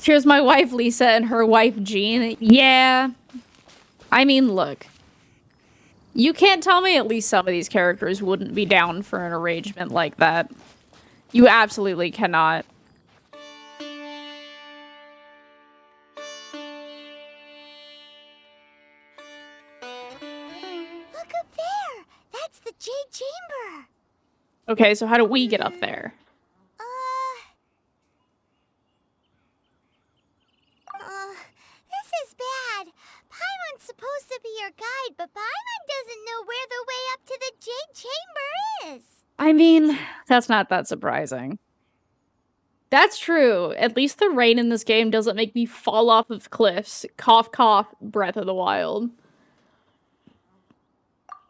Here's my wife Lisa and her wife Jean. Yeah. I mean, look. You can't tell me at least some of these characters wouldn't be down for an arrangement like that. You absolutely cannot. Look up there! That's the Jade Chamber! Okay, so how do we get up there? This is bad. Paimon's supposed to be your guide, but Paimon doesn't know where the way up to the Jade Chamber is. I mean, that's not that surprising. That's true. At least the rain in this game doesn't make me fall off of cliffs. Cough, cough, Breath of the Wild.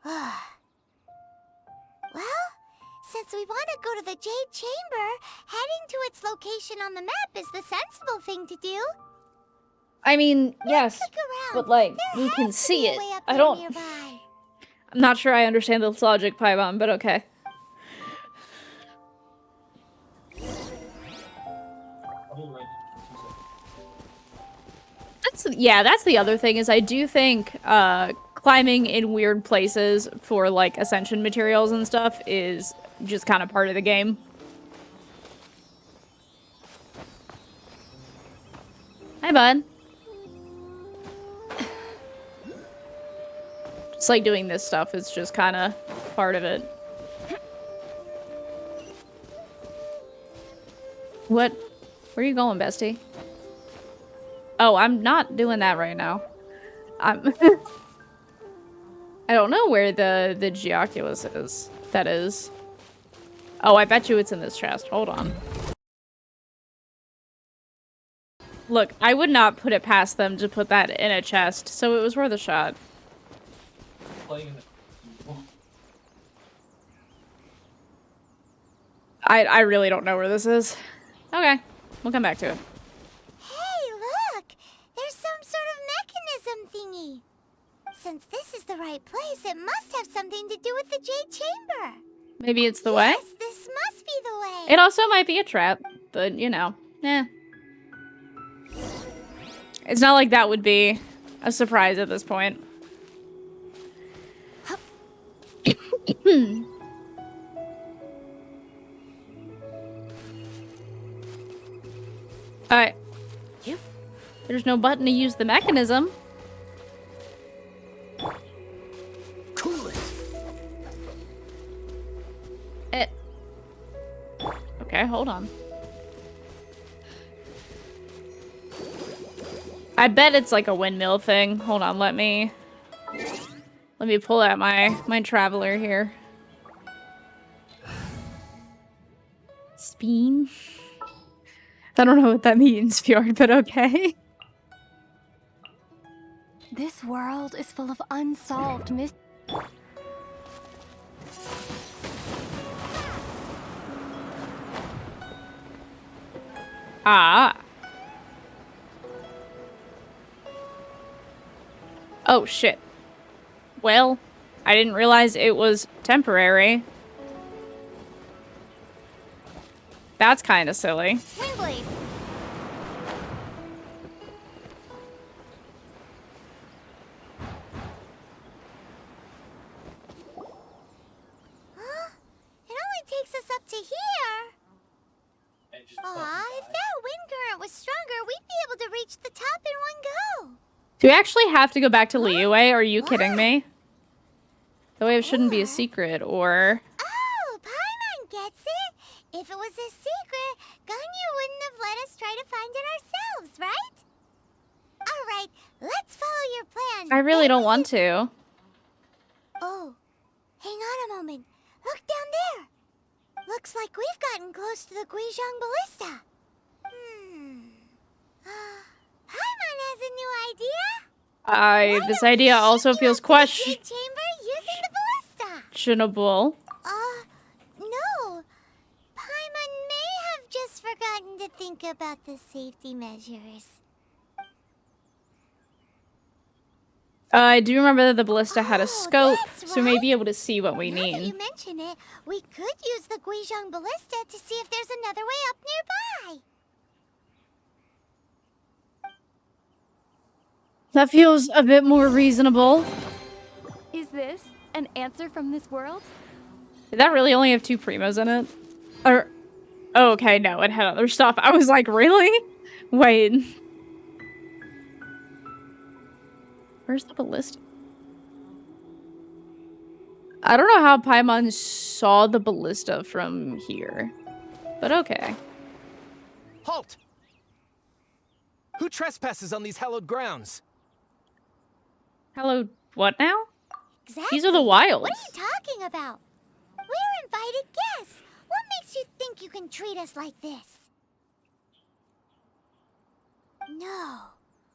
Well, since we want to go to the Jade Chamber, heading to its location on the map is the sensible thing to do. I mean, yes, Look around. but like, There we can has to see be a it. way up I there don't... nearby. I'm not sure I understand this logic, Paimon, but okay. That's the other thing, is I do think, climbing in weird places for, like, ascension materials and stuff is just kind of part of the game. Hi, bud. Just like doing this stuff is just kind of part of it. What? Where are you going, bestie? Oh, I'm not doing that right now. I'm... I don't know where the Geoculus is. That is. Oh, I bet you it's in this chest. Hold on. Look, I would not put it past them to put that in a chest, so it was worth a shot. I really don't know where this is. Okay, we'll come back to it. Hey, look! There's some sort of mechanism thingy. Since this is the right place, it must have something to do with the Jade Chamber. Maybe it's the way? Yes, this must be the way. It also might be a trap, but, you know, eh. It's not like that would be a surprise at this point. Alright. There's no button to use the mechanism. Cool it. Okay, hold on. I bet it's like a windmill thing. Hold on, let me pull out my traveler here. Speen? I don't know what that means, Fjord, but okay. This world is full of unsolved mysteries. Ah. Oh, shit. Well, I didn't realize it was temporary. That's kind of silly. Windblade. Huh? It only takes us up to here. Aw, if that wind current was stronger, we'd be able to reach the top in one go. Do we actually have to go back to Liyue? Are you kidding me? The wave shouldn't be a secret, or... Oh, Paimon gets it. If it was a secret, Ganyu wouldn't have let us try to find it ourselves, right? Alright, let's follow your plan. I really don't want to. Oh, hang on a moment. Look down there. Looks like we've gotten close to the Guizhong Ballista. Paimon has a new idea. This idea also feels Chamber using the ballista. questionable. No. Paimon may have just forgotten to think about the safety measures. I do remember that the ballista had a scope, that's so we may right. be able to see what we Now that you need. mention it, we could use the Guizhong Ballista to see if there's another way up nearby. That feels a bit more reasonable. Is this an answer from this world? Did that really only have 2 primos in it? Or, oh, okay, no, it had other stuff. I was like, really? Wait. Where's the ballista? I don't know how Paimon saw the ballista from here, but okay. Halt! Who trespasses on these hallowed grounds? Hello, what now? Exactly. These are the wilds. What are you talking about? We're invited guests. What makes you think you can treat us like this? No.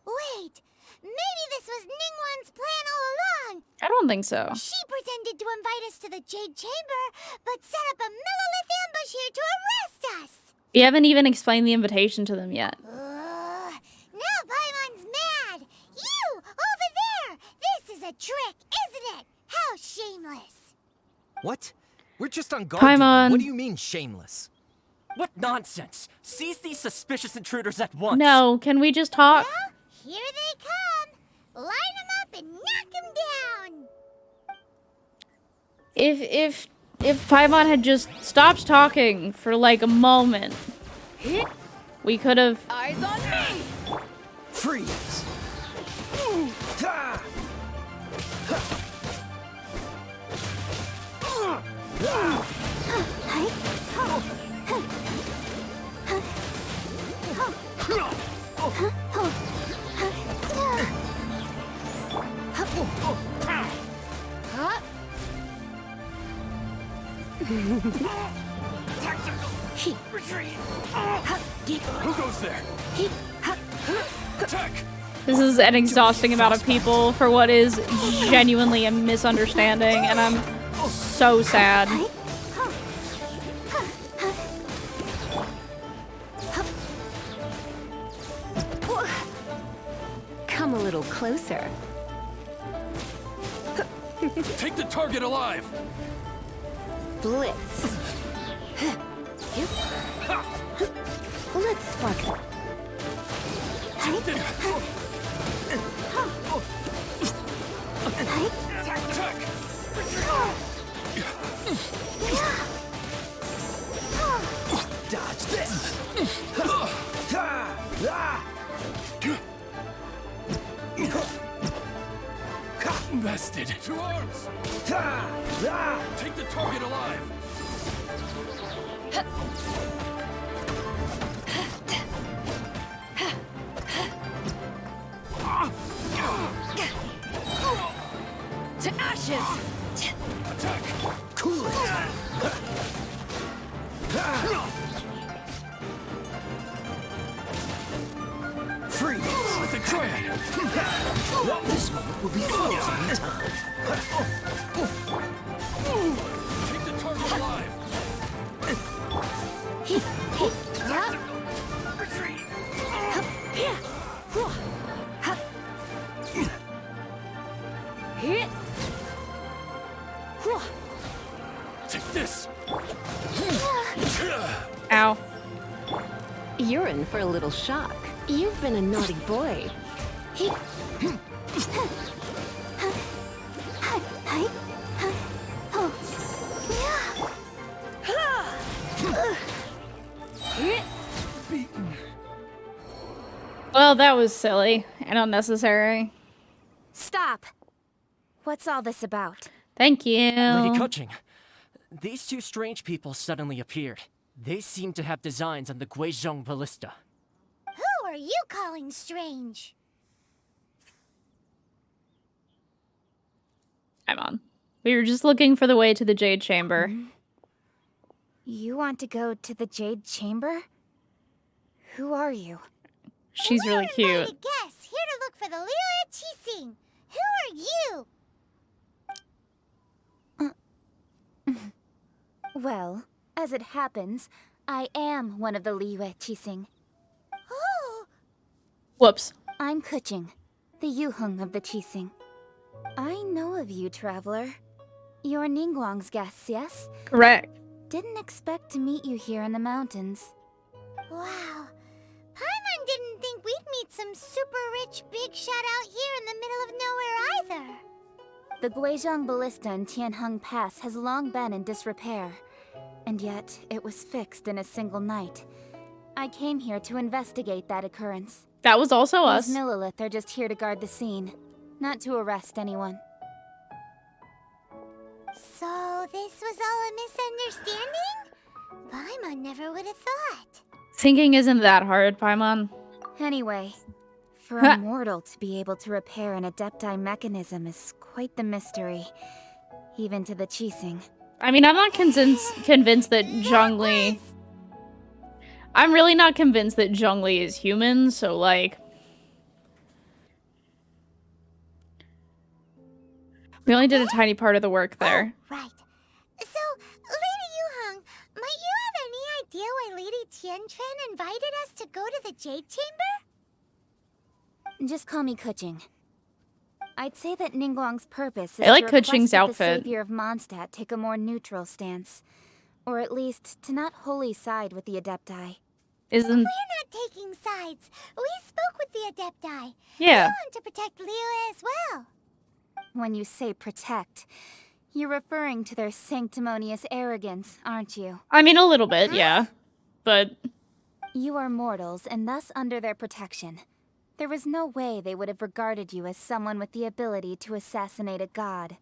Wait. Maybe this was Ningguang's plan all along. I don't think so. She pretended to invite us to the Jade Chamber, but set up a Millilith ambush here to arrest us. You haven't even explained the invitation to them yet. Now Paimon's mad. You, over there. This is a trick, isn't it? How shameless. What? We're just on guard. Paimon. What do you mean, shameless? What nonsense! Seize these suspicious intruders at once! No, can we just talk? Well, here they come. Line them up and knock them down. If Paimon had just stopped talking for like a moment, we could have. Eyes on me! Freeze! Who goes there? Attack! This is an exhausting amount of people for what is genuinely a misunderstanding, and I'm so sad. Come a little closer. Take the target alive! Blitz. Let's spark it. Dodge this! Bested! To arms! Take the target alive! To ashes! Attack! Cool it! Freeze! With the triad! This moment will be frozen in time. Take the target alive! Retreat! Take this! Ow. You're in for a little shock. You've been a naughty boy. Well, that was silly and unnecessary. Stop! What's all this about? Thank you. Lady Kuching, these 2 strange people suddenly appeared. They seem to have designs on the Guizhong ballista. Who are you calling strange? I'm on. We were just looking for the way to the Jade Chamber. You want to go to the Jade Chamber? Who are you? She's really We're cute. invited guests here to look for the Liyue Qixing. Who are you? Well, as it happens, I am one of the Liyue Qixing. Oh, Whoops. I'm Kuching, the Yuheng of the Qixing. I know of you, traveler. You're Ningguang's guests, yes? Correct. Didn't expect to meet you here in the mountains. wow. Paimon didn't think we'd meet some super rich such big shot out here in the middle of nowhere either. The Guizhong Ballista in Tianheng Pass has long been in disrepair, and yet it was fixed in a single night. I came here to investigate that occurrence. That was also us. These Millilith are just here to guard the scene, not to arrest anyone. So this was all a misunderstanding? Paimon never would have thought. Thinking isn't that hard, Paimon. Anyway, for a mortal to be able to repair an Adepti mechanism is quite the mystery, even to the Qixing. I mean, I'm not convinced that Zhongli... I'm really not convinced that Zhongli is human, so like... We only did a tiny part of the work there. Oh, right. So, Lady Yuheng, might you have any idea why Lady Tianquan invited us to go to the Jade Chamber? Just call me Kuching. I'd say that Ningguang's purpose is I like to request Kuching's that the outfit. savior of Mondstadt take a more neutral stance. Or at least, to not wholly side with the Adepti. Isn't... We're not taking sides. We spoke with the Adepti. Yeah. We want to protect Liyue as well. When you say protect, you're referring to their sanctimonious arrogance, aren't you? I mean, a little bit, yeah. But... You are mortals, and thus under their protection. There was no way they would have regarded you as someone with the ability to assassinate a god.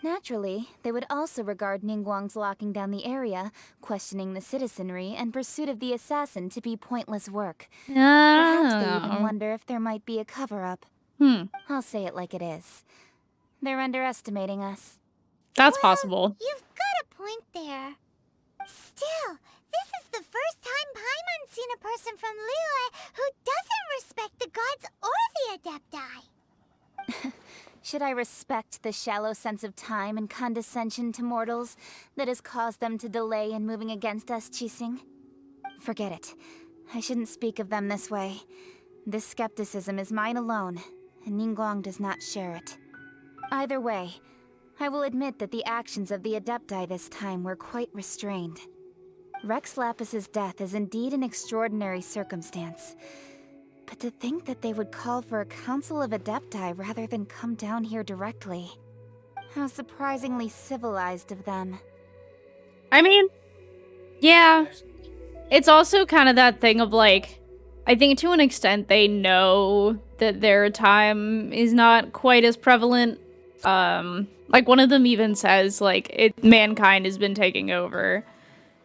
Naturally, they would also regard Ningguang's locking down the area, questioning the citizenry, and pursuit of the assassin to be pointless work. Perhaps they even wonder if there might be a cover-up. I'll say it like it is. They're underestimating us. That's possible. You've got a point there. Still, this is the first time Paimon's seen a person from Liyue who doesn't respect the gods or the Adepti. Should I respect the shallow sense of time and condescension to mortals that has caused them to delay in moving against us, Qixing? Forget it. I shouldn't speak of them this way. This skepticism is mine alone, and Ningguang does not share it. Either way, I will admit that the actions of the Adepti this time were quite restrained. Rex Lapis's death is indeed an extraordinary circumstance. But to think that they would call for a council of Adepti rather than come down here directly. How surprisingly civilized of them. I mean, yeah. It's also kind of that thing of like, I think to an extent they know that their time is not quite as prevalent. Like one of them even says like, mankind has been taking over.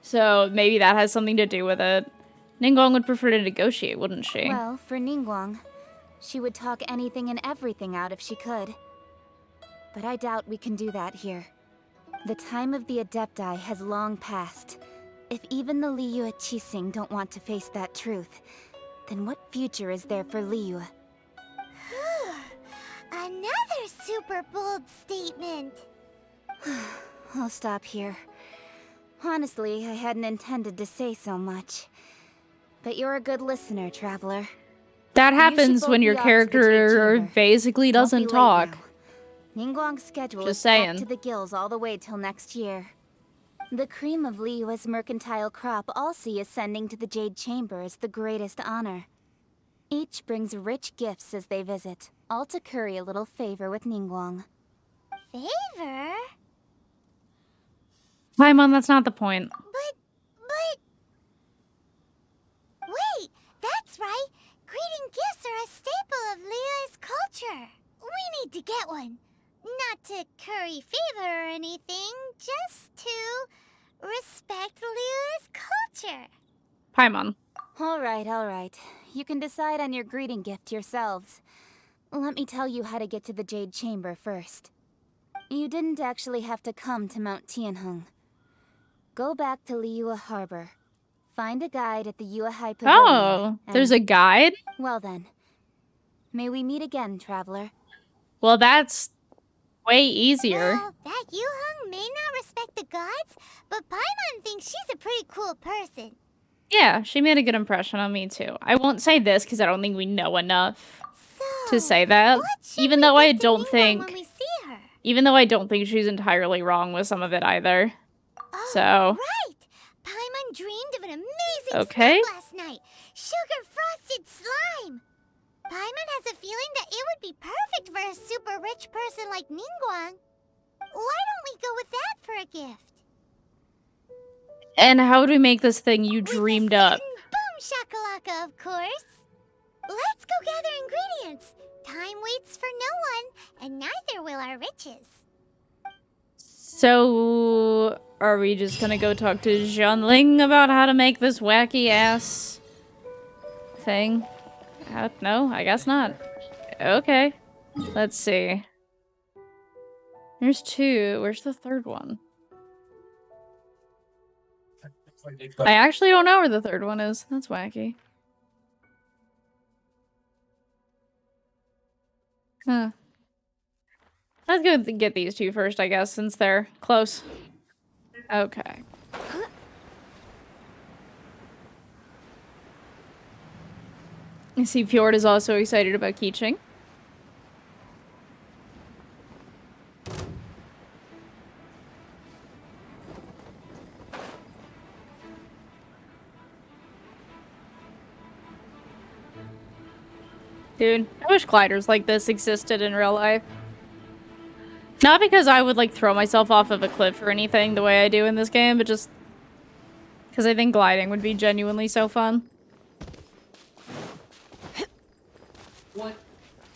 So maybe that has something to do with it. Ningguang would prefer to negotiate, wouldn't she? Well, for Ningguang, she would talk anything and everything out if she could. But I doubt we can do that here. The time of the Adepti has long passed. If even the Liyue Qixing don't want to face that truth, then what future is there for Liyue? Another super bold statement. I'll stop here. Honestly, I hadn't intended to say so much. But you're a good listener, Traveler. That You should happens both when your be off to the Jade character Chamber. basically Won't be doesn't late talk. now. Ningguang's schedule Just is saying. packed to the gills all the way till next year. The cream of Liyue's mercantile crop all see ascending to the Jade Chamber as the greatest honor. Each brings rich gifts as they visit, all to curry a little favor with Ningguang. Favor? Paimon, that's not the point. But... Wait, that's right. Greeting gifts are a staple of Liyue's culture. We need to get one. Not to curry favor or anything, just to respect Liyue's culture. Paimon. All right. You can decide on your greeting gift yourselves. Let me tell you how to get to the Jade Chamber first. You didn't actually have to come to Mount Tianheng. Go back to Liyue Harbor. Find a guide at the Yuehai Pavilion. Oh, there's a guide? Well then. May we meet again, Traveler. Well, that's way easier. Well, that Yuheng may not respect the gods, but Paimon thinks she's a pretty cool person. Yeah, she made a good impression on me too. I won't say this because I don't think we know enough So, to say that. what should Even we though I give to don't Ningguang think, when we see her? even though I don't think she's entirely wrong with some of it either. Oh, So, right. Paimon dreamed of an amazing Okay. snack last night. Sugar frosted slime. Paimon has a feeling rich person like Ningguang. Why don't we go with that for a gift? And how would we make this thing you dreamed with a up? certain boom shakalaka, of course. Let's go gather ingredients. Time waits for no one, and neither will our riches. So, are we just gonna go talk to Zhanling about how to make this wacky ass thing? No, I guess not. Okay. Let's see. There's 2. Where's the 3rd one? I actually don't know where the 3rd one is. That's wacky. Huh. Let's go get these 2 first, I guess, since they're close. Okay. I see Fjord is also excited about Keeching. Dude, I wish gliders like this existed in real life. Not because I would, like, throw myself off of a cliff or anything the way I do in this game, but just because I think gliding would be genuinely so fun. What?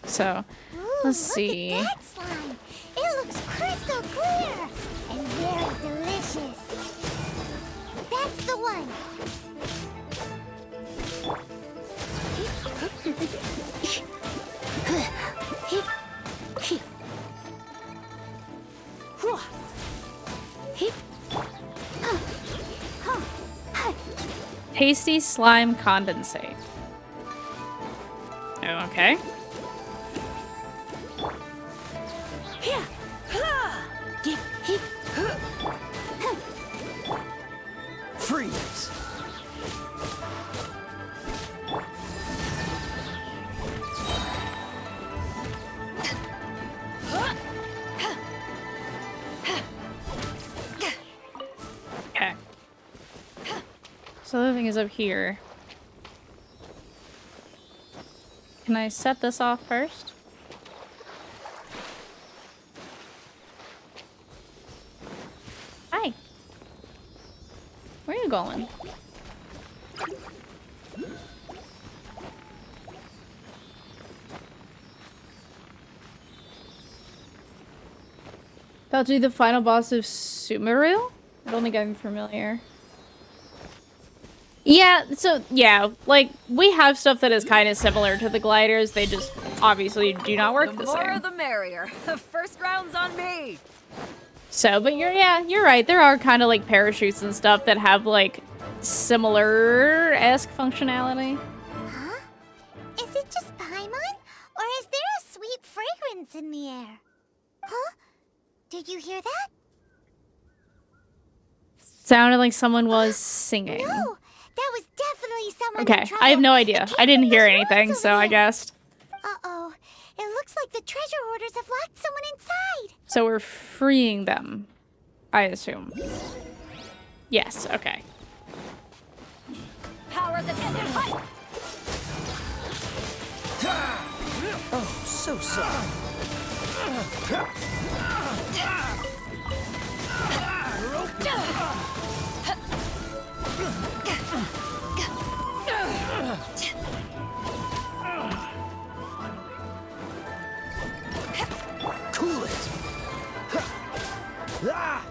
So, Ooh, let's see. Look at that slime. It looks crystal clear and very delicious. That's the one. Tasty slime condensate. Oh, okay. Freeze! Okay. So the other thing is up here. Can I set this off first? Hi. Where are you going? About to be the final boss of Sumeru? I don't think I'm familiar. Yeah, so, yeah, like, we have stuff that is kind of similar to the gliders, they just obviously do not work the more same. the merrier. First round's on me. So, but you're right, there are kind of like parachutes and stuff that have like similar-esque functionality. Huh? Is it just Paimon? Or is there a sweet fragrance in the air? Huh? Did you hear that? Sounded like someone was singing. No! That was definitely someone Okay, in trouble. I have no idea. It came I didn't from hear those anything, ruins so over I there. guessed. Uh-oh. It looks like the treasure hoarders have locked someone inside. So we're freeing them, I assume. Yes, okay. Power the fight. Oh, so sorry. Cool it. Ah!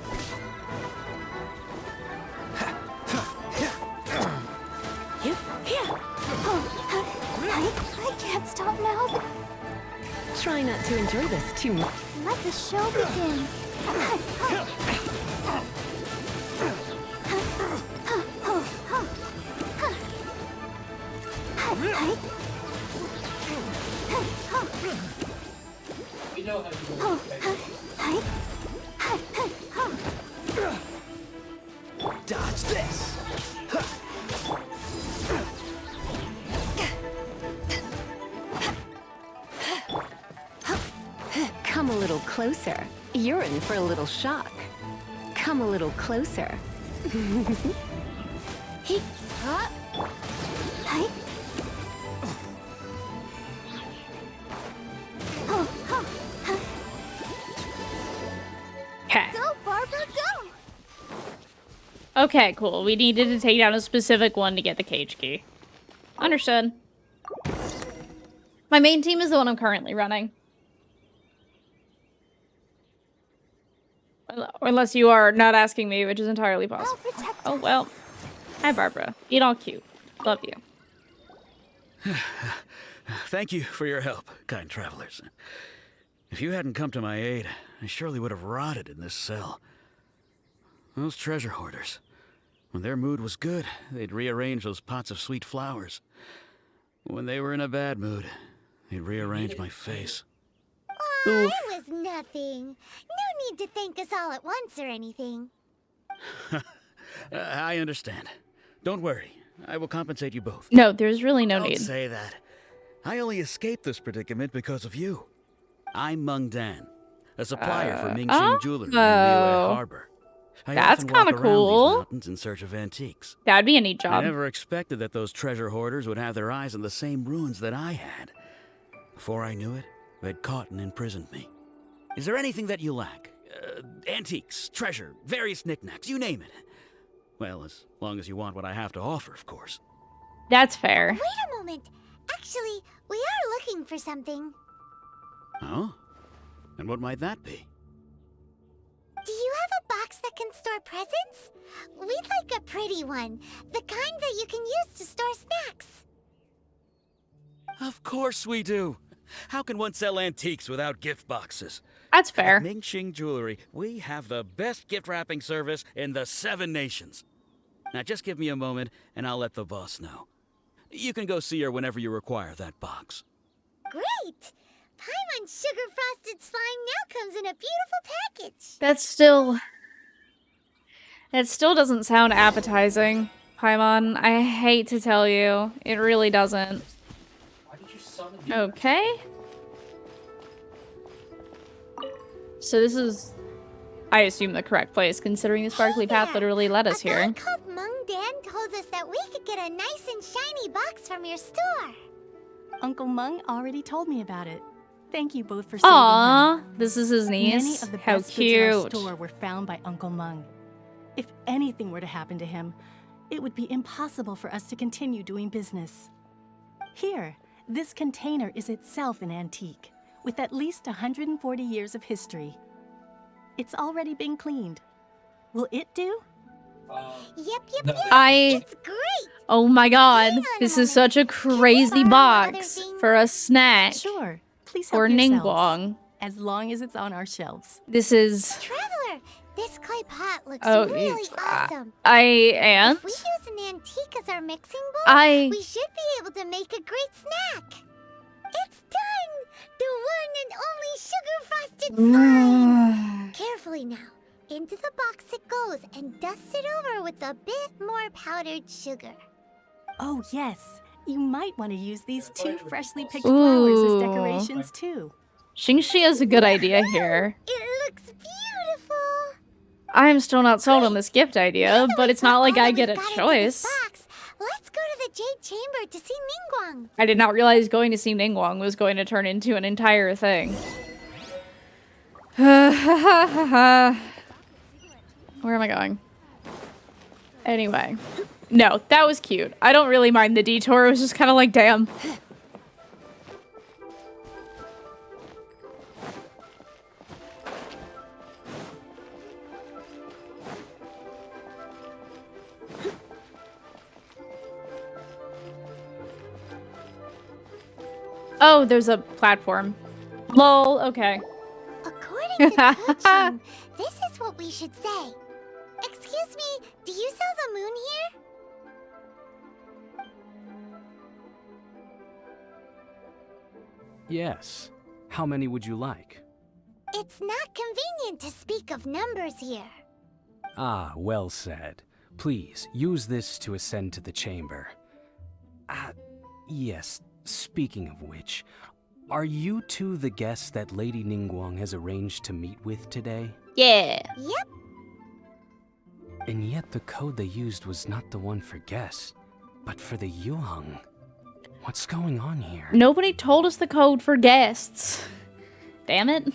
I can't stop now. Try not to enjoy this too much. Let the show begin. Dodge this. Come a little closer. You're in for a little shock. Come a little closer. Okay, cool. We needed to take down a specific one to get the cage key. Understood. My main team is the one I'm currently running. Unless you are not asking me, which is entirely possible. Oh, well. Hi, Barbara. Eat all cute. Love you. Thank you for your help, kind travelers. If you hadn't come to my aid, I surely would have rotted in this cell. Those treasure hoarders. When their mood was good, they'd rearrange those pots of sweet flowers. When they were in a bad mood, they'd rearrange my face. Aw, it was nothing. No need to thank us all at once or anything. I understand. Don't worry. I will compensate you both. No, there's really no Don't need. say that. I only escaped this predicament because of you. I'm Meng Dan, a supplier for Mingxing Jewelry in Liyue Harbor. I That's often walk kinda around cool. these mountains in search of antiques. That'd be a neat I job. never expected that those treasure hoarders would have their eyes on the same ruins that I had. Before I knew it, they'd caught and imprisoned me. Is there anything that you lack? Antiques, treasure, various knickknacks, you name it. Well, as long as you want what I have to offer, of course. That's fair. Wait a moment. Actually, we are looking for something. Oh? And what might that be? Do you have a box that can store presents? We'd like a pretty one. The kind that you can use to store snacks. Of course we do. How can one sell antiques without gift boxes? That's fair. At Mingxing Jewelry, we have the best gift wrapping service in the 7 nations. Now just give me a moment and I'll let the boss know. You can go see her whenever you require that box. Great! Paimon sugar frosted slime now comes in a beautiful package. That still doesn't sound appetizing, Paimon. I hate to tell you. It really doesn't. Okay. So this is, I assume, the correct place, considering the sparkly path literally led us A here. guy called Meng Dan told us that we could get a nice and shiny box from your store. Uncle Meng already told me about it. Thank you both for saving him. Aw, this is his Many niece. of the How best goods in our cute. store were found by Uncle Meng. If anything were to happen to him, it would be impossible for us to continue doing business. Here, this container is itself an antique, with at least 140 years of history. It's already been cleaned. Will it do? Yep. It's great. Oh my god, Hang on a this is moment. such a Can we crazy borrow the other box thing? for a snack Sure. Please help for yourselves. Ningguang. As long as it's on our shelves. This is... Traveler, this clay pot looks Oh, really awesome. I and If we use an antique as our mixing bowl, I... we should be able to make a great snack. It's done! The one and only sugar-frosted slime! Carefully now. Into the box it goes and dust it over with a bit more powdered sugar. Oh, yes. You might want to use these 2 freshly picked flowers as Ooh. decorations, too. Xingxi has a good idea here. It looks beautiful! I'm still not sold on this gift idea, but it's not like I get a All that we've got into this choice. box. Let's go to the Jade Chamber to see Ningguang. I did not realize going to see Ningguang was going to turn into an entire thing. Where am I going? Anyway. No, that was cute. I don't really mind the detour. It was just kind of like, damn. Oh, there's a platform. Lol, okay. According to Coaching, this is what we should say. Excuse me, do you sell the moon here? Yes. How many would you like? It's not convenient to speak of numbers here. Ah, well said. Please, use this to ascend to the chamber. Yes, speaking of which, are you two the guests that Lady Ningguang has arranged to meet with today? Yeah. Yep, And yet the code they used was not the one for guests, but for the Yuheng. What's going on here? Nobody told us the code for guests. Damn it.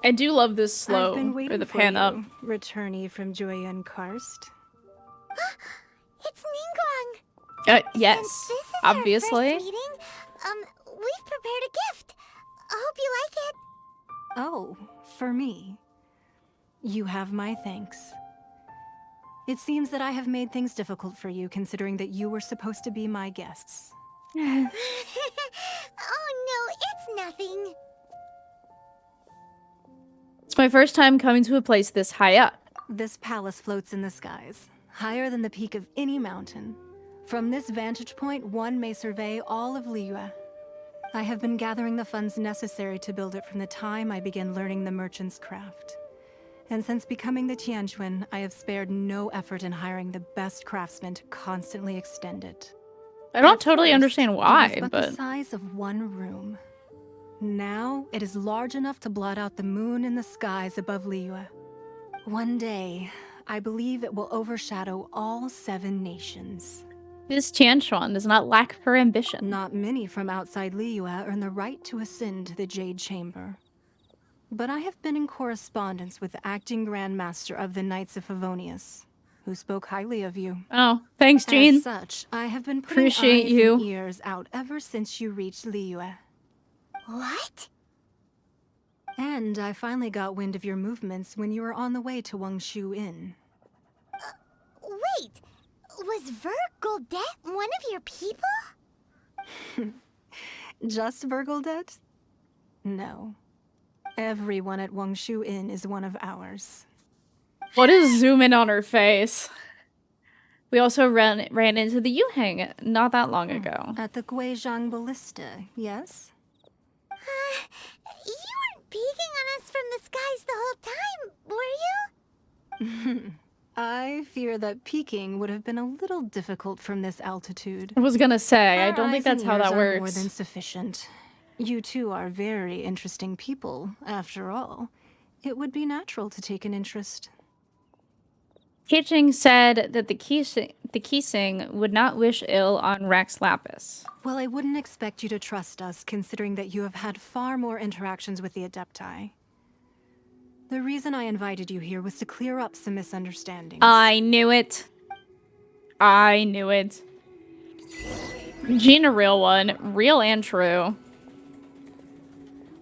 I do love this slow, I've been or waiting the for pan you, up. returnee from Jueyun Karst. It's Ningguang. Yes, Since this is obviously. our first meeting, we've prepared a gift. I hope you like it. Oh, for me. You have my thanks. It seems that I have made things difficult for you, considering that you were supposed to be my guests. Oh no, it's nothing. It's my first time coming to a place this high up. This palace floats in the skies, higher than the peak of any mountain. From this vantage point, one may survey all of Liyue. I have been gathering the funds necessary to build it from the time I began learning the merchant's craft. And since becoming the Tianquan, I have spared no effort in hiring the best craftsmen to constantly extend it. I don't At totally first, understand why, it was but the size of one room. Now, it is large enough to blot out the moon in the skies above Liyue. One day, I believe it will overshadow all 7 nations. this Tianquan does not lack for ambition. Not many from outside Liyue earn the right to ascend to the Jade Chamber. But I have been in correspondence with the acting Grand Master of the Knights of Favonius, who spoke highly of you. Oh, thanks, Jean. As such, I have been putting Appreciate eyes you. and ears out ever since you reached Liyue. What? And I finally got wind of your movements when you were on the way to Wangshu Inn. Wait, was Vergoldet one of your people? Just Vergoldet? No. Everyone at Wangshu Inn is one of ours. What is zoom in on her face? We also ran into the Yuhang not that long ago. At the Guizhang Ballista, yes? You weren't peeking on us from the skies the whole time, were you? I fear that peeking would have been a little difficult from this altitude. I was gonna say, I Our don't think eyes and that's how ears that are more works. than sufficient. You two are very interesting people, after all. It would be natural to take an interest. Keqing said that the Keesing would not wish ill on Rex Lapis. Well, I wouldn't expect you to trust us, considering that you have had far more interactions with the Adepti. The reason I invited you here was to clear up some misunderstandings. I knew it. I knew it. Jean, a real one. Real and true.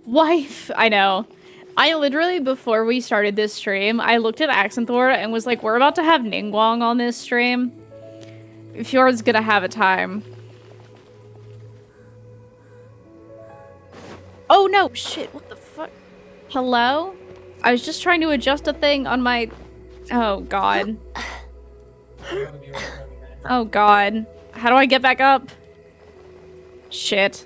Wife. I know. I literally, before we started this stream, I looked at Axanthor and was like, we're about to have Ningguang on this stream. Fjord's gonna have a time. Oh no, shit, what the fuck? Hello? I was just trying to adjust a thing on my... Oh god. Oh god. How do I get back up? Shit.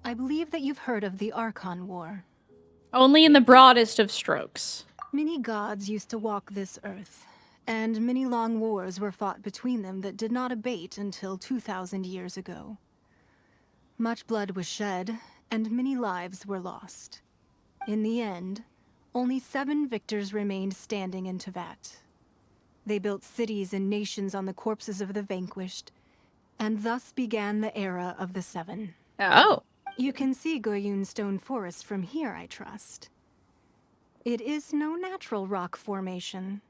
I believe that you've heard of the Archon War. Only in the broadest of strokes. Many gods used to walk this earth, and many long wars were fought between them that did not abate until 2,000 years ago. Much blood was shed, and many lives were lost. In the end, only 7 victors remained standing in Tevat. They built cities and nations on the corpses of the vanquished, and thus began the era of the 7. Oh. You can see Goyun Stone Forest from here, I trust. It is no natural rock formation.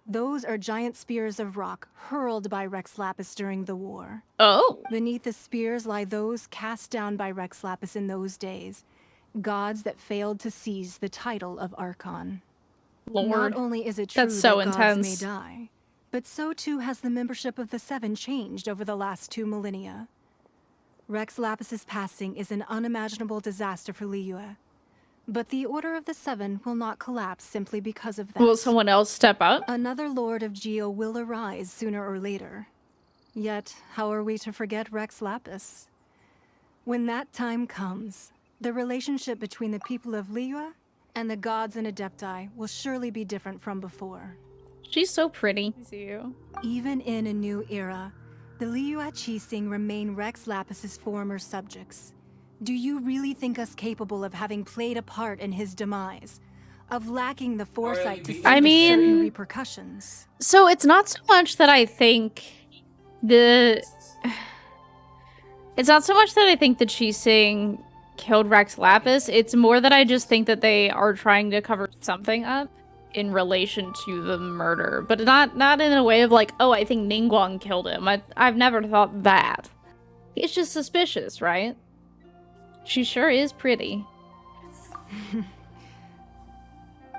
Those are giant spears of rock hurled by Rex Lapis during the war. Oh. Beneath the spears lie those cast down by Rex Lapis in those days, gods that failed to seize the title of Archon. Lord. Not only is it true That's so that intense. gods may die, but so too has the membership of the 7 changed over the last 2 millennia. Rex Lapis's passing is an unimaginable disaster for Liyue. But the Order of the 7 will not collapse simply because of that. Will someone else step up? Another Lord of Geo will arise sooner or later. Yet, how are we to forget Rex Lapis? When that time comes, the relationship between the people of Liyue and the gods and Adepti will surely be different from before. She's so pretty. I see you. Even in a new era, the Liyue Qixing remain Rex Lapis's former subjects. Do you really think us capable of having played a part in his demise? Of lacking the foresight to see certain repercussions? So it's not so much that I think the... It's not so much that I think the Qixing killed Rex Lapis. It's more that I just think that they are trying to cover something up in relation to the murder, but not in a way of like, oh, I think Ningguang killed him. I've never thought that. It's just suspicious, right? She sure is pretty.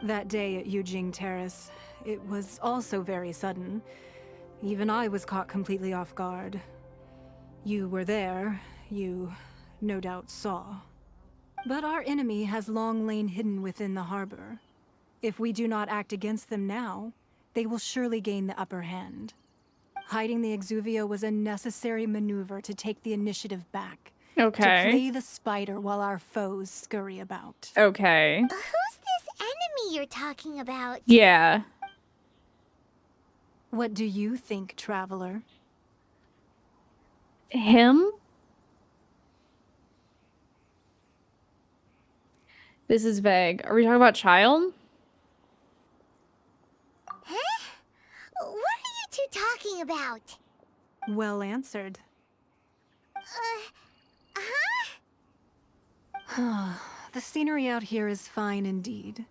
That day at Yujing Terrace, it was also very sudden. Even I was caught completely off guard. You were there, you no doubt saw. But our enemy has long lain hidden within the harbor. If we do not act against them now, they will surely gain the upper hand. Hiding the Exuvio was a necessary maneuver to take the initiative back. Okay. To play the spider while our foes scurry about. Okay. Who's this enemy you're talking about? Yeah. What do you think, Traveler? Him? This is vague. Are we talking about child? Huh? What are you two talking about? Well answered. Huh? The scenery out here is fine indeed,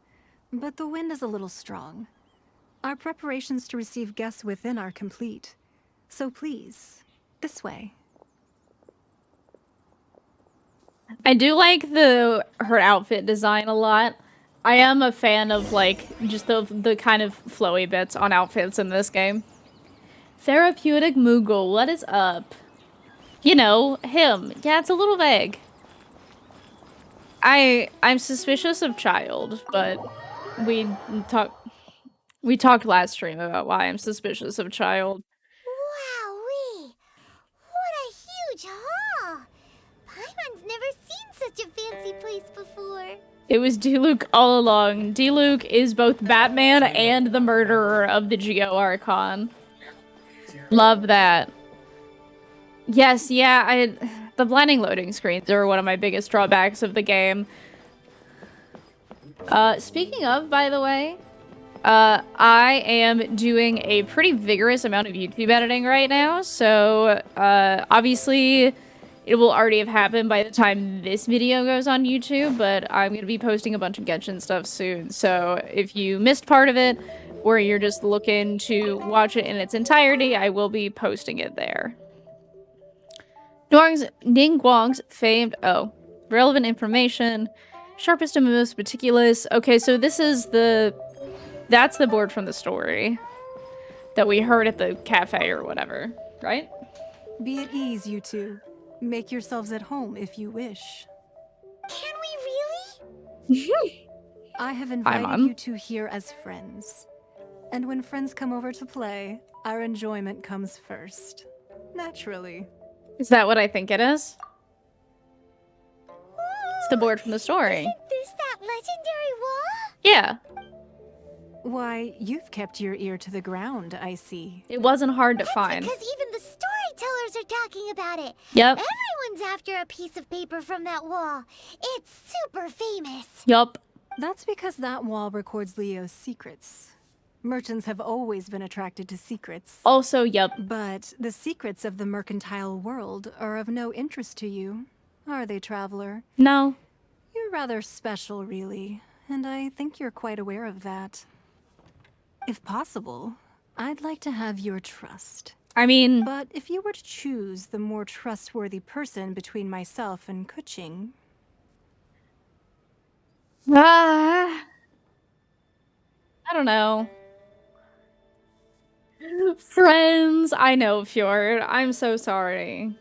but the wind is a little strong. Our preparations to receive guests within are complete. So please, this way. I do like her outfit design a lot. I am a fan of like just the kind of flowy bits on outfits in this game. Therapeutic Moogle, what is up? You know, him. Yeah, it's a little vague. I'm suspicious of child, but we talked last stream about why I'm suspicious of child. Wowee! What a huge hall! Paimon's never seen such a fancy place before. It was D-Luke all along. D-Luke is both Batman and the murderer of the Geo Archon. Love that. Yes, yeah, the blinding loading screens are one of my biggest drawbacks of the game. Speaking of, by the way, I am doing a pretty vigorous amount of YouTube editing right now, so obviously it will already have happened by the time this video goes on YouTube, but I'm going to be posting a bunch of Genshin stuff soon, so if you missed part of it, or you're just looking to watch it in its entirety, I will be posting it there. Ningguang's famed, relevant information, sharpest and most meticulous. Okay, so this is that's the board from the story that we heard at the cafe or whatever, right? Be at ease, you two. Make yourselves at home if you wish. Can we really? I have invited you two here as friends. And when friends come over to play, our enjoyment comes first. Naturally. Is that what I think it is? It's the board from the story. Isn't this that legendary wall? Yeah. Why, you've kept your ear to the ground, I see. It wasn't hard to find. Because even the storytellers are talking about it. Yep. Everyone's after a piece of paper from that wall. It's super famous. Yup. That's because that wall records Liyue's secrets. Merchants have always been attracted to secrets. Also, yup. But the secrets of the mercantile world are of no interest to you, are they, Traveler? No. You're rather special, really, and I think you're quite aware of that. If possible, I'd like to have your trust. I mean... But if you were to choose the more trustworthy person between myself and Kuching... I don't know. Friends, I know, Fjord. I'm so sorry.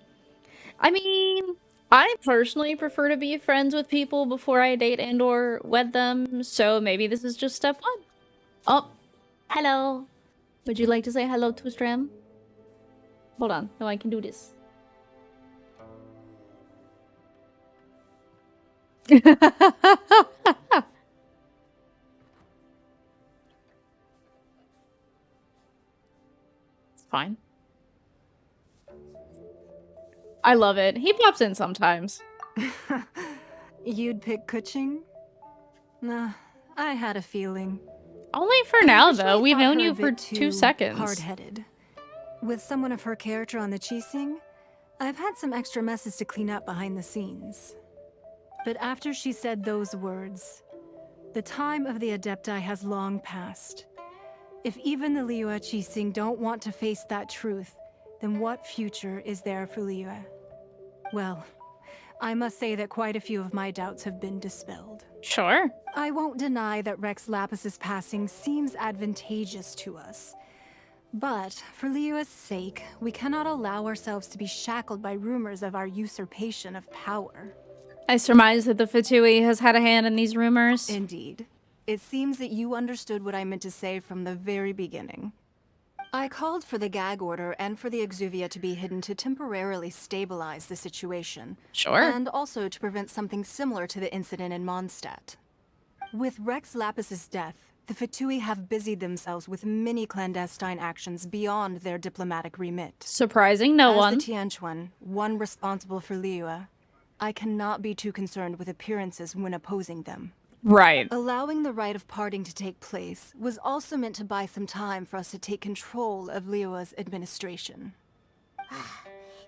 I mean, I personally prefer to be friends with people before I date and or wed them, so maybe this is just step one. Oh, hello. Would you like to say hello to Stram? Hold on. No, I can do this. It's fine. I love it. He pops in sometimes. You'd pick Kuching? Nah, I had a feeling. Only for now, though. We've known you for 2 seconds. Hard-headed. With someone of her character on the Qixing, I've had some extra messes to clean up behind the scenes. But after she said those words, the time of the Adepti has long passed. If even the Liyue Qixing don't want to face that truth, then what future is there for Liyue? Well, I must say that quite a few of my doubts have been dispelled. Sure. I won't deny that Rex Lapis's passing seems advantageous to us. But for Liyue's sake, we cannot allow ourselves to be shackled by rumors of our usurpation of power. I surmise that the Fatui has had a hand in these rumors. Indeed. It seems that you understood what I meant to say from the very beginning. I called for the gag order and for the exuvia to be hidden to temporarily stabilize the situation. Sure. And also to prevent something similar to the incident in Mondstadt. With Rex Lapis's death, the Fatui have busied themselves with many clandestine actions beyond their diplomatic remit. Surprising no one. As the Tianquan, one responsible for Liyue, I cannot be too concerned with appearances when opposing them. Right. Allowing the rite of parting to take place was also meant to buy some time for us to take control of Liyue's administration.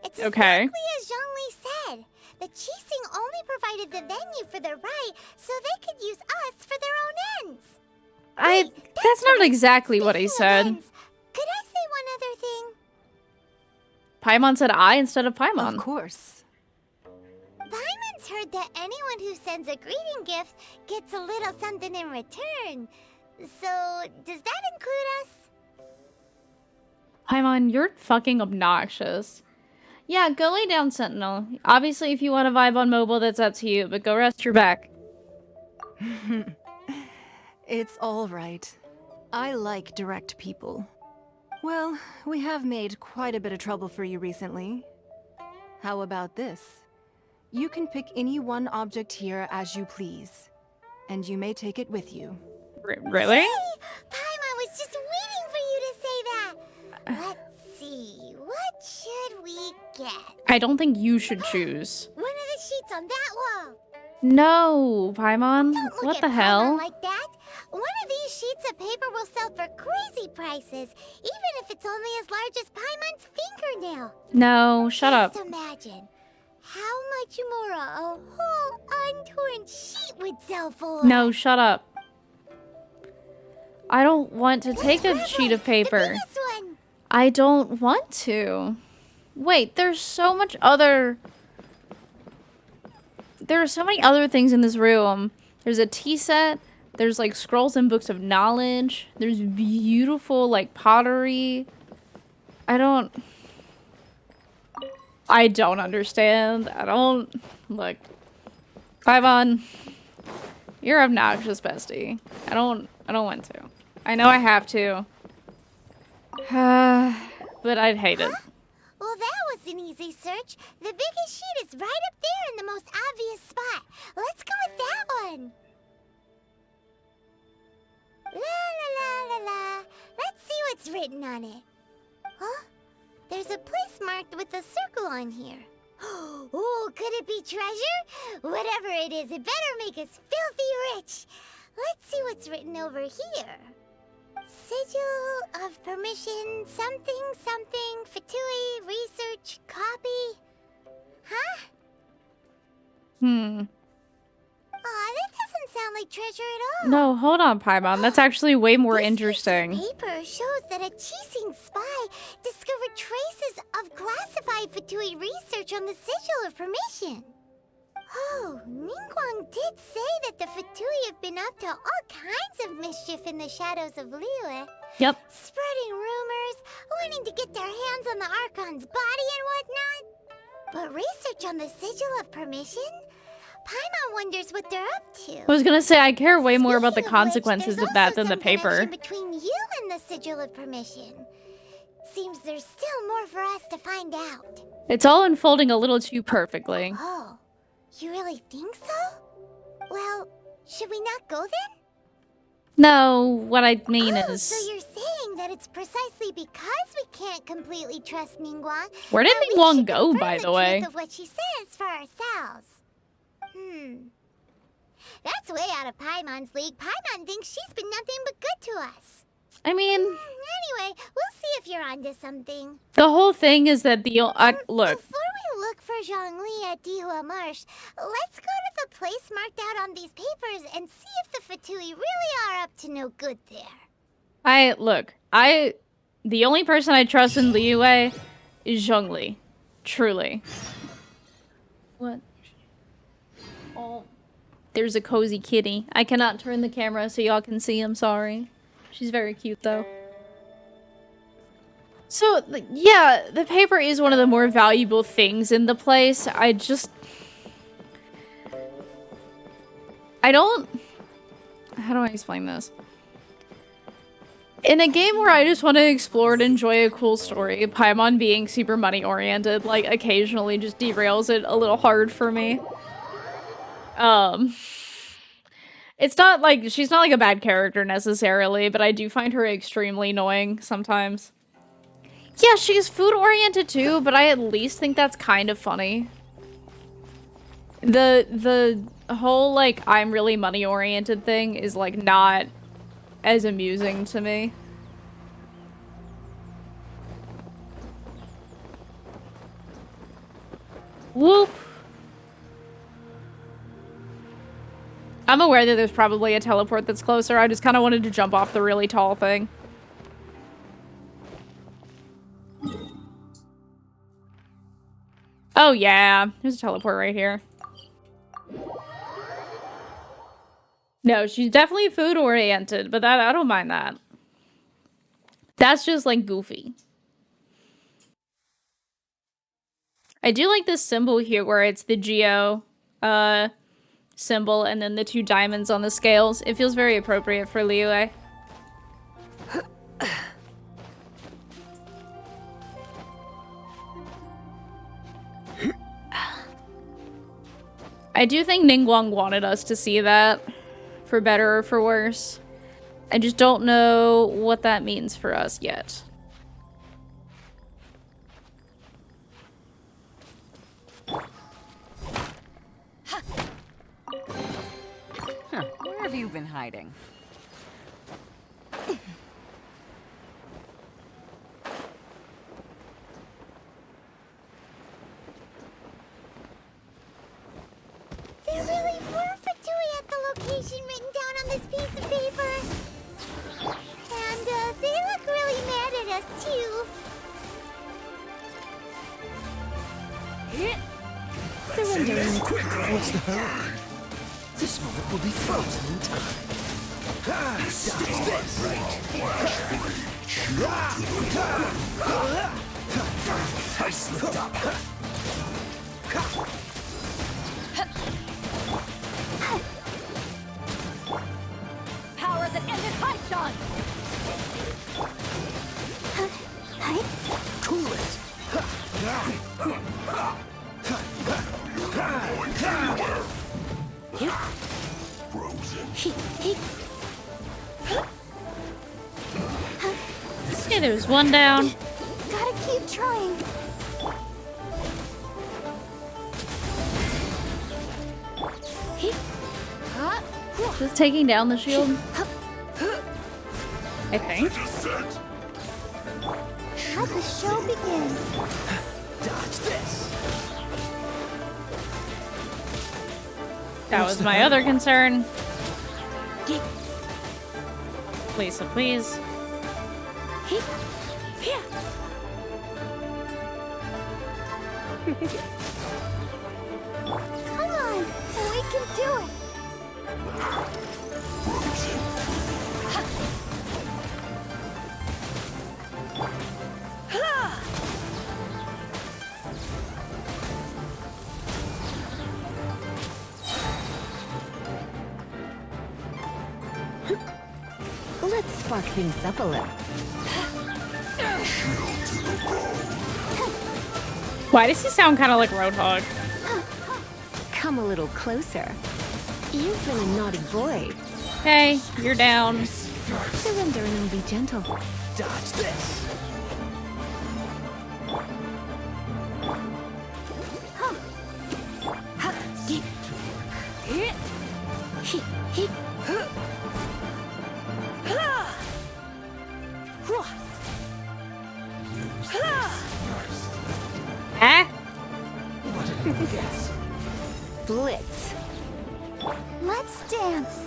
It's Okay. exactly as Zhongli said. The Qixing only provided the venue for the rite so they could use us for their own ends. That's not exactly what he Speaking of said. ends, could I say one other thing? Paimon said I instead of Paimon. Of course. Paimon's heard that anyone who sends a greeting gift gets a little something in return. So, does that include us? Paimon, you're fucking obnoxious. Yeah, go lay down, Sentinel. Obviously, if you want to vibe on mobile, that's up to you, but go rest your back. It's all right. I like direct people. Well, we have made quite a bit of trouble for you recently. How about this? You can pick any one object here as you please, and you may take it with you. Really? Hey, Paimon was just waiting for you to say that. Let's see, what should we get? I don't think you should choose. One of the sheets on that wall. No, Paimon. Don't look What at the Paimon hell? like that. One of these sheets of paper will sell for crazy prices, even if it's only as large as Paimon's fingernail. No, shut up. Just imagine how much more a whole untorn sheet would sell for. No, shut up. I don't want to take a sheet of The paper. biggest one. I don't want to. Wait, there's so much other... There are so many other things in this room. There's a tea set. There's like scrolls and books of knowledge. There's beautiful like pottery. I don't understand. Look. Paimon, you're obnoxious, bestie. I don't want to. I know I have to. But I'd hate it. Well, that was an easy search. The biggest sheet is right up there in the most obvious spot. Let's go with that one. La la la la la. Let's see what's written on it. Huh? There's a place marked with a circle on here. Oh, could it be treasure? Whatever it is, it better make us filthy rich. Let's see what's written over here. Sigil of permission, something, Fatui, research, copy. Huh? Aw, that doesn't sound like treasure at all. No, hold on, Paimon. That's actually way more This interesting. piece of paper shows that a Qixing spy discovered traces of classified Fatui research on the Sigil of Permission. Oh, Ningguang did say that the Fatui have been up to all kinds of mischief in the shadows of Liyue. Yep. Spreading rumors, wanting to get their hands on the Archon's body and whatnot. But research on the Sigil of Permission? Paimon wonders what they're up to. I was gonna say, I care way more about the Speaking of which, consequences there's of that also than the some paper. connection between you and the Sigil of Permission. Seems there's still more for us to find out. It's all unfolding a little too perfectly. Oh, you really think so? Well, should we not go then? No, what I mean Oh, is... so you're saying that it's precisely because we can't completely trust Ningguang Where did that we Ningguang should go, confirm by the way? truth of what she says for ourselves. That's way out of Paimon's league. Paimon thinks she's been nothing but good to us. I mean... Anyway, we'll see if you're onto something. The whole thing is that the... look. Before we look for Zhongli at Dihua Marsh, let's go to the place marked out on these papers and see if the Fatui really are up to no good there. The only person I trust in Liyue is Zhongli. Truly. What? Oh. There's a cozy kitty. I cannot turn the camera so y'all can see him, sorry. She's very cute though. So, yeah, the paper is one of the more valuable things in the place. I don't... How do I explain this? In a game where I just want to explore and enjoy a cool story, Paimon being super money-oriented, like, occasionally just derails it a little hard for me. It's not like, she's not like a bad character necessarily, but I do find her extremely annoying sometimes. Yeah, she's food-oriented too, but I at least think that's kind of funny. The whole, like, I'm really money-oriented thing is, like, not as amusing to me. Whoop! I'm aware that there's probably a teleport that's closer. I just kind of wanted to jump off the really tall thing. Oh yeah, there's a teleport right here. No, she's definitely food oriented, but I don't mind that. That's just like goofy. I do like this symbol here where it's the Geo symbol and then the 2 diamonds on the scales. It feels very appropriate for Liyue. I do think Ningguang wanted us to see that, for better or for worse. I just don't know what that means for us yet. Huh, where have you been hiding? There really were Fatui at the location written down on this piece of paper. And they look really mad at us too. Surrendering. What's the hurry? This moment will be frozen in time. This I slipped up. Power that ended Haishan! Cool it. Okay, there's one down. Gotta keep trying. Just taking down the shield. I think. Let the show begin. Dodge this. That was my other concern. Please, so please. Come on, we can do it. Let's spark things up a little. Why does he sound kind of like Roadhog? Come a little closer. You've been a naughty boy. Okay, you're down. Surrender and be gentle. Dodge this. Ah? Blitz. Let's dance.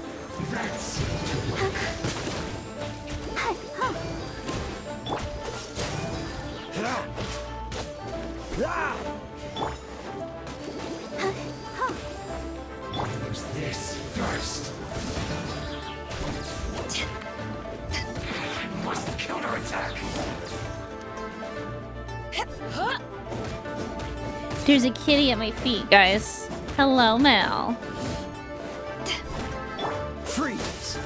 Use this first. I must counterattack. There's a kitty at my feet, guys. Hello, Mel. Freeze.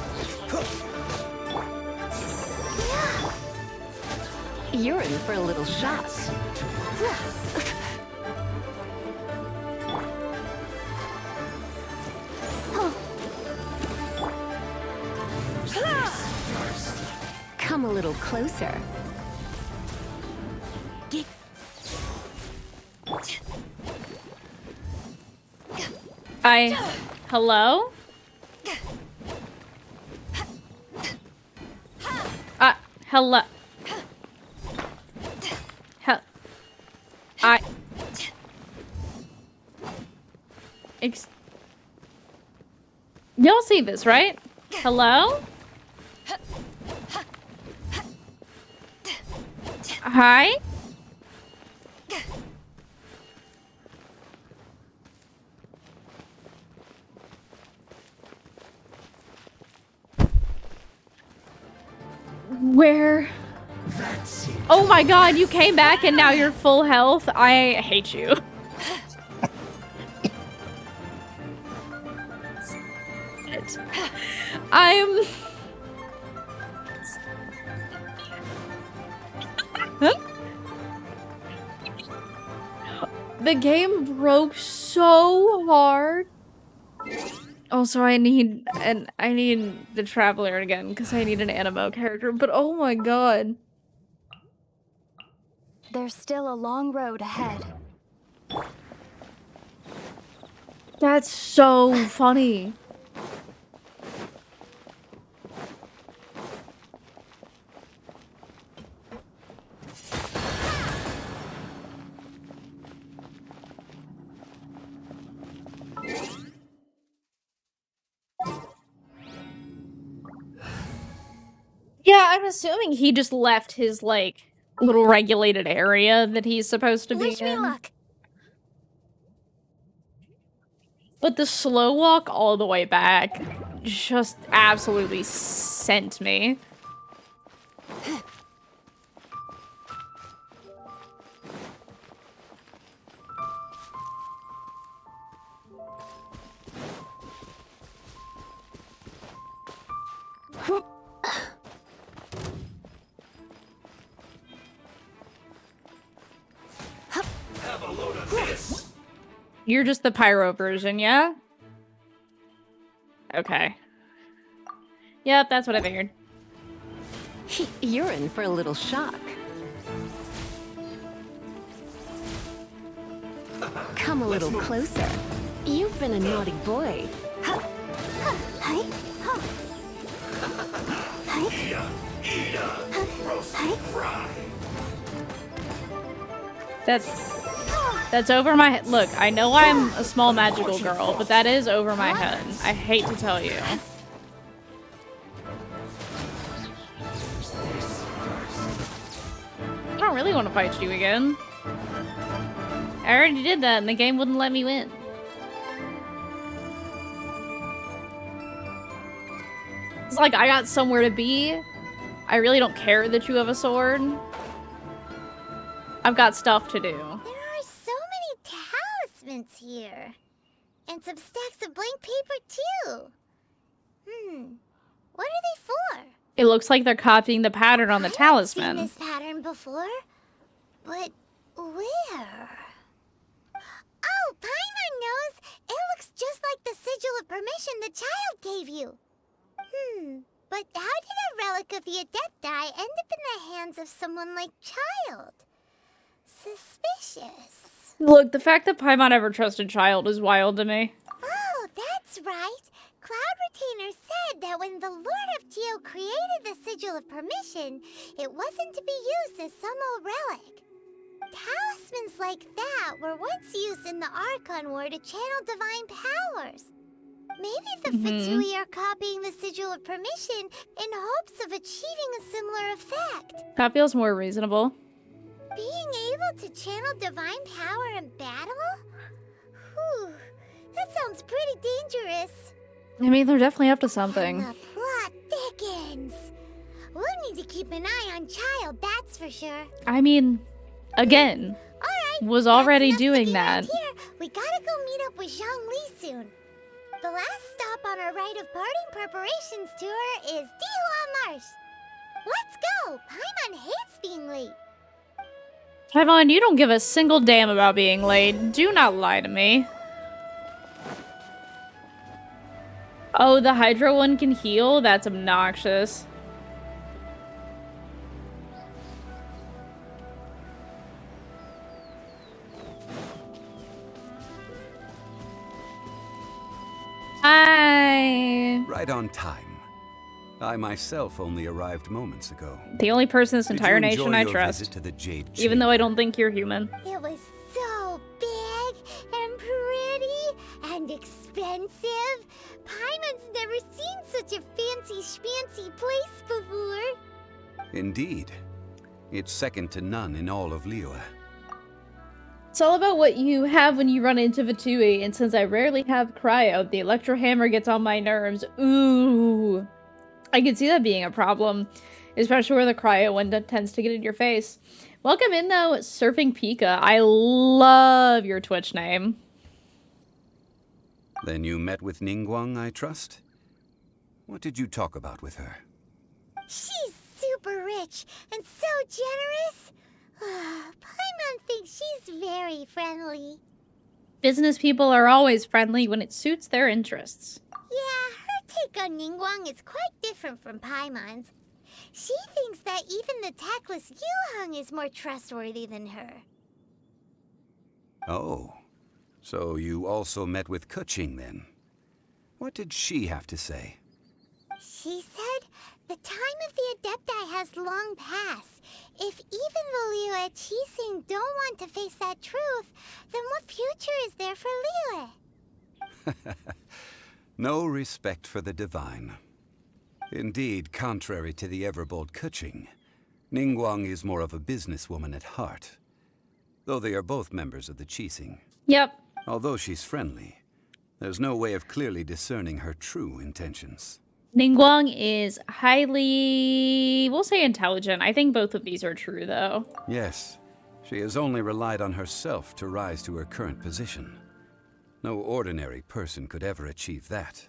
You're in for a little shock. Come a little closer. Hello? Hello. Y'all see this, right? Hello? Hi? Where? Oh my god, you came back and now you're full health? I hate you. I'm... The game broke so hard. Also, I need the Traveler again because I need an animo character. But oh my god, There's still a long road ahead. that's so funny. Yeah, I'm assuming he just left his, like, little regulated area that he's supposed to be Wish me in. luck. But the slow walk all the way back just absolutely sent me. Have a load of this. You're just the pyro version, yeah? Okay. Yep, that's what I figured. You're in for a little shock. Come a little closer. You've been a naughty boy. That's over my head. Look, I know I'm a small magical girl, but that is over my head. I hate to tell you. I don't really want to fight you again. I already did that and the game wouldn't let me win. It's like I got somewhere to be. I really don't care that you have a sword. I've got stuff to do. There are so many talismans here. And some stacks of blank paper, too. What are they for? It looks like they're copying the pattern on the talisman. I've seen this pattern before. But where? Oh, Paimon knows! It looks just like the sigil of permission the child gave you. But how did a relic of your death end up in the hands of someone like Child? Suspicious. Look, the fact that Paimon ever trusted Child is wild to me. Oh, that's right. Cloud Retainer said that when the Lord of Geo created the Sigil of Permission, it wasn't to be used as some old relic. Talismans like that were once used in the Archon War to channel divine powers. Maybe the Fatui are copying the Sigil of Permission in hopes of achieving a similar effect. That feels more reasonable. Being able to channel divine power in battle? Whew, that sounds pretty dangerous. I mean, they're definitely up to something. And the plot thickens. We'll need to keep an eye on Child, that's for sure. I mean, again, was already doing that. Here, we gotta go meet up with Zhongli soon. The last stop on our rite of parting preparations tour is Dihua Marsh. Let's go! Paimon hates being late. Paimon, you don't give a single damn about being late. Do not lie to me. Oh, the Hydro one can heal? That's obnoxious. Hi. Right on time. I myself only arrived moments ago. The only person in this entire Did you enjoy nation I your trust. visit to the Jade Even though I Chamber? don't think you're human. It was so big and pretty and expensive. Paimon's never seen such a fancy schmancy place before. Indeed. It's second to none in all of Liyue. It's all about what you have when you run into Fatui, and since I rarely have cryo, the electro hammer gets on my nerves. Ooh. I can see that being a problem, especially where the cryo one tends to get in your face. Welcome in, though, Surfing Pika. I love your Twitch name. Then you met with Ningguang, I trust? What did you talk about with her? She's super rich and so generous. Paimon thinks she's very friendly. Business people are always friendly when it suits their interests. Yeah, her take on Ningguang is quite different from Paimon's. She thinks that even the tactless Yuheng is more trustworthy than her. Oh. So you also met with Keqing then? What did she have to say? She said the time of the Adepti has long passed. If even the Liyue Qixing don't want to face that truth, then what future is there for Liyue? No respect for the divine. Indeed, contrary to the ever-bold Keqing, Ningguang is more of a businesswoman at heart. Though they are both members of the Qixing. Yep. Although she's friendly, there's no way of clearly discerning her true intentions. Ningguang is highly, we'll say intelligent. I think both of these are true, though. Yes, she has only relied on herself to rise to her current position. No ordinary person could ever achieve that.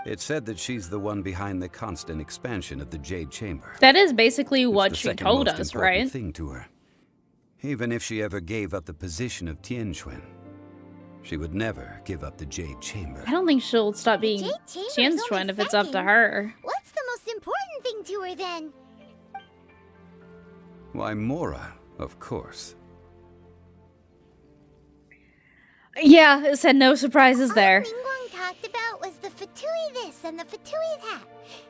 It's said that she's the one behind the constant expansion of the Jade Chamber. That is basically what It's the she second told most us, important right? thing to her. Even if she ever gave up the position of Tianquan, she would never give up the Jade Chamber. I don't think she'll stop being Jade Chamber's Tianquan only if it's up to second. her. What's the most important thing to her then? Why, Mora, of course. Yeah, it said no surprises there. All Ningguang talked about was the Fatui this and the Fatui that.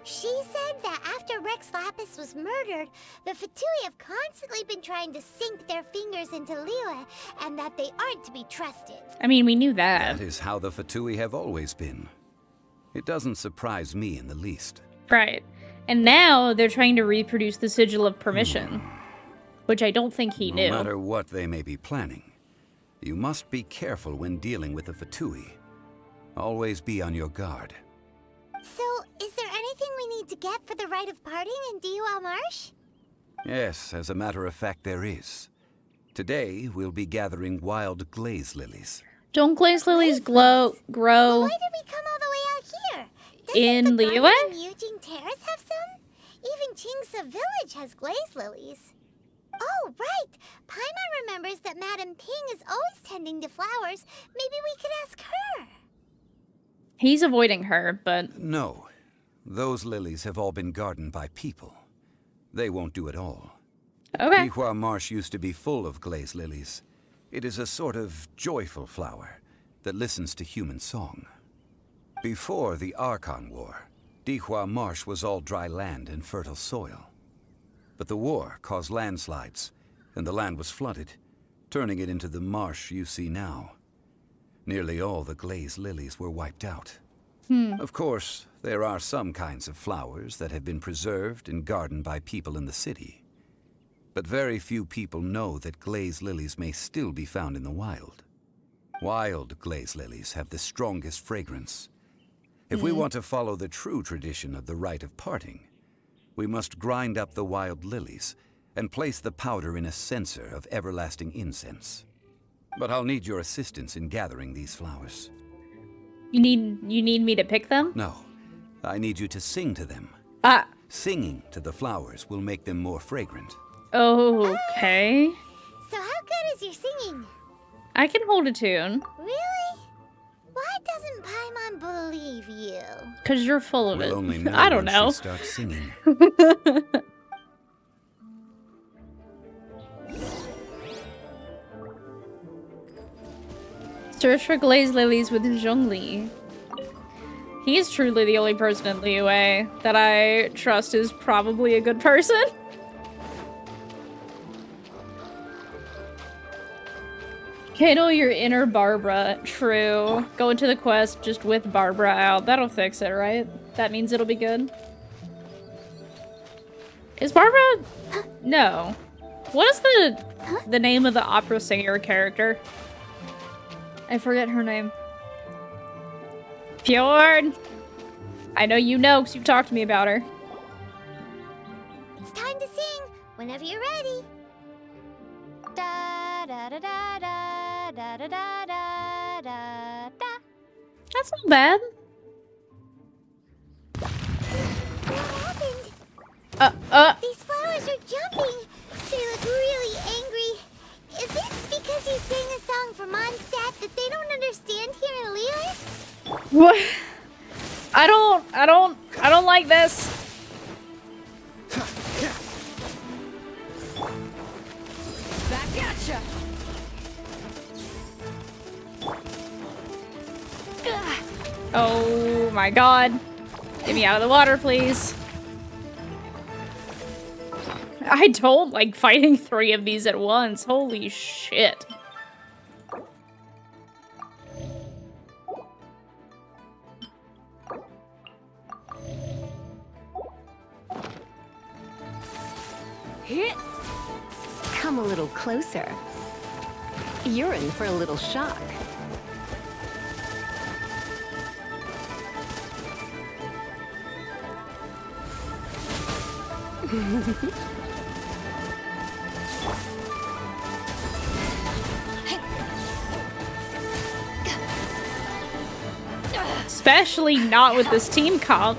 She said that after Rex Lapis was murdered, the Fatui have constantly been trying to sink their fingers into Liyue, and that they aren't to be trusted. I mean, we knew that. That is how the Fatui have always been. It doesn't surprise me in the least. Right. And now they're trying to reproduce the Sigil of Permission, which I don't think he knew. No matter what they may be planning, you must be careful when dealing with the Fatui. Always be on your guard. So, is there anything we need to get for the rite of parting in Dihua Marsh? Yes, as a matter of fact, there is. Today, we'll be gathering wild glaze lilies. Don't glaze lilies grow Why did we come all the way out here? in Doesn't the Liyue? garden in Yujing Terrace have some? Even Qingse Village has glaze lilies. Oh, right! Paimon remembers that Madame Ping is always tending to flowers. Maybe we could ask her. He's avoiding her, but No. Those lilies have all been gardened by people. They won't do it all. okay. Dihua Marsh used to be full of glaze lilies. It is a sort of joyful flower that listens to human song. Before the Archon War, Dihua Marsh was all dry land and fertile soil. But the war caused landslides, and the land was flooded, turning it into the marsh you see now. Nearly all the glaze lilies were wiped out. Of course, there are some kinds of flowers that have been preserved and gardened by people in the city. But very few people know that glaze lilies may still be found in the wild. Wild glaze lilies have the strongest fragrance. If we want to follow the true tradition of the rite of parting, we must grind up the wild lilies and place the powder in a censer of everlasting incense. But I'll need your assistance in gathering these flowers. You need me to pick them? No, I need you to sing to them. Singing to the flowers will make them more fragrant. Okay. So how good is your singing? I can hold a tune. Really? Why doesn't Paimon believe you? Because you're full of We'll it. only know I don't when know. she starts singing. Search for glazed lilies with Zhongli. He's truly the only person in Liyue that I trust is probably a good person. Kindle your inner Barbara. True. Go into the quest just with Barbara out. That'll fix it, right? That means it'll be good. Is Barbara? No. What is the name of the opera singer character? I forget her name. Fjord! I know you know because you've talked to me about her. It's time to sing whenever you're ready. Da da da da da da da da da da da. That's not bad. What happened? These flowers are jumping. They look really angry. Is it because you sang a song for Mondstadt that they don't understand here in Liyue? What? I don't like this. Back at ya! Oh my god. Get me out of the water, please. I don't like fighting 3 of these at once. Holy shit. Come a little closer. You're in for a little shock. Especially not with this team comp.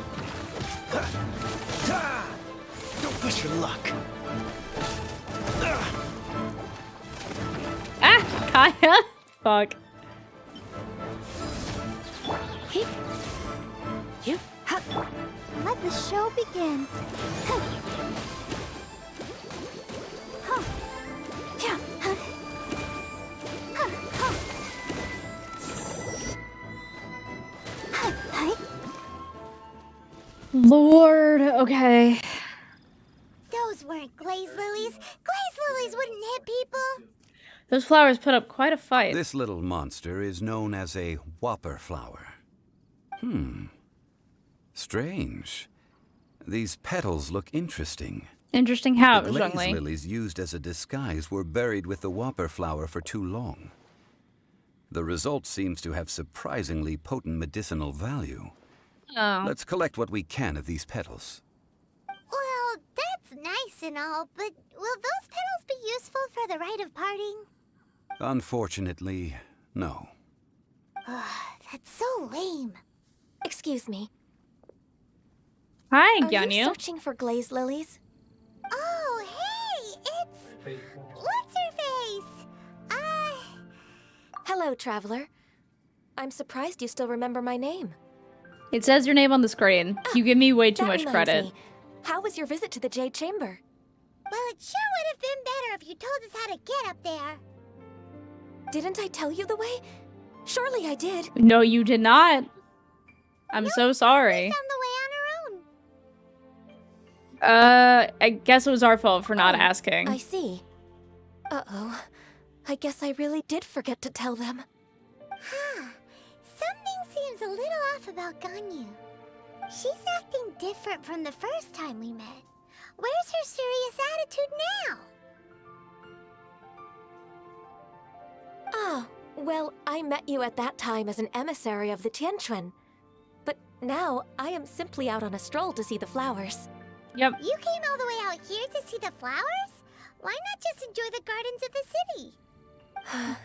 Don't push your luck. Ah, Kaya. Fuck. Let the show begin. Lord, okay. Those weren't glaze lilies. Glaze lilies wouldn't hit people. Those flowers put up quite a fight. This little monster is known as a whopper flower. Strange. These petals look interesting. Interesting how, The glaze Zhongli? lilies used as a disguise were buried with the whopper flower for too long. The result seems to have surprisingly potent medicinal value. Oh. Let's collect what we can of these petals. Well, that's nice and all, but will those petals be useful for the rite of parting? Unfortunately, no. That's so lame. Excuse me. Hi, Are you Gyanyu. searching for glaze lilies? Oh, hey, it's... What's her face? Hello, traveler. I'm surprised you still remember my name. It says your name on the screen. You give me way too That much reminds credit. me. How was your visit to the Jade Chamber? Well, it sure would have been better if you told us how to get up there. Didn't I tell you the way? Surely I did. No, you did not. I'm so sorry. We found the way on our own. I guess it was our fault for not asking. I see. Uh-oh. I guess I really did forget to tell them. Something seems a little off about Ganyu. She's acting different from the first time we met. Where's her serious attitude now? Ah, well, I met you at that time as an emissary of the Tianquan. But now, I am simply out on a stroll to see the flowers. Yep. You came all the way out here to see the flowers? Why not just enjoy the gardens of the city?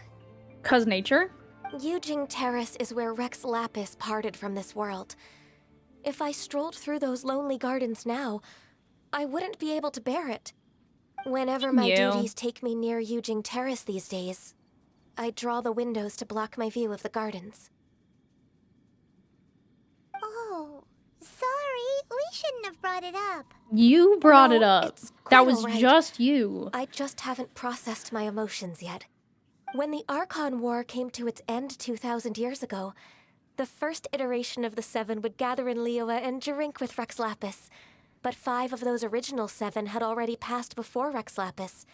'Cause nature? Yujing Terrace is where Rex Lapis parted from this world. If I strolled through those lonely gardens now, I wouldn't be able to bear it. Whenever my duties take me near Yujing Terrace these days, I draw the windows to block my view of the gardens. Oh, sorry. We shouldn't have brought it up. You brought it No, up. it's That quite was all right. just you. I just haven't processed my emotions yet. When the Archon War came to its end 2,000 years ago, the first iteration of the Seven would gather in Liyue and drink with Rex Lapis. But 5 of those original 7 had already passed before Rex Lapis.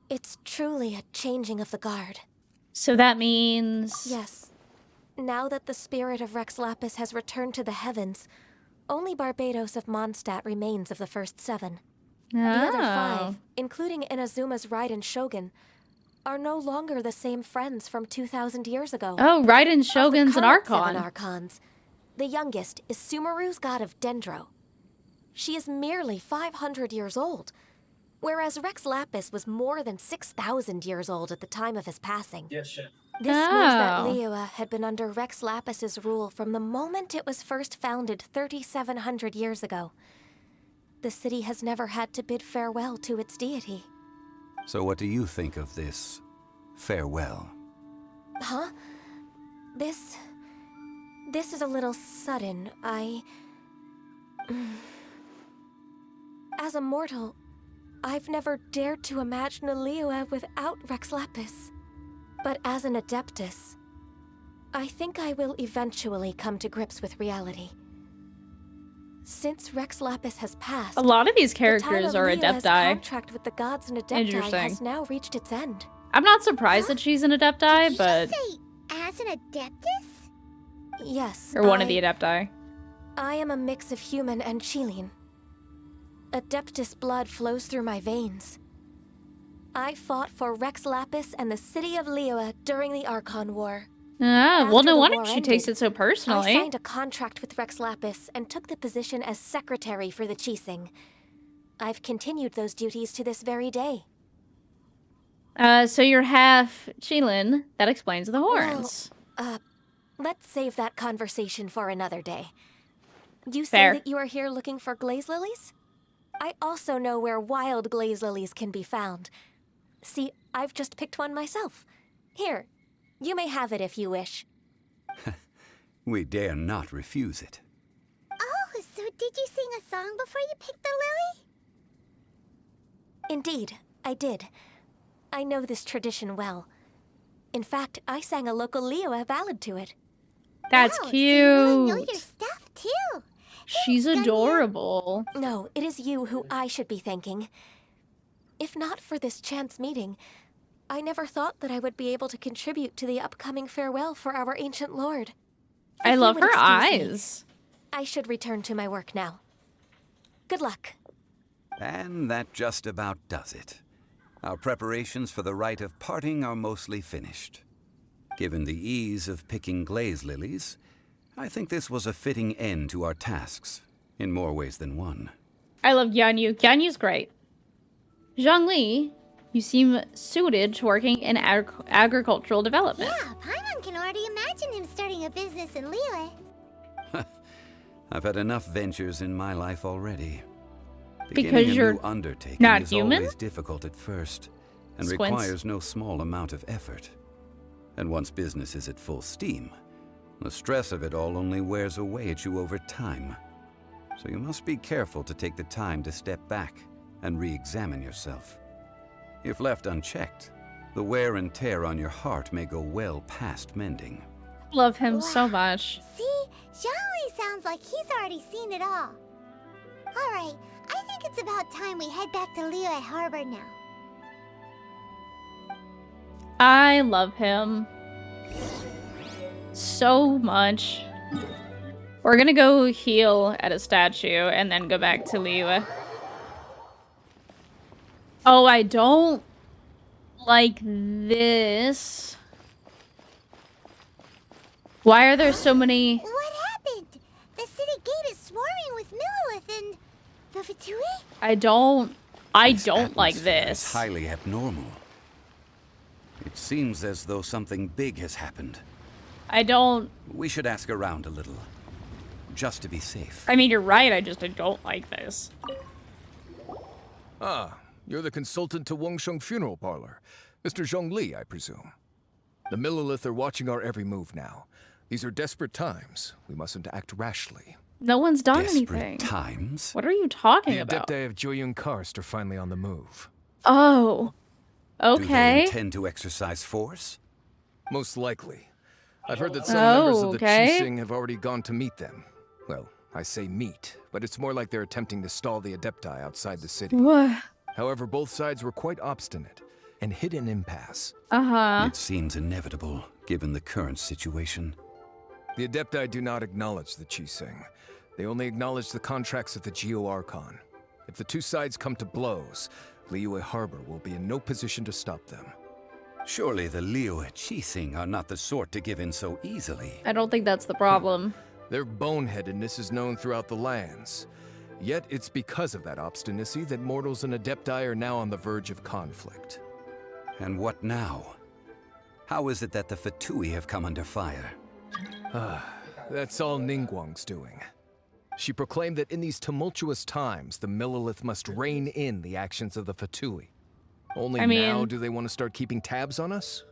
It's truly a changing of the guard. So that means... Yes. Now that the spirit of Rex Lapis has returned to the heavens, only Barbados of Mondstadt remains of the first 7. The other 5, including Inazuma's Raiden Shogun, are no longer the same friends from 2,000 years ago. Oh, Raiden Shogun's an Of the current Archon. 7 Archons, the youngest is Sumeru's god of Dendro. She is merely 500 years old, whereas Rex Lapis was more than 6,000 years old at the time of his passing. Yes, chef. This means that Liyue had been under Rex Lapis's rule from the moment it was first founded 3,700 years ago. The city has never had to bid farewell to its deity. So what do you think of this farewell? Huh? This is a little sudden. As a mortal, I've never dared to imagine a Liyue without Rex Lapis. But as an Adeptus, I think I will eventually come to grips with reality. Since Rex Lapis has passed, A lot of these the characters time are of Liyue's Adepti. contract with the gods and Adepti Interesting. has now reached its end. I'm not surprised that she's an Adepti, but... Say, as an Adeptus? Yes. Or one of the Adepti. I am a mix of human and Chilean. Adeptus blood flows through my veins. I fought for Rex Lapis and the city of Liyue during the Archon War. Ah, well, After no the wonder war she takes ended, it so personally. I signed a contract with Rex Lapis and took the position as secretary for the Qixing. I've continued those duties to this very day. So you're half Chilean. That explains the horns. Well, let's save that conversation for another day. You Fair. say that you are here looking for glaze lilies? I also know where wild glaze lilies can be found. See, I've just picked one myself. Here, you may have it if you wish. We dare not refuse it. Oh, so did you sing a song before you picked the lily? Indeed, I did. I know this tradition well. In fact, I sang a local Liyue ballad to it. That's Wow, so cute. you really know your stuff, too. She's adorable. No, it is you who I should be thanking. If not for this chance meeting, I never thought that I would be able to contribute to the upcoming farewell for our ancient lord. I If you love would her excuse me, eyes. I should return to my work now. Good luck. And that just about does it. Our preparations for the rite of parting are mostly finished. Given the ease of picking glaze lilies, I think this was a fitting end to our tasks, in more ways than one. I love Yanyu. Yanyu's great. Zhongli, you seem suited to working in agricultural development. Yeah, Paimon can already imagine him starting a business in Liyue. I've had enough ventures in my life already. Because Beginning a you're new undertaking not is human? always difficult at first, and Squints. requires no small amount of effort. And once business is at full steam, the stress of it all only wears away at you over time. So you must be careful to take the time to step back and re-examine yourself. If left unchecked, the wear and tear on your heart may go well past mending. Love him so much. See, Zhongli sounds like he's already seen it all. Alright, I think it's about time we head back to Liyue Harbor now. I love him so much. We're gonna go heal at a statue and then go back to Liyue. Oh, I don't like this. Why are there so many... What happened? The city gate is swarming with Millilith and the Fatui? I don't like Atmosphere this. is highly abnormal. It seems as though something big has happened. I don't... We should ask around a little, just to be safe. I mean, you're right, I don't like this. Ah, you're the consultant to Wangsheng Funeral Parlor. Mr. Zhongli, I presume. The Millilith are watching our every move now. These are desperate times. We mustn't act rashly. No one's done Desperate anything. times? What are you talking The about? Adepti of Joyun Karst are finally on the move. Oh. Okay. Do they intend to exercise force? Most likely. I've heard that some members of the okay. Qixing have already gone to meet them. Well, I say meet, but it's more like they're attempting to stall the Adepti outside the city. What? However, both sides were quite obstinate and hit an impasse. Uh-huh. It seems inevitable, given the current situation. The Adepti do not acknowledge the Qixing. They only acknowledge the contracts of the Geo Archon. If the two sides come to blows, Liyue Harbor will be in no position to stop them. Surely the Liyue Qixing are not the sort to give in so easily. I don't think that's the problem. Their boneheadedness is known throughout the lands. Yet it's because of that obstinacy that mortals and Adepti are now on the verge of conflict. And what now? How is it that the Fatui have come under fire? That's all Ningguang's doing. She proclaimed that in these tumultuous times, the Millilith must rein in the actions of the Fatui. Only now do they want to start keeping tabs on us?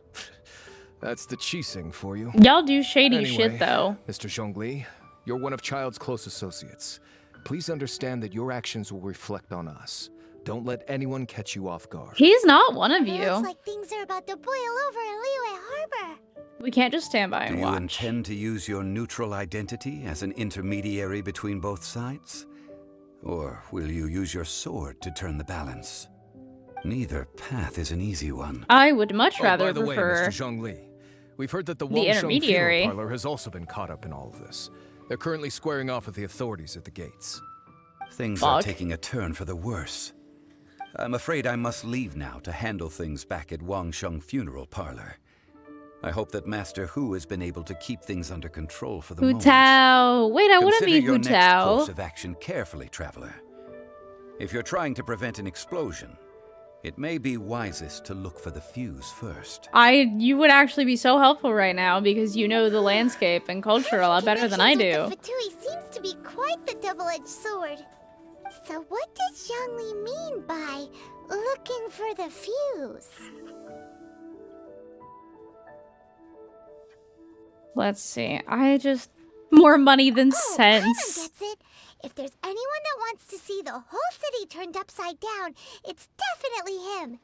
That's the Qixing for you. Y'all do shady Anyway, shit, though. Mr. Zhongli, you're one of Child's close associates. Please understand that your actions will reflect on us. Don't let anyone catch you off guard. He's not one of you. Looks like things are about to boil over in Liyue Harbor. We can't just stand by and Do you watch. intend to use your neutral identity as an intermediary between both sides? Or will you use your sword to turn the balance? Neither path is an easy one. I would much rather by the prefer way, Mr. Zhongli, we've heard that the the Wangsheng intermediary. Funeral Parlor has also been caught up in all of this. They're currently squaring off with the authorities at the gates. Things are taking a turn for the worse. I'm afraid I must leave now to handle things back at Wangsheng Funeral Parlor. I hope that Master Hu has been able to keep things under control for the Hu moment. Tao. Wait, I want to Consider be your Hu next Tao. course of action carefully, traveler. If you're trying to prevent an explosion, it may be wisest to look for the fuse first. You would actually be so helpful right now because you know the landscape and culture a lot better than I do. The Fatui seems to be quite the double-edged sword. So what does Zhongli mean by looking for the fuse? Let's see. More money than sense. Paimon gets it. If there's anyone that wants to see the whole city turned upside down, it's definitely him.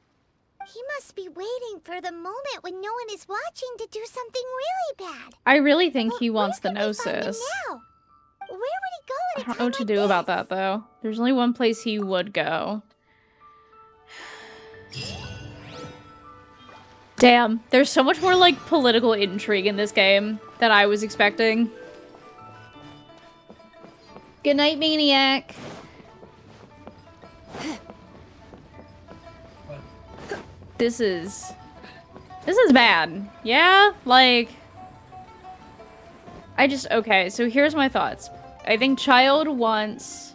He must be waiting for the moment when no one is watching to do something really bad. I really think he wants the Gnosis. Now, where would he go I at a don't know time what to like do this? about that, though. There's only one place he would go. Damn, there's so much more, like, political intrigue in this game than I was expecting. Good night, Maniac. This is bad. Yeah? Like... Okay, so here's my thoughts. I think Child wants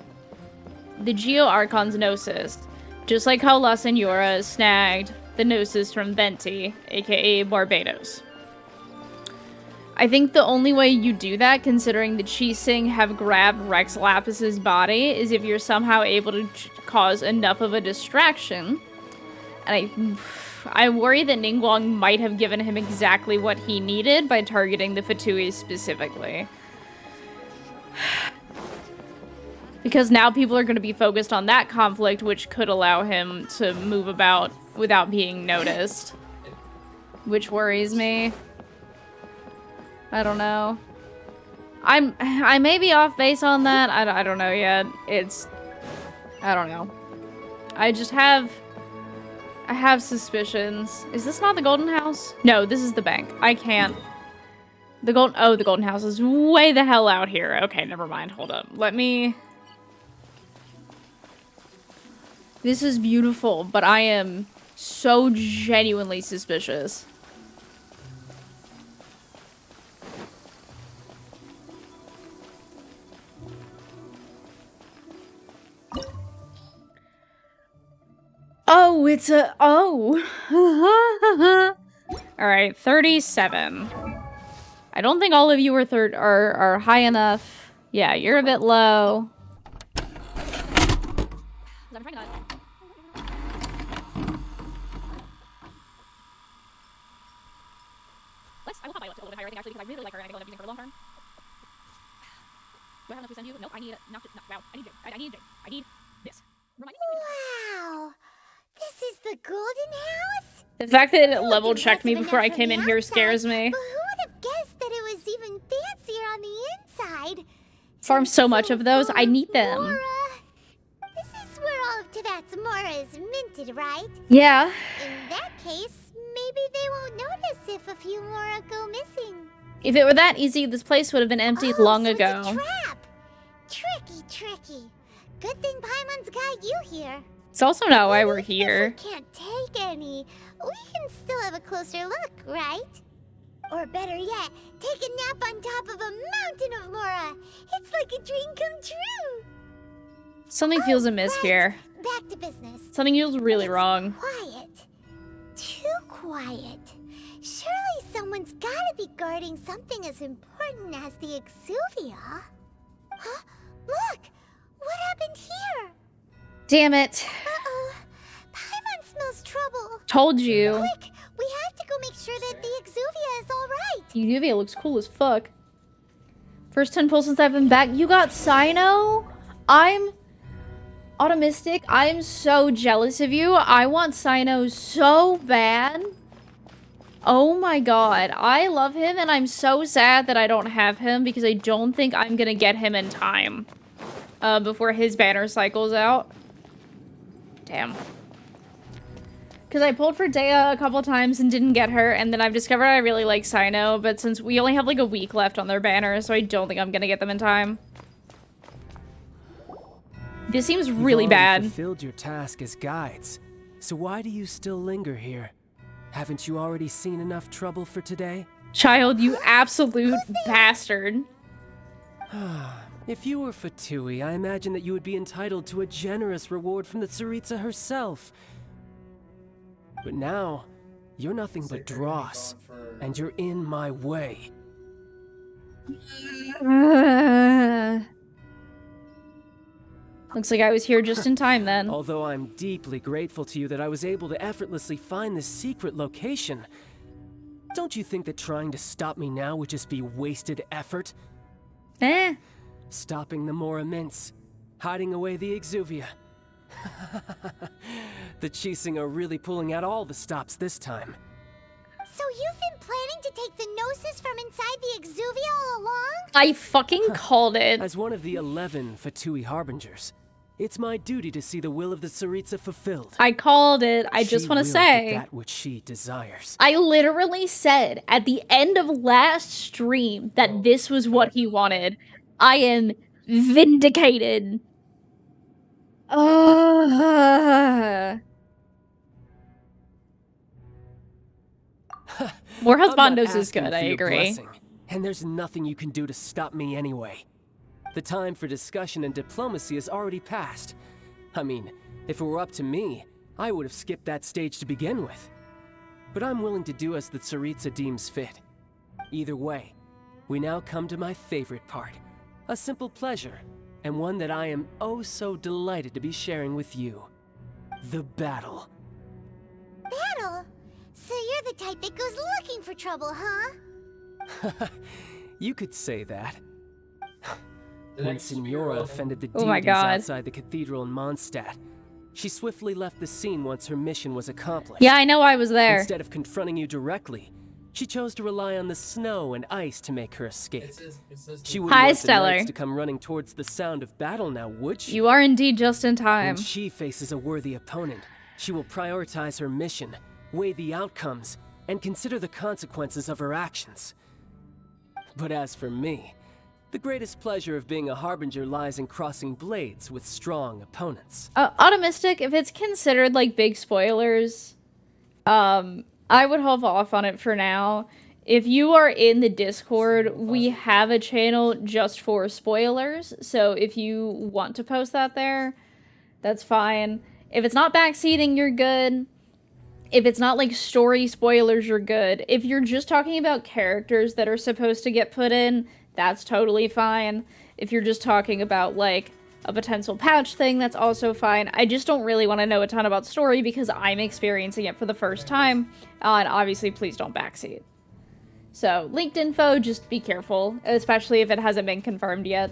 the Geo Archon's Gnosis, just like how La Senora snagged the Gnosis from Venti, aka Barbados. I think the only way you do that, considering the Qixing have grabbed Rex Lapis's body, is if you're somehow able to cause enough of a distraction. And I worry that Ningguang might have given him exactly what he needed by targeting the Fatui specifically. Because now people are going to be focused on that conflict, which could allow him to move about without being noticed. Which worries me. I don't know. I may be off base on that. I don't know yet. I don't know. I have suspicions. Is this not the Golden House? No, this is the bank. I can't The golden house is way the hell out here. Okay, never mind. Hold up. Let me... This is beautiful, but I am so genuinely suspicious. Oh, it's a... Oh. Alright, 37. I don't think all of you are high enough. Yeah, you're a bit low. I will pop my up to a little bit higher, I think, actually, because I really like her and I think I'll end up using her for the long term. Do I have enough to send you? Nope, I need wow, I need Jade. I need Jade. I need this. Wow! This is the golden house? The fact that it level checked me before I came in here scares me. But who would have guessed that it was even fancier on the inside? Farm so much of those, I need them. This is where all of Teyvat's Mora is minted, right? Yeah. In that case, maybe they won't notice if a few Mora go missing. If it were that easy, this place would have been emptied long ago. It's a trap. Tricky. Good thing Paimon's got you here. It's also not why we're here. If we can't take any, we can still have a closer look, right? Or better yet, take a nap on top of a mountain of Mora. It's like a dream come true. Something feels amiss here. Back to business. Something feels really wrong. Quiet. Too quiet. Surely someone's gotta be guarding something as important as the Exuvia. Huh? Look! What happened here? Damn it. Uh-oh. Paimon smells trouble. Told you. Quick! We have to go make sure that the Exuvia is alright. Exuvia looks cool as fuck. First 10 pulls since I've been back. You got Sino? I'm optimistic. I'm so jealous of you. I want Sino so bad. Oh my god. I love him and I'm so sad that I don't have him because I don't think I'm gonna get him in time. Before his banner cycles out. Damn. Because I pulled for Dea a couple times and didn't get her, and then I've discovered I really like Sino, but since we only have like a week left on their banner, so I don't think I'm gonna get them in time. This seems really bad. You've fulfilled your task as guides, so why do you still linger here? Haven't you already seen enough trouble for today? Child, you absolute bastard. If you were Fatui, I imagine that you would be entitled to a generous reward from the Tsaritsa herself. But now, you're nothing but dross, and you're in my way. Looks like I was here just in time then. Although I'm deeply grateful to you that I was able to effortlessly find this secret location, don't you think that trying to stop me now would just be wasted effort? Stopping the Mora Mints, hiding away the Exuvia. The Chising are really pulling out all the stops this time. So you've been planning to take the Gnosis from inside the Exuvia all along? I fucking called it. As one of the 11 Fatui Harbingers, it's my duty to see the will of the Tsaritsa fulfilled. I called it. I just want to say that which she desires. I literally said at the end of last stream that this was what he wanted. I am vindicated. More husbandos is good, I agree. Blessing, and there's nothing you can do to stop me anyway. The time for discussion and diplomacy has already passed. I mean, if it were up to me, I would have skipped that stage to begin with. But I'm willing to do as the Tsaritsa deems fit. Either way, we now come to my favorite part. A simple pleasure, and one that I am oh so delighted to be sharing with you. The battle. Battle? So you're the type that goes looking for trouble, huh? You could say that. When Signora offended the deities outside the cathedral in Mondstadt, she swiftly left the scene once her mission was accomplished. Yeah, I know I was there. Instead of confronting you directly, she chose to rely on the snow and ice to make her escape. She wouldn't want the knights to come running towards the sound of battle now, would she? You are indeed just in time. When she faces a worthy opponent, she will prioritize her mission, weigh the outcomes, and consider the consequences of her actions. But as for me, the greatest pleasure of being a harbinger lies in crossing blades with strong opponents. Optimistic, if it's considered like big spoilers, I would hold off on it for now. If you are in the Discord, we have a channel just for spoilers, so if you want to post that there, that's fine. If it's not backseating, you're good. If it's not like story spoilers, you're good. If you're just talking about characters that are supposed to get put in, that's totally fine. If you're just talking about like a potential patch thing, that's also fine. I just don't really want to know a ton about story because I'm experiencing it for the first time. And obviously, please don't backseat. So, linked info, just be careful, especially if it hasn't been confirmed yet.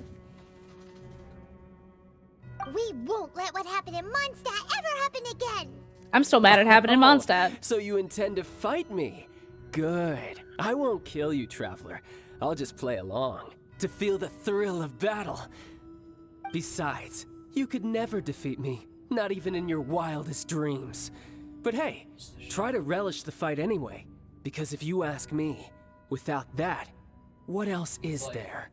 We won't let what happened in Mondstadt ever happen again! I'm still mad it happened in Mondstadt. So you intend to fight me? Good. I won't kill you, Traveler. I'll just play along, to feel the thrill of battle. Besides, you could never defeat me, not even in your wildest dreams. But hey, try to relish the fight anyway, because if you ask me, without that, what else is there?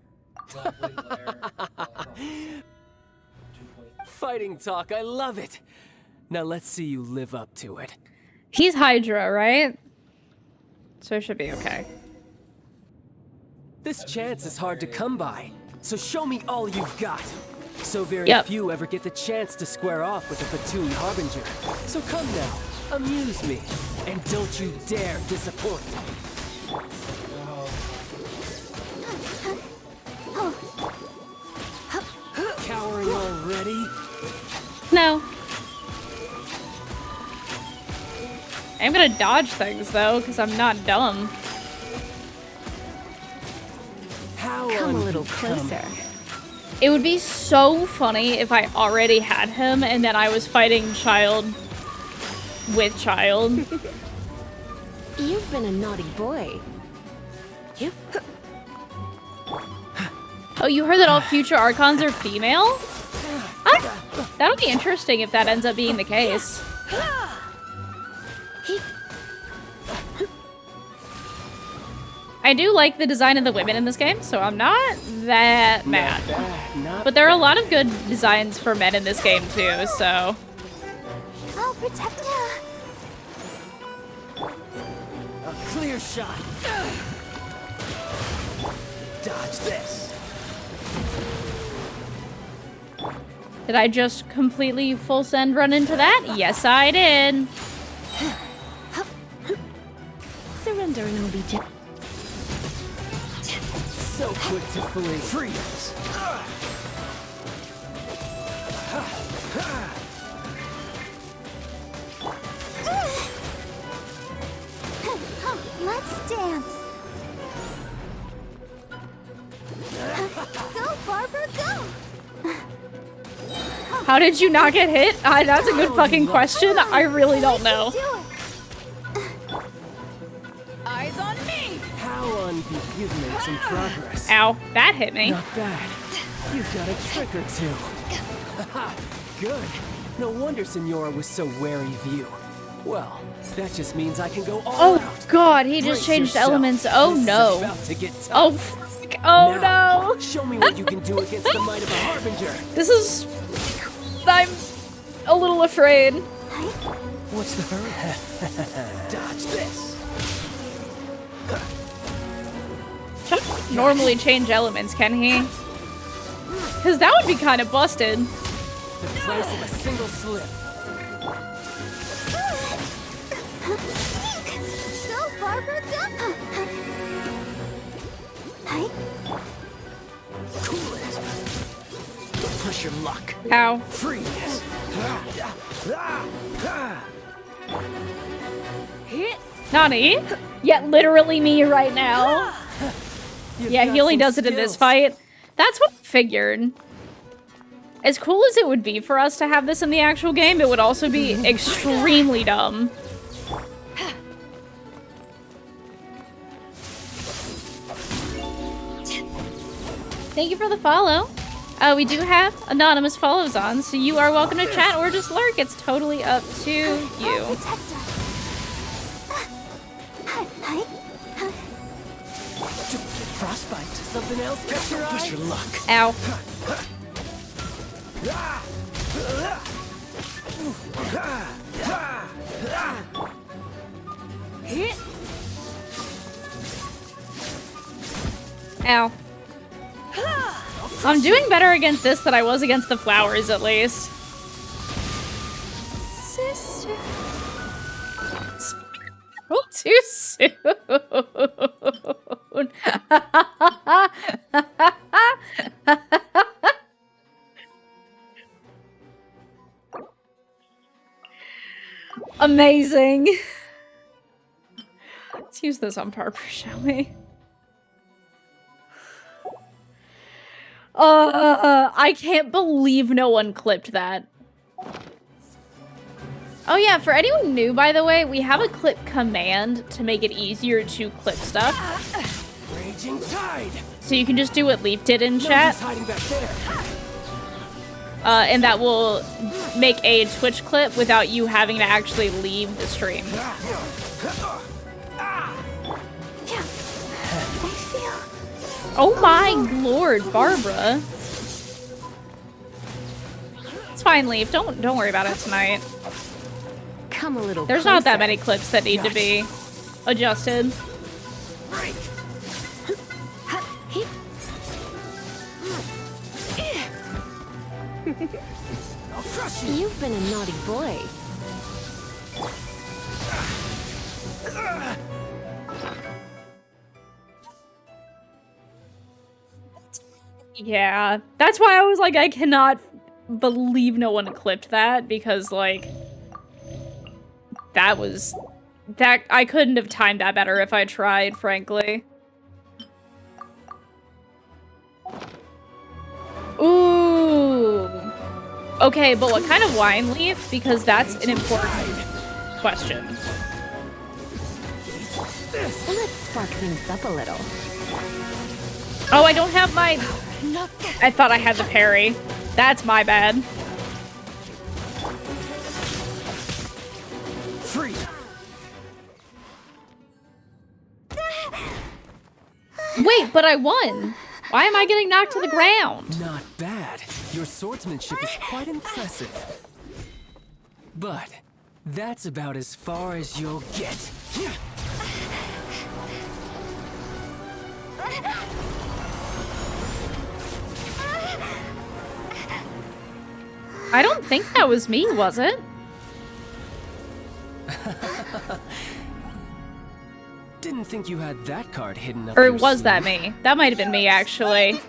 Fighting talk, I love it! Now let's see you live up to it. He's Hydra, right? So it should be okay. This chance is hard to come by, so show me all you've got. So very few ever get the chance to square off with a Fatui Harbinger. So come now, amuse me, and don't you dare disappoint. Cowering already? No. I'm gonna dodge things though, because I'm not dumb. Come a little closer. It would be so funny if I already had him and then I was fighting child with child. You've been a naughty boy. Oh, you heard that all future Archons are female? That'll be interesting if that ends up being the case. I do like the design of the women in this game, so I'm not that mad. But there are a lot of good designs for men in this game too, so... I'll protect her. A clear shot. Dodge this. Did I just completely full send run into that? Yes, I did. Surrender and I'll be gentle. So quick to freeze. Let's dance. Go, Barbara, go! How did you not get hit? That's a good fucking question. I really don't know. Eyes on me! How you've made some progress. Ow, that hit me. Not bad. You've got a trick or two. Good. No wonder Senora was so wary of you. Well, that just means I can go all out. Oh god, he just changed elements. Oh no. Oh fuck. Oh now, no. Show me what you can do against the might of a Harbinger. This is... I'm a little afraid. What's the hurry? Dodge this. Normally change elements, can he? Because that would be kind of busted. The price of a single slip. Go, Barbara, go! Cool it. Push your luck. Ow. Freeze. Nani? Yeah, literally me right now. Yeah, he only does it in this fight. That's what I figured. As cool as it would be for us to have this in the actual game, it would also be extremely dumb. Thank you for the follow. We do have anonymous follows on, so you are welcome to chat or just lurk. It's totally up to you. Frostbite. Something else catch your eye? Push your luck. Ow. Ow. I'm doing better against this than I was against the flowers, at least. Sister. Oh, too soon. Amazing. Let's use this on Parker, shall we? I can't believe no one clipped that. Oh yeah, for anyone new, by the way, we have a clip command to make it easier to clip stuff. Raging tide. So you can just do what Leaf did in chat. Hiding back there. And that will make a Twitch clip without you having to actually leave the stream. Oh my lord, Barbara. It's fine, Leaf. Don't worry about it tonight. Come a little There's closer. not that many clips that need to be adjusted. You've been a naughty boy. Yeah, that's why I was like, I cannot believe no one clipped that, because like that I couldn't have timed that better if I tried, frankly. Ooh. Okay, but what kind of wine, Leaf? Because that's an important question. Let's spark things up a little. Oh, I don't have my... I thought I had the parry. That's my bad. Free. Wait, but I won. Why am I getting knocked to the ground? Not bad. Your swordsmanship is quite impressive. But that's about as far as you'll get. I don't think that was me, was it? Didn't think you had that card hidden up Or your was that sleeve. me? That might have been me, actually.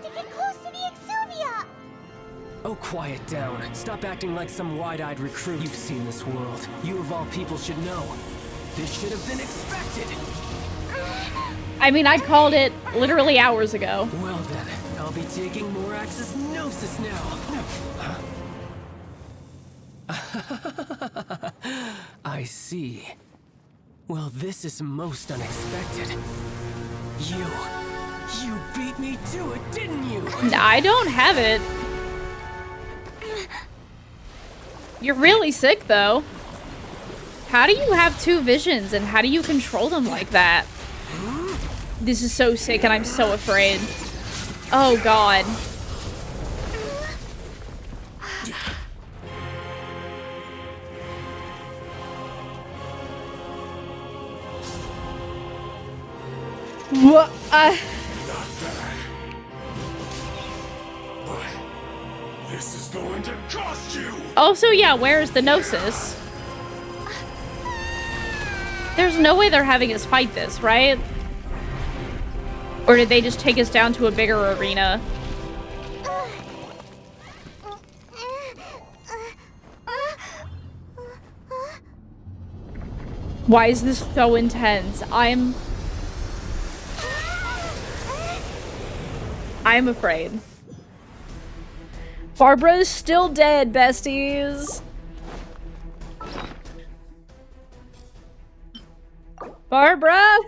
Oh, quiet down. Stop acting like some wide-eyed recruit. You've seen this world. You of all people should know. This should have been expected. I mean, I called it literally hours ago. Well then, I'll be taking Morax's gnosis now. I see. Well, this is most unexpected. You beat me to it, didn't you? I don't have it. You're really sick, though. How do you have two visions, and how do you control them like that? This is so sick, and I'm so afraid. Oh, God. What? This is going to cost you. Also, yeah, where's the Gnosis? There's no way they're having us fight this, right? Or did they just take us down to a bigger arena? Why is this so intense? I'm afraid. Barbara is still dead, besties. Barbara?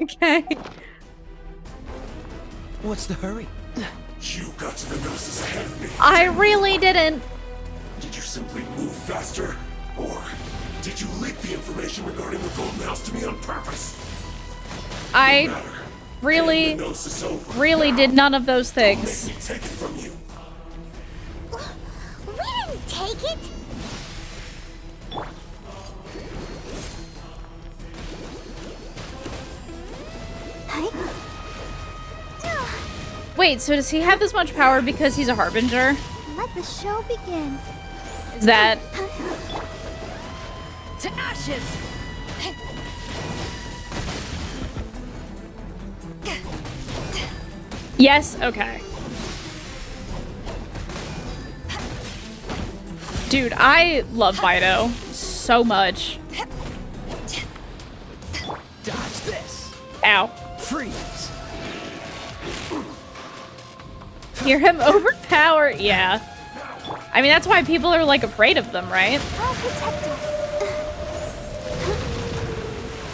Okay. What's the hurry? You got to the Gnosis ahead of me. I really didn't. Did you simply move faster? Or did you leak the information regarding the Golden House to me on purpose? No matter. Really? Really did none of those things. We didn't take it. Wait, so does he have this much power because he's a harbinger? Let the show begin. Is that... To ashes! Yes? Okay. Dude, I love Bido so much. Dodge this. Ow. Freeze. Hear him overpower? Yeah. I mean, that's why people are, like, afraid of them, right? I'll protect us.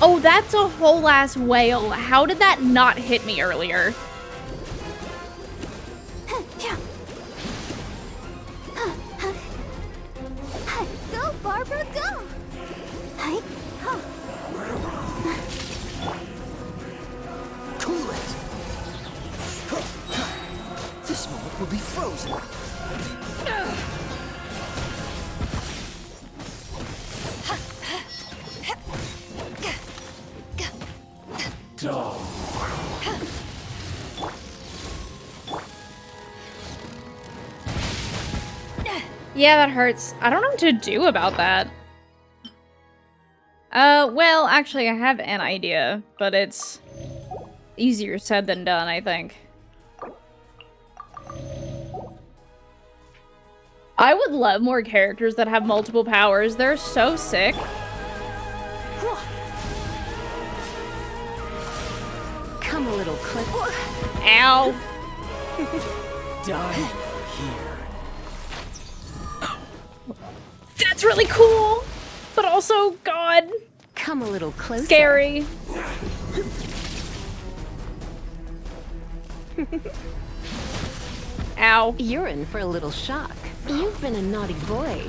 Oh, that's a whole ass whale. How did that not hit me earlier? Go, Barbara, go! Cool it. This moment will be frozen. Yeah, that hurts. I don't know what to do about that. Well, actually, I have an idea, but it's easier said than done, I think. I would love more characters that have multiple powers. They're so sick. Come a little closer. Ow. Die here. That's really cool, but also, God. Come a little closer. Scary. Ow. You're in for a little shock. You've been a naughty boy.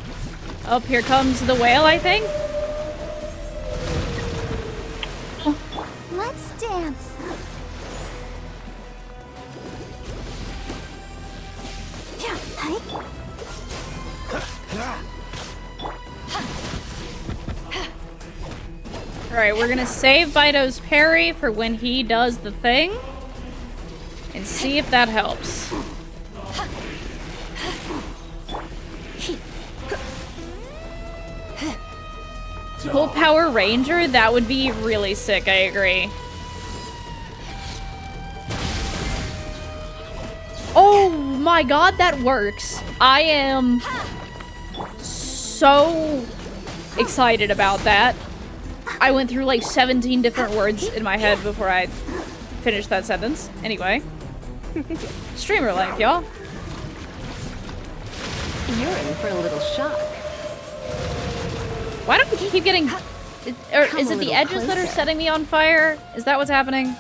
Oh, here comes the whale, I think. Let's dance. Alright, we're gonna save Bido's parry for when he does the thing. And see if that helps. Full Power Ranger? That would be really sick, I agree. Oh my god, that works. I am so excited about that. I went through like 17 different words in my head before I finished that sentence. Anyway. Streamer life, y'all. You're in for a little shock. Why don't we keep getting... Or is it the edges that are setting me on fire? Is that what's happening?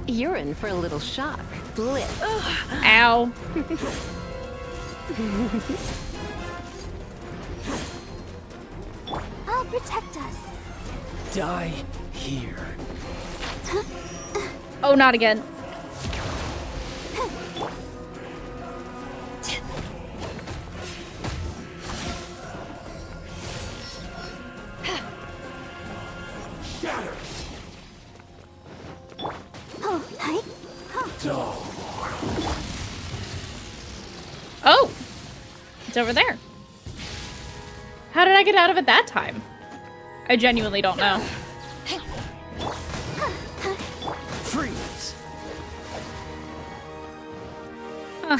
You're in for a little shock. Blip. Ow. I'll protect us. Die here. Oh, not again. Oh! It's over there. How did I get out of it that time? I genuinely don't know. Freeze. Huh.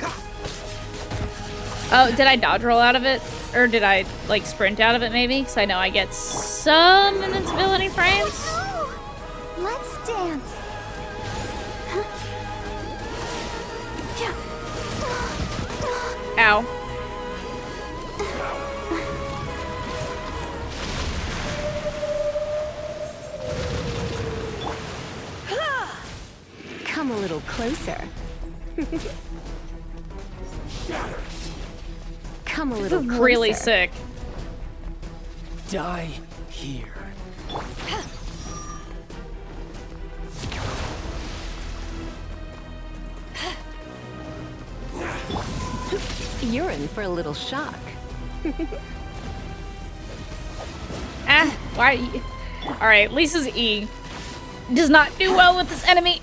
Oh, did I dodge roll out of it? Or did I, like, sprint out of it, maybe? Because I know I get some invincibility frames. Oh, no. Let's dance. Ow. Come a little closer. Come a little closer. Really sick. Die here. You're in for a little shock. Why? Alright, Lisa's E does not do well with this enemy.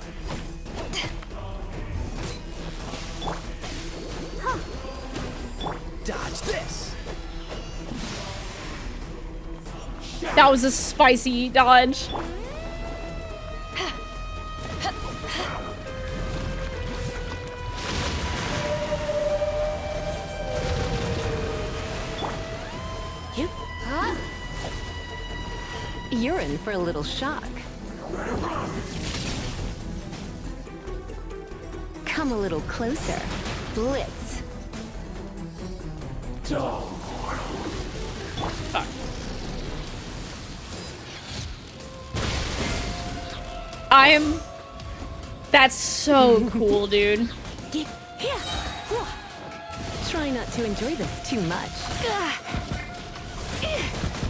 Dodge this. That was a spicy dodge. You're in for a little shock. Come a little closer. Blitz. Fuck. That's so cool, dude. Try not to enjoy this too much.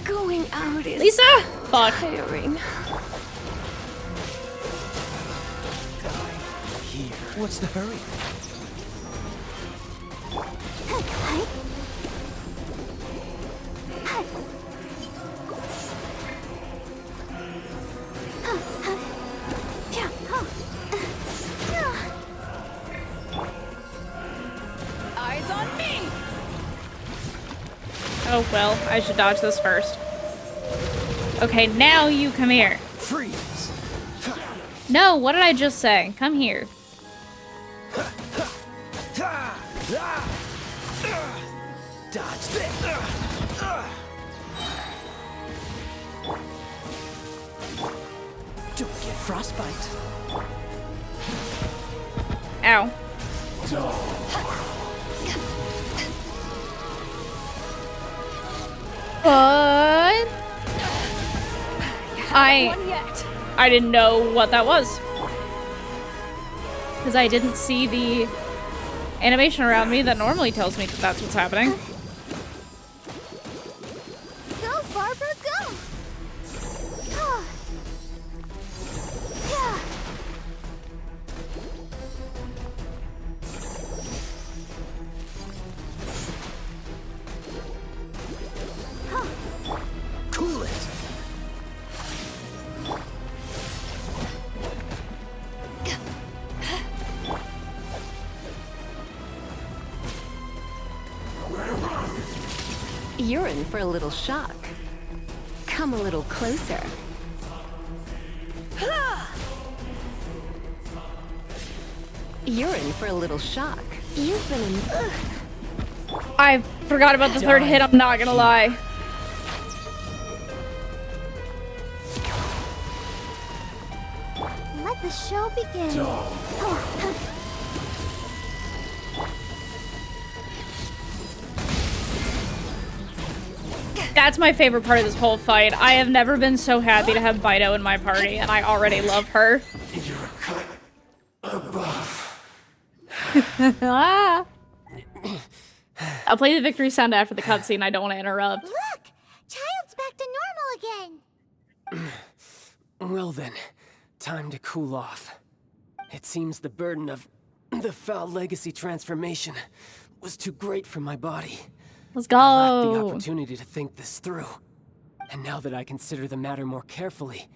Going out is Lisa! Fuck. tiring. Here. What's the hurry? Eyes on me! Oh well, I should dodge this first. Okay, now you come here. Freeze! No, what did I just say? Come here. Dodge this! Don't get frostbite. Ow. What? I didn't know what that was. Because I didn't see the animation around me that normally tells me that that's what's happening. Go, Barbara, go! Oh. Yeah. Cool it. You're in for a little shock. Come a little closer. You're in for a little shock. You've been in... I forgot about the third hit, I'm not gonna lie. Let the show begin. That's my favorite part of this whole fight. I have never been so happy to have Bido in my party, and I already love her. You're cut above. I'll play the victory sound after the cutscene. I don't want to interrupt. Look! Child's back to normal again. Well then, time to cool off. It seems the burden of the foul legacy transformation was too great for my body. Let's go. I lacked the opportunity to think this through. And now that I consider the matter more carefully,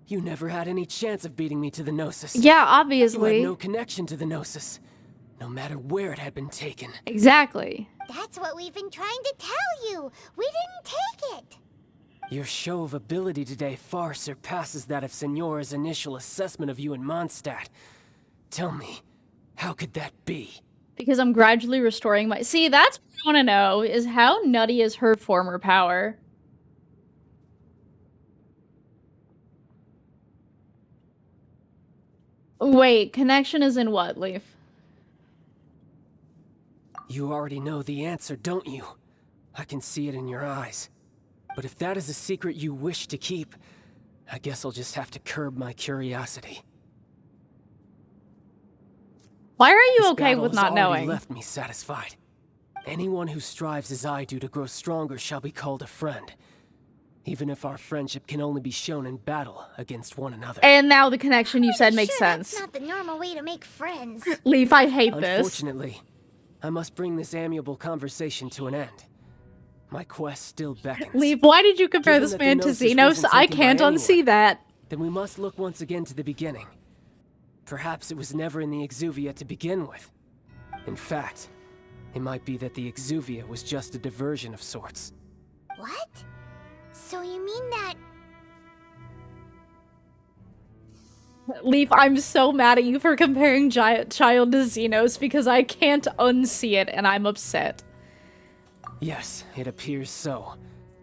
you never had any chance of beating me to the Gnosis. Yeah, obviously. You had no connection to the Gnosis, no matter where it had been taken. Exactly. That's what we've been trying to tell you. We didn't take it. Your show of ability today far surpasses that of Signora's initial assessment of you in Mondstadt. Tell me, how could that be? Because I'm gradually restoring my... See, that's what I want to know, is how nutty is her former power? Wait, connection is in what, Leaf? You already know the answer, don't you? I can see it in your eyes. But if that is a secret you wish to keep, I guess I'll just have to curb my curiosity. Why are you This okay battle with has not already knowing? left me satisfied. Anyone who strives as I do to grow stronger shall be called a friend. Even if our friendship can only be shown in battle against one another. And now the connection you said makes sense. That's not the normal way to make friends. Leaf, I hate this. Unfortunately, I must bring this amiable conversation to an end. My quest still beckons. Leaf, why did you compare Given this that the man to Gnosis Xenos? wasn't I taken by can't anyone, unsee that. Then we must look once again to the beginning. Perhaps it was never in the Exuvia to begin with. In fact, it might be that the Exuvia was just a diversion of sorts. What? So you mean that... Leaf, I'm so mad at you for comparing Giant Child to Xenos because I can't unsee it and I'm upset. Yes, it appears so.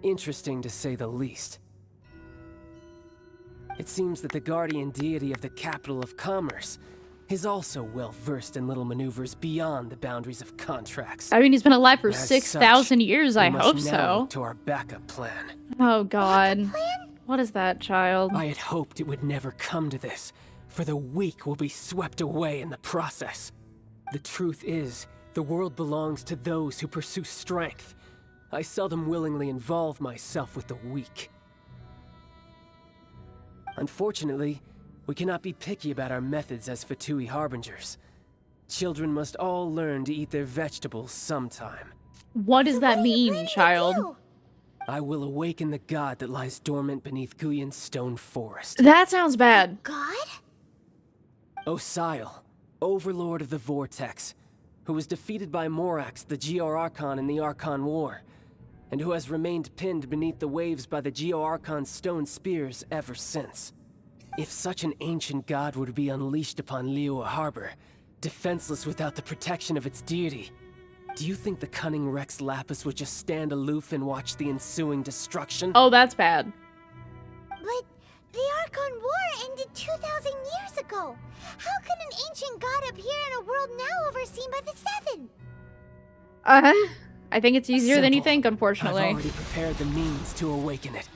Interesting to say the least. It seems that the guardian deity of the capital of commerce is also well versed in little maneuvers beyond the boundaries of contracts. I mean, he's been alive for As 6,000 years, I we must hope now so. look to our backup plan. Oh god. What is that, child? I had hoped it would never come to this, for the weak will be swept away in the process. The truth is, the world belongs to those who pursue strength. I seldom willingly involve myself with the weak. Unfortunately, we cannot be picky about our methods as Fatui Harbingers. Children must all learn to eat their vegetables sometime. What does that mean, child? I will awaken the god that lies dormant beneath Guyon's stone forest. That sounds bad. God? Osial, overlord of the Vortex, who was defeated by Morax, the Geo-Archon in the Archon War, and who has remained pinned beneath the waves by the Geo-Archon's stone spears ever since. If such an ancient god were to be unleashed upon Liyue Harbor, defenseless without the protection of its deity, do you think the cunning Rex Lapis would just stand aloof and watch the ensuing destruction? Oh, that's bad. But the Archon War ended 2,000 years ago. How can an ancient god appear in a world now overseen by the Seven? I think it's easier than you think, unfortunately. I've already prepared the means to awaken it.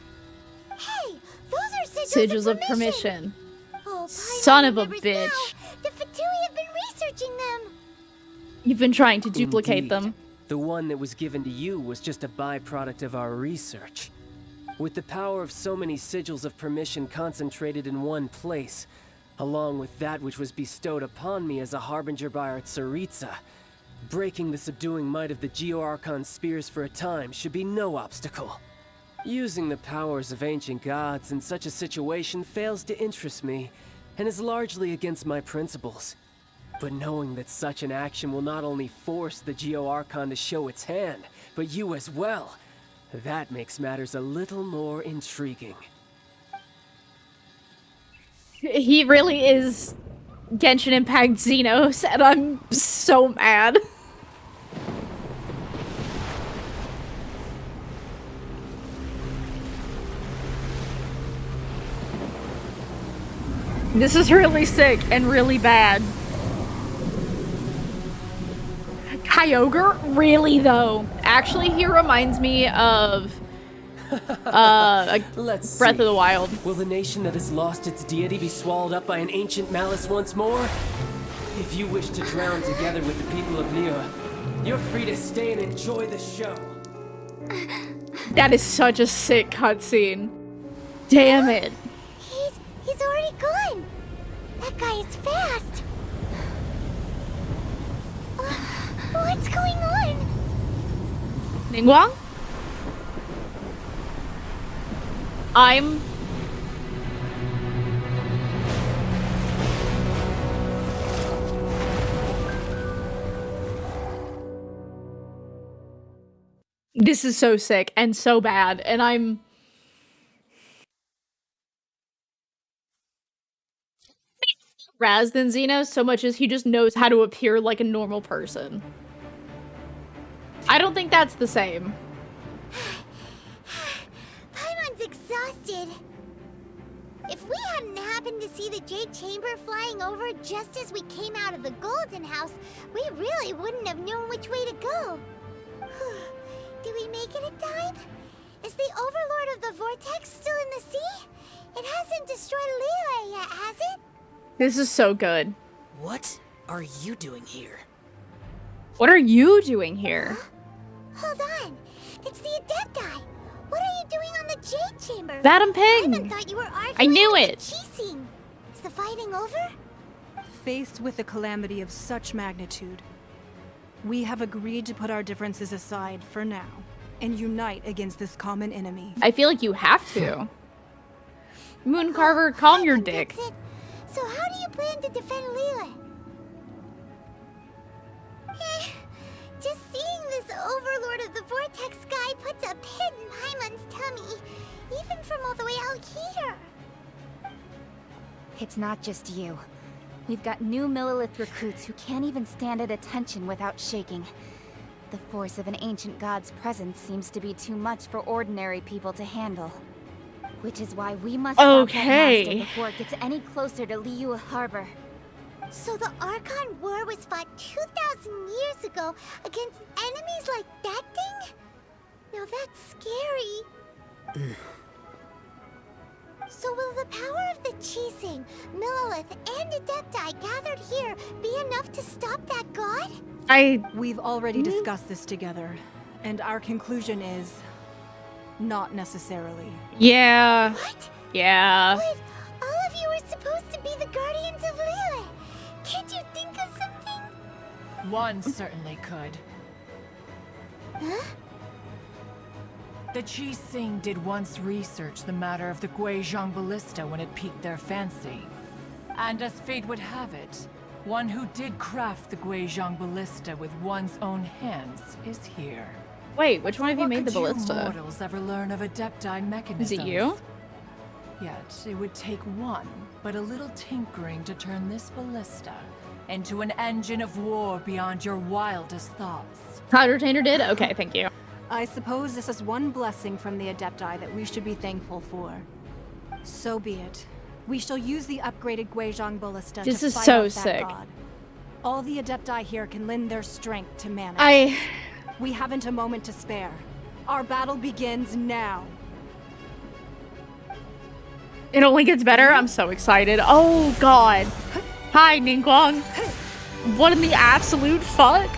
Hey, those are Sigils of permission. Oh, Son of a bitch. now. The Fatui have been researching them. You've been trying to duplicate Indeed. them. The one that was given to you was just a byproduct of our research. With the power of so many sigils of permission concentrated in one place, along with that which was bestowed upon me as a harbinger by our Tsaritsa, breaking the subduing might of the Geo-Archon spears for a time should be no obstacle. Using the powers of ancient gods in such a situation fails to interest me, and is largely against my principles. But knowing that such an action will not only force the Geo-Archon to show its hand, but you as well, that makes matters a little more intriguing. He really is Genshin Impact Xenos, and I'm so mad. This is really sick and really bad. Kyogre? Really, though? Actually, he reminds me of Let's Breath see. of the Wild. Will the nation that has lost its deity be swallowed up by an ancient malice once more? If you wish to drown together with the people of Liyue, you're free to stay and enjoy the show. That is such a sick cutscene. Damn it. He's already gone. That guy is fast. What's going on? Ningguang? I'm... This is so sick and so bad, and I'm... Raz than Xenos so much as he just knows how to appear like a normal person. I don't think that's the same. Paimon's exhausted. If we hadn't happened to see the Jade Chamber flying over just as we came out of the Golden House, we really wouldn't have known which way to go. Did we make it in time? Is the Overlord of the Vortex still in the sea? It hasn't destroyed Liyue yet, has it? This is so good. What are you doing here? What are you doing here? Hold on. It's the Adepti. What are you doing on the Jade Chamber? Vadam Ping! I thought you were arguing I knew with it! Qixing. Is the fighting over? Faced with a calamity of such magnitude, we have agreed to put our differences aside for now and unite against this common enemy. I feel like you have to. Moon Carver, calm your dick. So how do you plan to defend Liyue? Just seeing this Overlord of the Vortex guy puts a pit in Paimon's tummy, even from all the way out here. It's not just you. We've got new Millilith recruits who can't even stand at attention without shaking. The force of an ancient god's presence seems to be too much for ordinary people to handle. Which is why we must stop that monster before it gets any closer to Liyue Harbor. So the Archon War was fought 2,000 years ago against enemies like that thing? Now that's scary. So will the power of the Qixing, Millilith, and Adepti gathered here be enough to stop that god? We've already discussed this together, and our conclusion is... not necessarily. Yeah. What? Yeah. But all of you were supposed to be the guardians of Liyue. Can't you think of something? One certainly could. Huh? The Qixing did once research the matter of the Guizhong Ballista when it piqued their fancy. And as fate would have it, one who did craft the Guizhong Ballista with one's own hands is here. Wait, which one of you made the What ballista? could you mortals ever learn of Adepti mechanisms? Is it you? Yet, it would take one, but a little tinkering to turn this ballista into an engine of war beyond your wildest thoughts. Cloud Retainer did? Okay, thank you. I suppose this is one blessing from the Adepti that we should be thankful for. So be it. We shall use the upgraded Guizhong Ballista This to is fight so off that sick. god. All the Adepti here can lend their strength to man it. We haven't a moment to spare. Our battle begins now. It only gets better. I'm so excited. Oh god. Hi, Ningguang. What in the absolute fuck?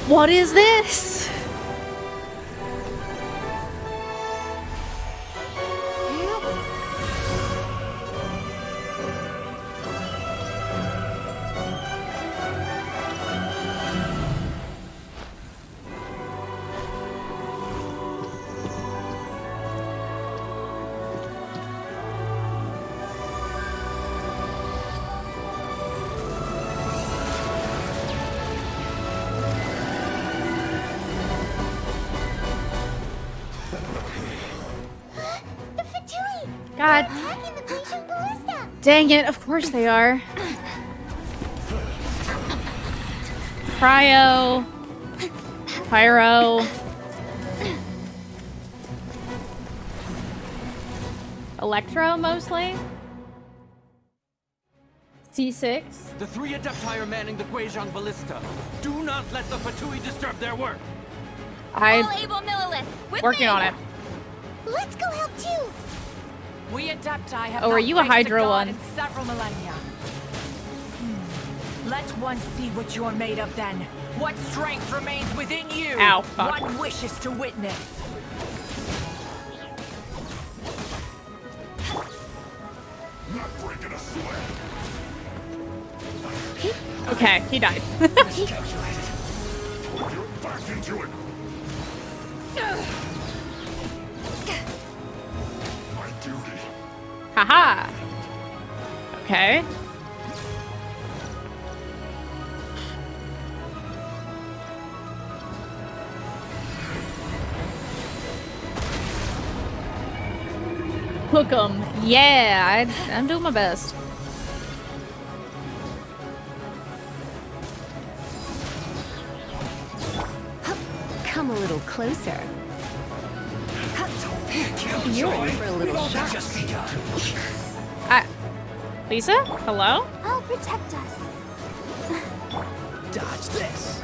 What is this? God. Dang it, of course they are. Cryo. Pyro. Electro, mostly. C6. The three Adepti are manning the Guizhong Ballista. Do not let the Fatui disturb their work. I'm All able Millilith, with working me. on it. Let's go help too. We Adepti have Oh, are not you a faced Hydra god one? in several millennia. Let one see what you're made of then. What strength remains within you? Ow, fuck. One wishes to witness. Not breaking a sweat. Okay, he died. Calculated. You're back into it. My duty. Haha. Okay. Hook 'em. Yeah, I'm doing my best. Come a little closer. You're in for a little shock. Lisa? Hello? I'll protect us. Dodge this.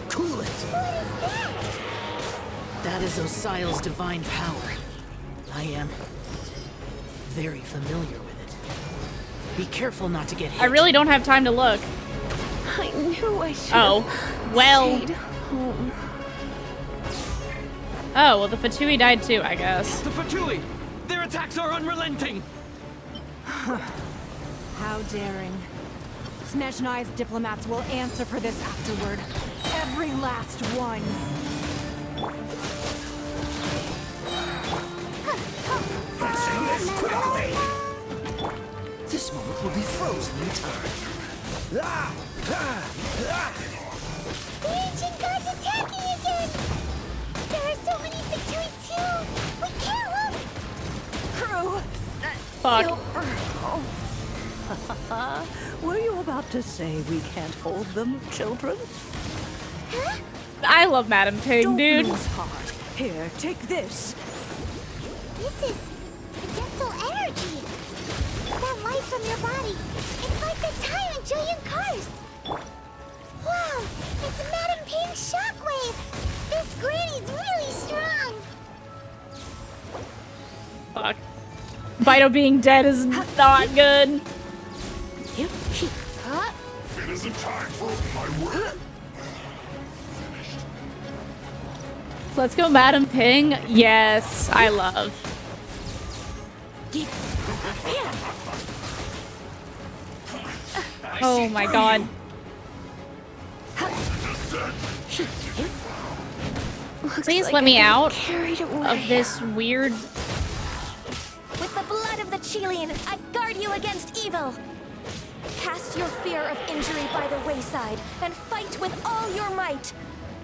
Cool it. That is Osial's divine power. I am very familiar with it. Be careful not to get hit. I really don't have time to look. I knew I should. Oh, well. Stayed home. Oh, well, the Fatui died too, I guess. The Fatui! Their attacks are unrelenting! How daring. Snezhnai's diplomats will answer for this afterward. Every last one. Fixing this quickly! This moment will be frozen in time. The ancient gods attacking again! There are so many Fatui too! We can't look! Crew! Fuck. Were you about to say we can't hold them, children? Huh? I love Madam Pig, Don't dude. lose heart. Here, take this. This is dental energy. That light from your body. It's like the time in Julian Karst. Wow, it's Madam Pig's shockwave. This granny's really strong. Fuck. Vito being dead is not good. It isn't time for my work. Let's go, Madam Ping. Yes, I love. Oh my god. Please let me out of this weird... With the blood of the Chilean, I guard you against evil. Cast your fear of injury by the wayside and fight with all your might.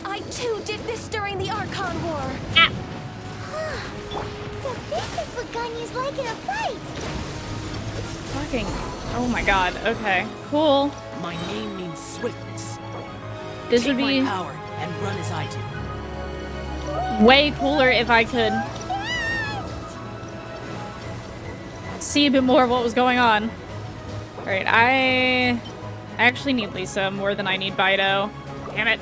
I too did this during the Archon War. Ah. So this is what Ganyu's like in a fight. Fucking... Oh my god. Okay. Cool. My name means swiftness. This Take would be my power and run as I do. way cooler if I could see a bit more of what was going on. Alright, I actually need Lisa more than I need Vito. Damn it.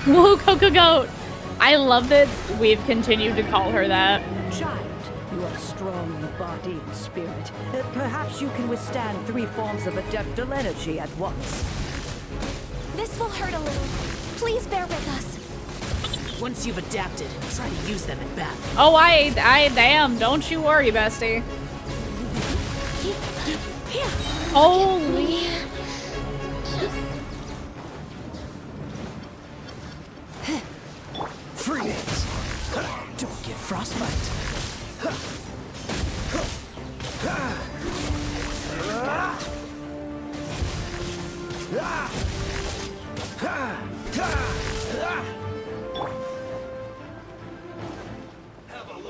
Whoa, Coco Goat! I love that we've continued to call her that. Child, you are strong in body and spirit. Perhaps you can withstand 3 forms of adeptal energy at once. This will hurt a little. Please bear with us. Once you've adapted, try to use them in battle. Oh, I damn, don't you worry, bestie. Holy... Freeze! Don't get frostbite.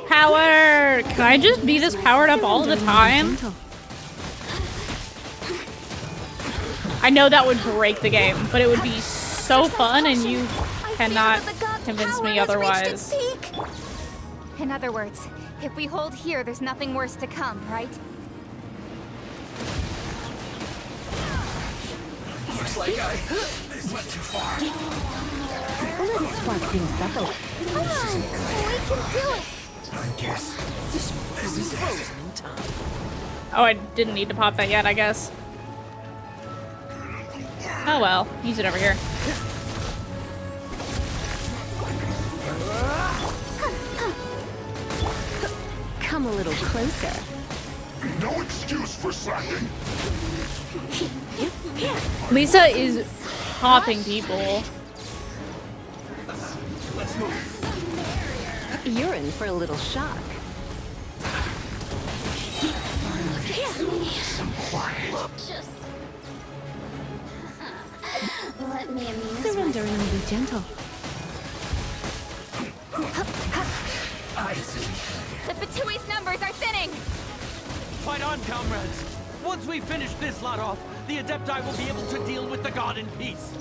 Power! Can I just be this powered up all the time? I know that would break the game, but it would be so fun and you cannot convince me otherwise. In other words, if we hold here, there's nothing worse to come, right? Looks like I went too far. Let's spark things up a little. Come on, we can do it. I guess this will be frozen in time. Oh, I didn't need to pop that yet, I guess. Oh well, use it over here. Come a little closer. No excuse for slacking. Lisa is popping people. You're in for a little shock. Some quiet. Let me amuse Surrendering will be gentle. I see. The Fatui's numbers are thinning! Fight on, comrades! Once we finish this lot off, the Adepti will be able to deal with the god in peace.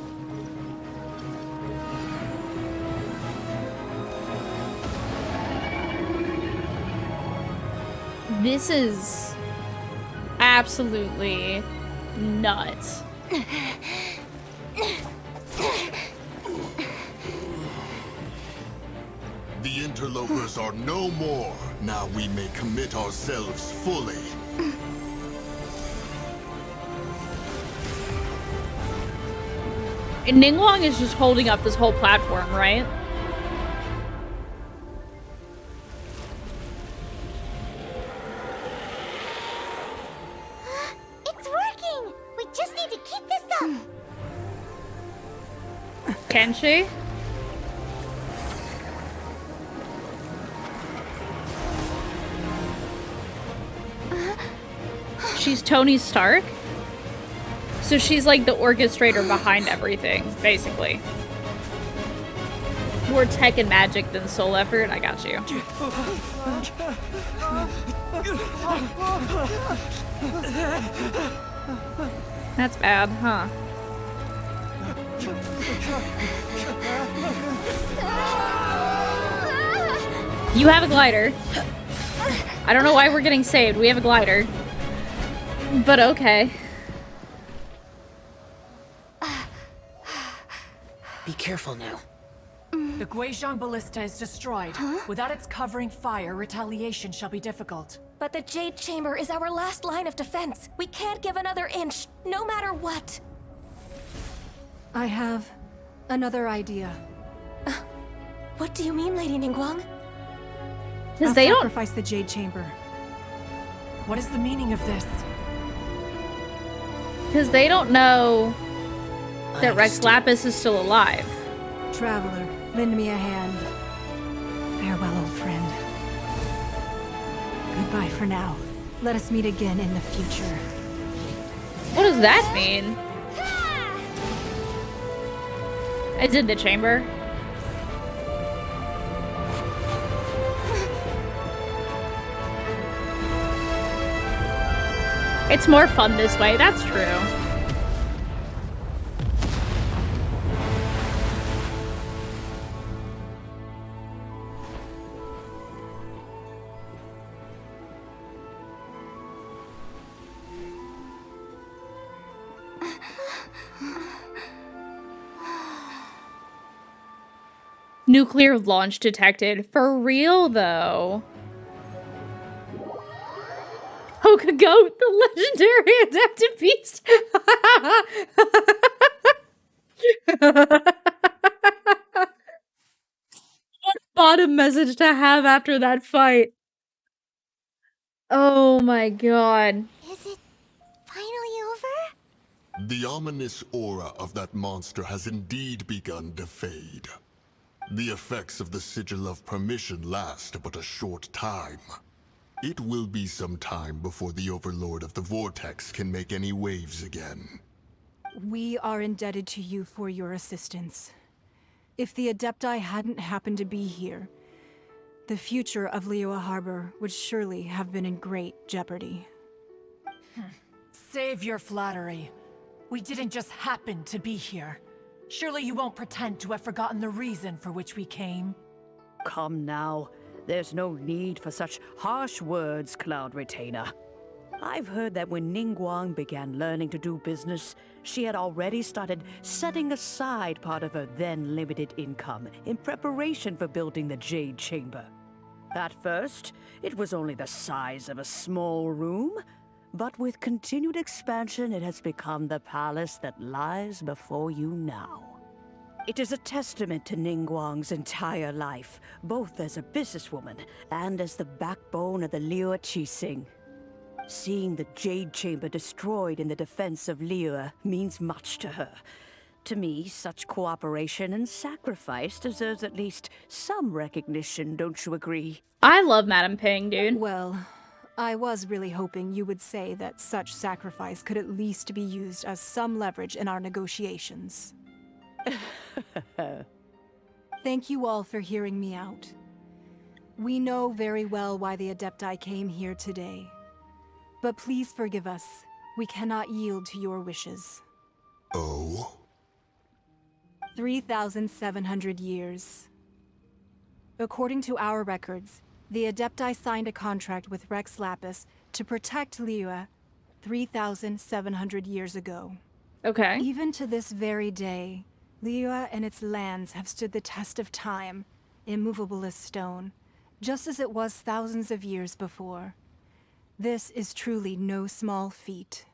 This is absolutely nuts. The interlopers are no more. Now we may commit ourselves fully. And Ningguang is just holding up this whole platform, right? It's working! We just need to keep this up! Can she? She's Tony Stark? So she's like the orchestrator behind everything, basically. More tech and magic than soul effort, I got you. That's bad, huh? You have a glider. I don't know why we're getting saved. We have a glider. But okay. Be careful now. The Guizhong Ballista is destroyed. Without its covering fire, retaliation shall be difficult. But the Jade Chamber is our last line of defense. We can't give another inch, no matter what. I have another idea. What do you mean, Lady Ningguang? Because they don't sacrifice the Jade Chamber. What is the meaning of this? Because they don't know that Rex Lapis is still alive. Traveler, lend me a hand. Farewell, old friend. Goodbye for now. Let us meet again in the future. What does that mean? It's in the chamber. It's more fun this way, that's true. Nuclear launch detected. For real, though. Poke Goat, the legendary adapted beast. What bottom message to have after that fight. Oh my god. Is it finally over? The ominous aura of that monster has indeed begun to fade. The effects of the Sigil of Permission last but a short time. It will be some time before the Overlord of the Vortex can make any waves again. We are indebted to you for your assistance. If the Adepti hadn't happened to be here, the future of Liyue Harbor would surely have been in great jeopardy. Save your flattery. We didn't just happen to be here. Surely you won't pretend to have forgotten the reason for which we came. Come now. There's no need for such harsh words, Cloud Retainer. I've heard that when Ningguang began learning to do business, she had already started setting aside part of her then limited income in preparation for building the Jade Chamber. At first, it was only the size of a small room, but with continued expansion, it has become the palace that lies before you now. It is a testament to Ningguang's entire life, both as a businesswoman and as the backbone of the Liyue Qixing. Seeing the Jade Chamber destroyed in the defense of Liyue means much to her. To me, such cooperation and sacrifice deserves at least some recognition, don't you agree? I love Madame Ping, dude. Well, I was really hoping you would say that such sacrifice could at least be used as some leverage in our negotiations. Thank you all for hearing me out. We know very well why the Adepti came here today. But please forgive us. We cannot yield to your wishes. Oh? 3,700 years. According to our records, The Adepti signed a contract with Rex Lapis to protect Liyue 3,700 years ago. Okay. Even to this very day, Liyue and its lands have stood the test of time, immovable as stone, just as it was thousands of years before. This is truly no small feat.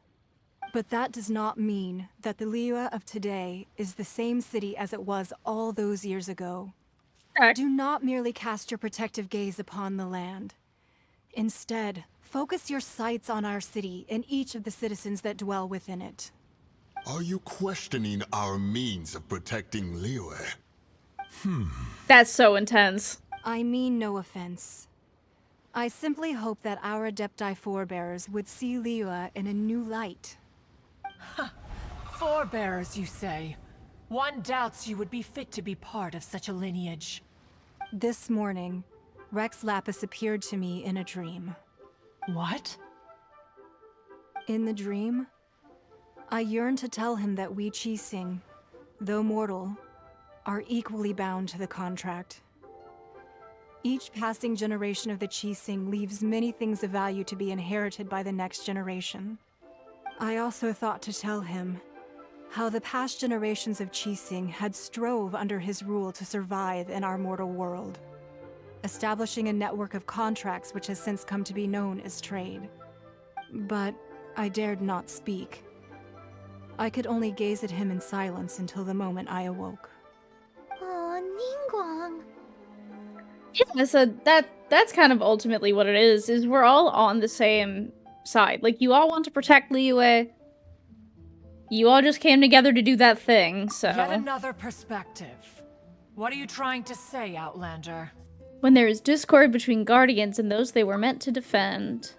But that does not mean that the Liyue of today is the same city as it was all those years ago. Do not merely cast your protective gaze upon the land. Instead, focus your sights on our city and each of the citizens that dwell within it. Are you questioning our means of protecting Liyue? That's so intense. I mean no offense. I simply hope that our Adepti forebears would see Liyue in a new light. Forebearers, you say? One doubts you would be fit to be part of such a lineage. This morning, Rex Lapis appeared to me in a dream. What? In the dream, I yearned to tell him that we Qixing, though mortal, are equally bound to the contract. Each passing generation of the Qixing leaves many things of value to be inherited by the next generation. I also thought to tell him how the past generations of Qixing had strove under his rule to survive in our mortal world, establishing a network of contracts which has since come to be known as trade. But I dared not speak. I could only gaze at him in silence until the moment I awoke. Oh, Ningguang. Yeah, so that's kind of ultimately what it is we're all on the same side. Like, you all want to protect Liyue. You all just came together to do that thing, so... Yet another perspective. What are you trying to say, Outlander? When there is discord between guardians and those they were meant to defend,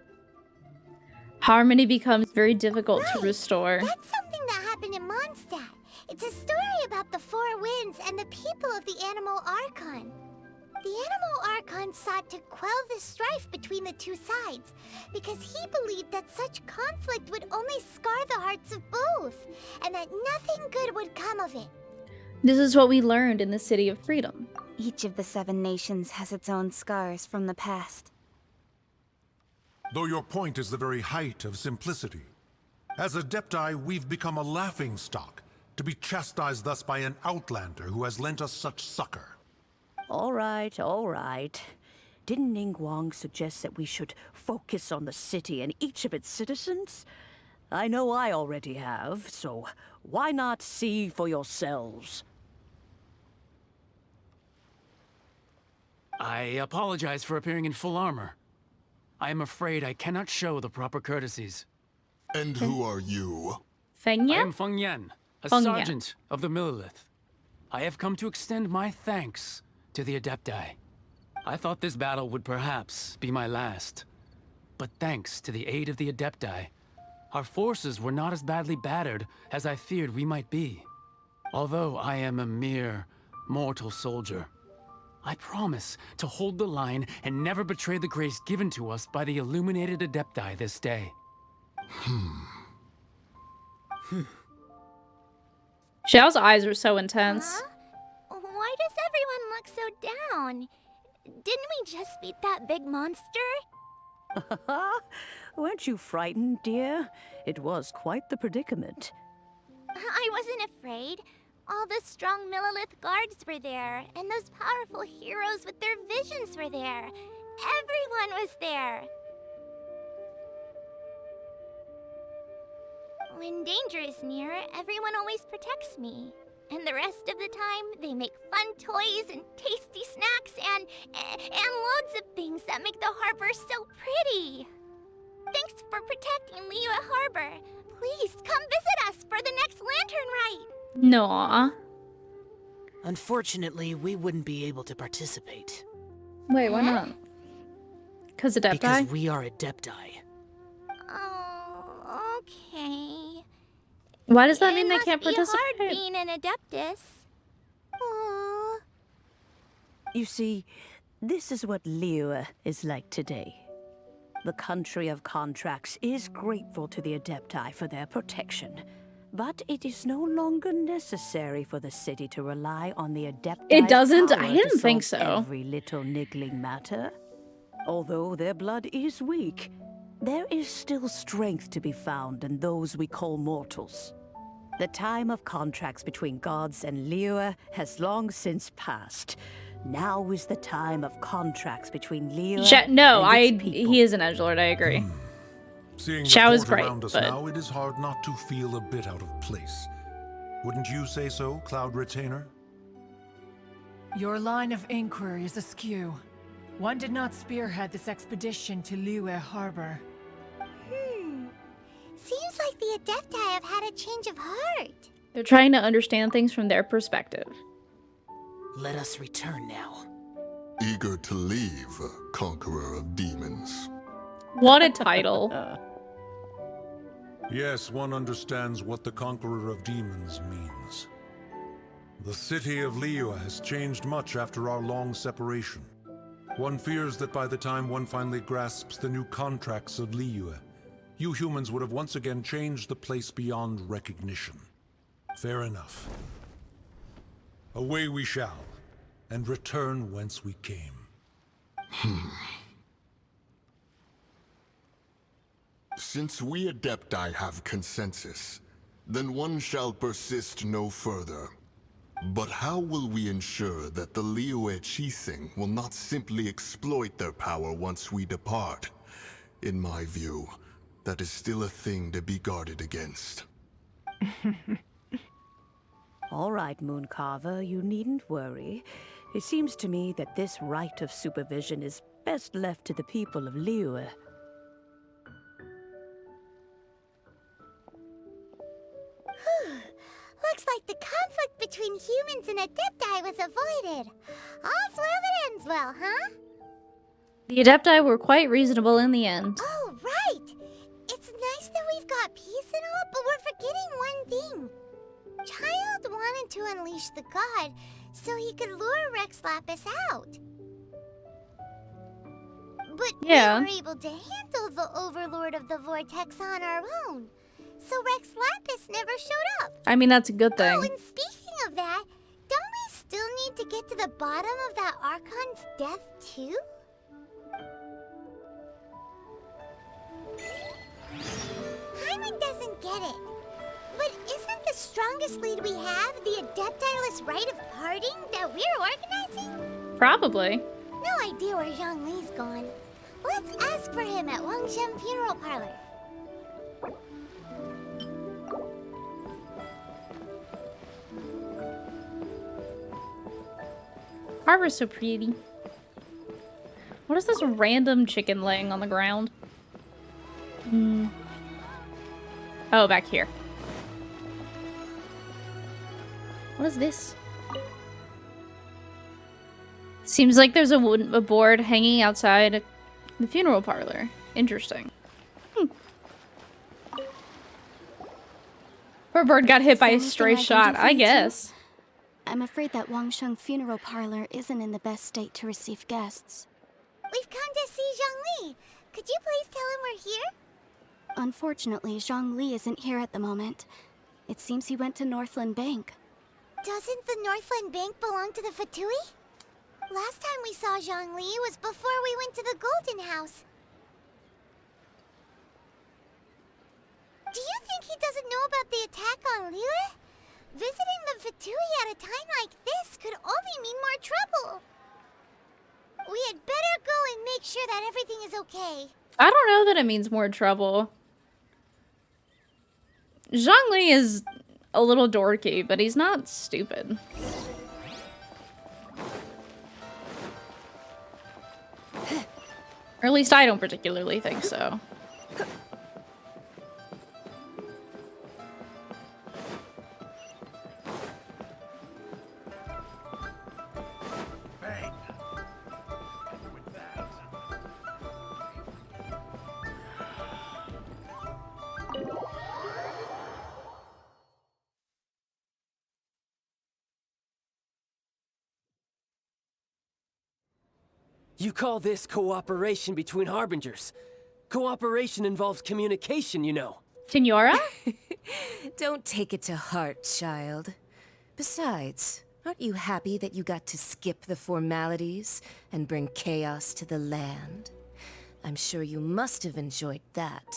harmony becomes very difficult to restore. That's something that happened in Mondstadt. It's a story about the Four Winds and the people of the Animal Archon. The Animal Archon sought to quell the strife between the two sides, because he believed that such conflict would only scar the hearts of both, and that nothing good would come of it. This is what we learned in the City of Freedom. Each of the 7 nations has its own scars from the past. Though your point is the very height of simplicity. As Adepti, we've become a laughingstock, to be chastised thus by an outlander who has lent us such succor. All right, all right. Didn't Ningguang suggest that we should focus on the city and each of its citizens? I know I already have, so why not see for yourselves? I apologize for appearing in full armor. I am afraid I cannot show the proper courtesies. And who are you? Feng Yan? I am Feng Yan, a Feng Yan. sergeant of the Millelith. I have come to extend my thanks to the Adepti. I thought this battle would perhaps be my last. But thanks to the aid of the Adepti, our forces were not as badly battered as I feared we might be. Although I am a mere mortal soldier, I promise to hold the line and never betray the grace given to us by the illuminated Adepti this day. Xiao's eyes are so intense. Huh? Why does everyone look so down? Didn't we just beat that big monster? Weren't you frightened, dear? It was quite the predicament. I wasn't afraid. All the strong Millelith guards were there, and those powerful heroes with their visions were there. Everyone was there. When danger is near, everyone always protects me. And the rest of the time, they make fun toys and tasty snacks and loads of things that make the harbor so pretty. Thanks for protecting Liyue Harbor. Please come visit us for the next lantern rite. No. Unfortunately, we wouldn't be able to participate. Wait, why not? Because Adepti? Because we are Adepti. Oh, okay. Why does that mean they can't It must be participate? hard being an Adeptus. Aww. You see, this is what Liyue is like today. The country of contracts is grateful to the Adepti for their protection, but it is no longer necessary for the city to rely on the Adepti. It doesn't? I didn't think so. Every little niggling matter. Although their blood is weak, there is still strength to be found in those we call mortals. The time of contracts between gods and Liyue has long since passed. Now is the time of contracts between Liyue No, and its people. he is an edgelord, I agree. Seeing Xiao the is court great, around us but... now, it is hard not to feel a bit out of place. Wouldn't you say so, Cloud Retainer? Your line of inquiry is askew. One did not spearhead this expedition to Liyue Harbor. Seems like the Adepti have had a change of heart. They're trying to understand things from their perspective. Let us return now. Eager to leave, Conqueror of Demons. What a title. Yes, one understands what the Conqueror of Demons means. The city of Liyue has changed much after our long separation. One fears that by the time one finally grasps the new contracts of Liyue, you humans would have once again changed the place beyond recognition. Fair enough. Away we shall, and return whence we came. Since we Adepti have consensus, then one shall persist no further. But how will we ensure that the Liyue Qixing will not simply exploit their power once we depart? In my view, that is still a thing to be guarded against. All right, Mooncarver, you needn't worry. It seems to me that this right of supervision is best left to the people of Liyue. Looks like the conflict between humans and Adepti was avoided. All's well that ends well, huh? The Adepti were quite reasonable in the end. Oh, right! It's nice that we've got peace and all, but we're forgetting one thing. Child wanted to unleash the god so he could lure Rex Lapis out. But we were able to handle the Overlord of the Vortex on our own. So Rex Lapis never showed up. I mean, that's a good thing. Oh, and speaking of that, don't we still need to get to the bottom of that Archon's death, too? Hyman doesn't get it. But isn't the strongest lead we have the Adeptiless Rite of Parting that we're organizing? Probably. No idea where Zhongli's gone. Let's ask for him at Wangshen Funeral Parlor. Harbor's so pretty. What is this random chicken laying on the ground? Oh, back here. What is this? Seems like there's a board hanging outside the funeral parlor. Interesting. Poor bird got hit by a stray shot, I guess. I'm afraid that Wangshen Funeral Parlor isn't in the best state to receive guests. We've come to see Zhongli. Could you please tell him we're here? Unfortunately, Zhongli isn't here at the moment. It seems he went to Northland Bank. Doesn't the Northland Bank belong to the Fatui? Last time we saw Zhongli was before we went to the Golden House. Do you think he doesn't know about the attack on Liyue? Visiting the Fatui at a time like this could only mean more trouble. We had better go and make sure that everything is okay. I don't know that it means more trouble. Zhongli is a little dorky, but he's not stupid. Or at least I don't particularly think so. You call this cooperation between Harbingers? Cooperation involves communication, you know. Senora? Don't take it to heart, child. Besides, Aren't you happy that you got to skip the formalities and bring chaos to the land? I'm sure you must have enjoyed that.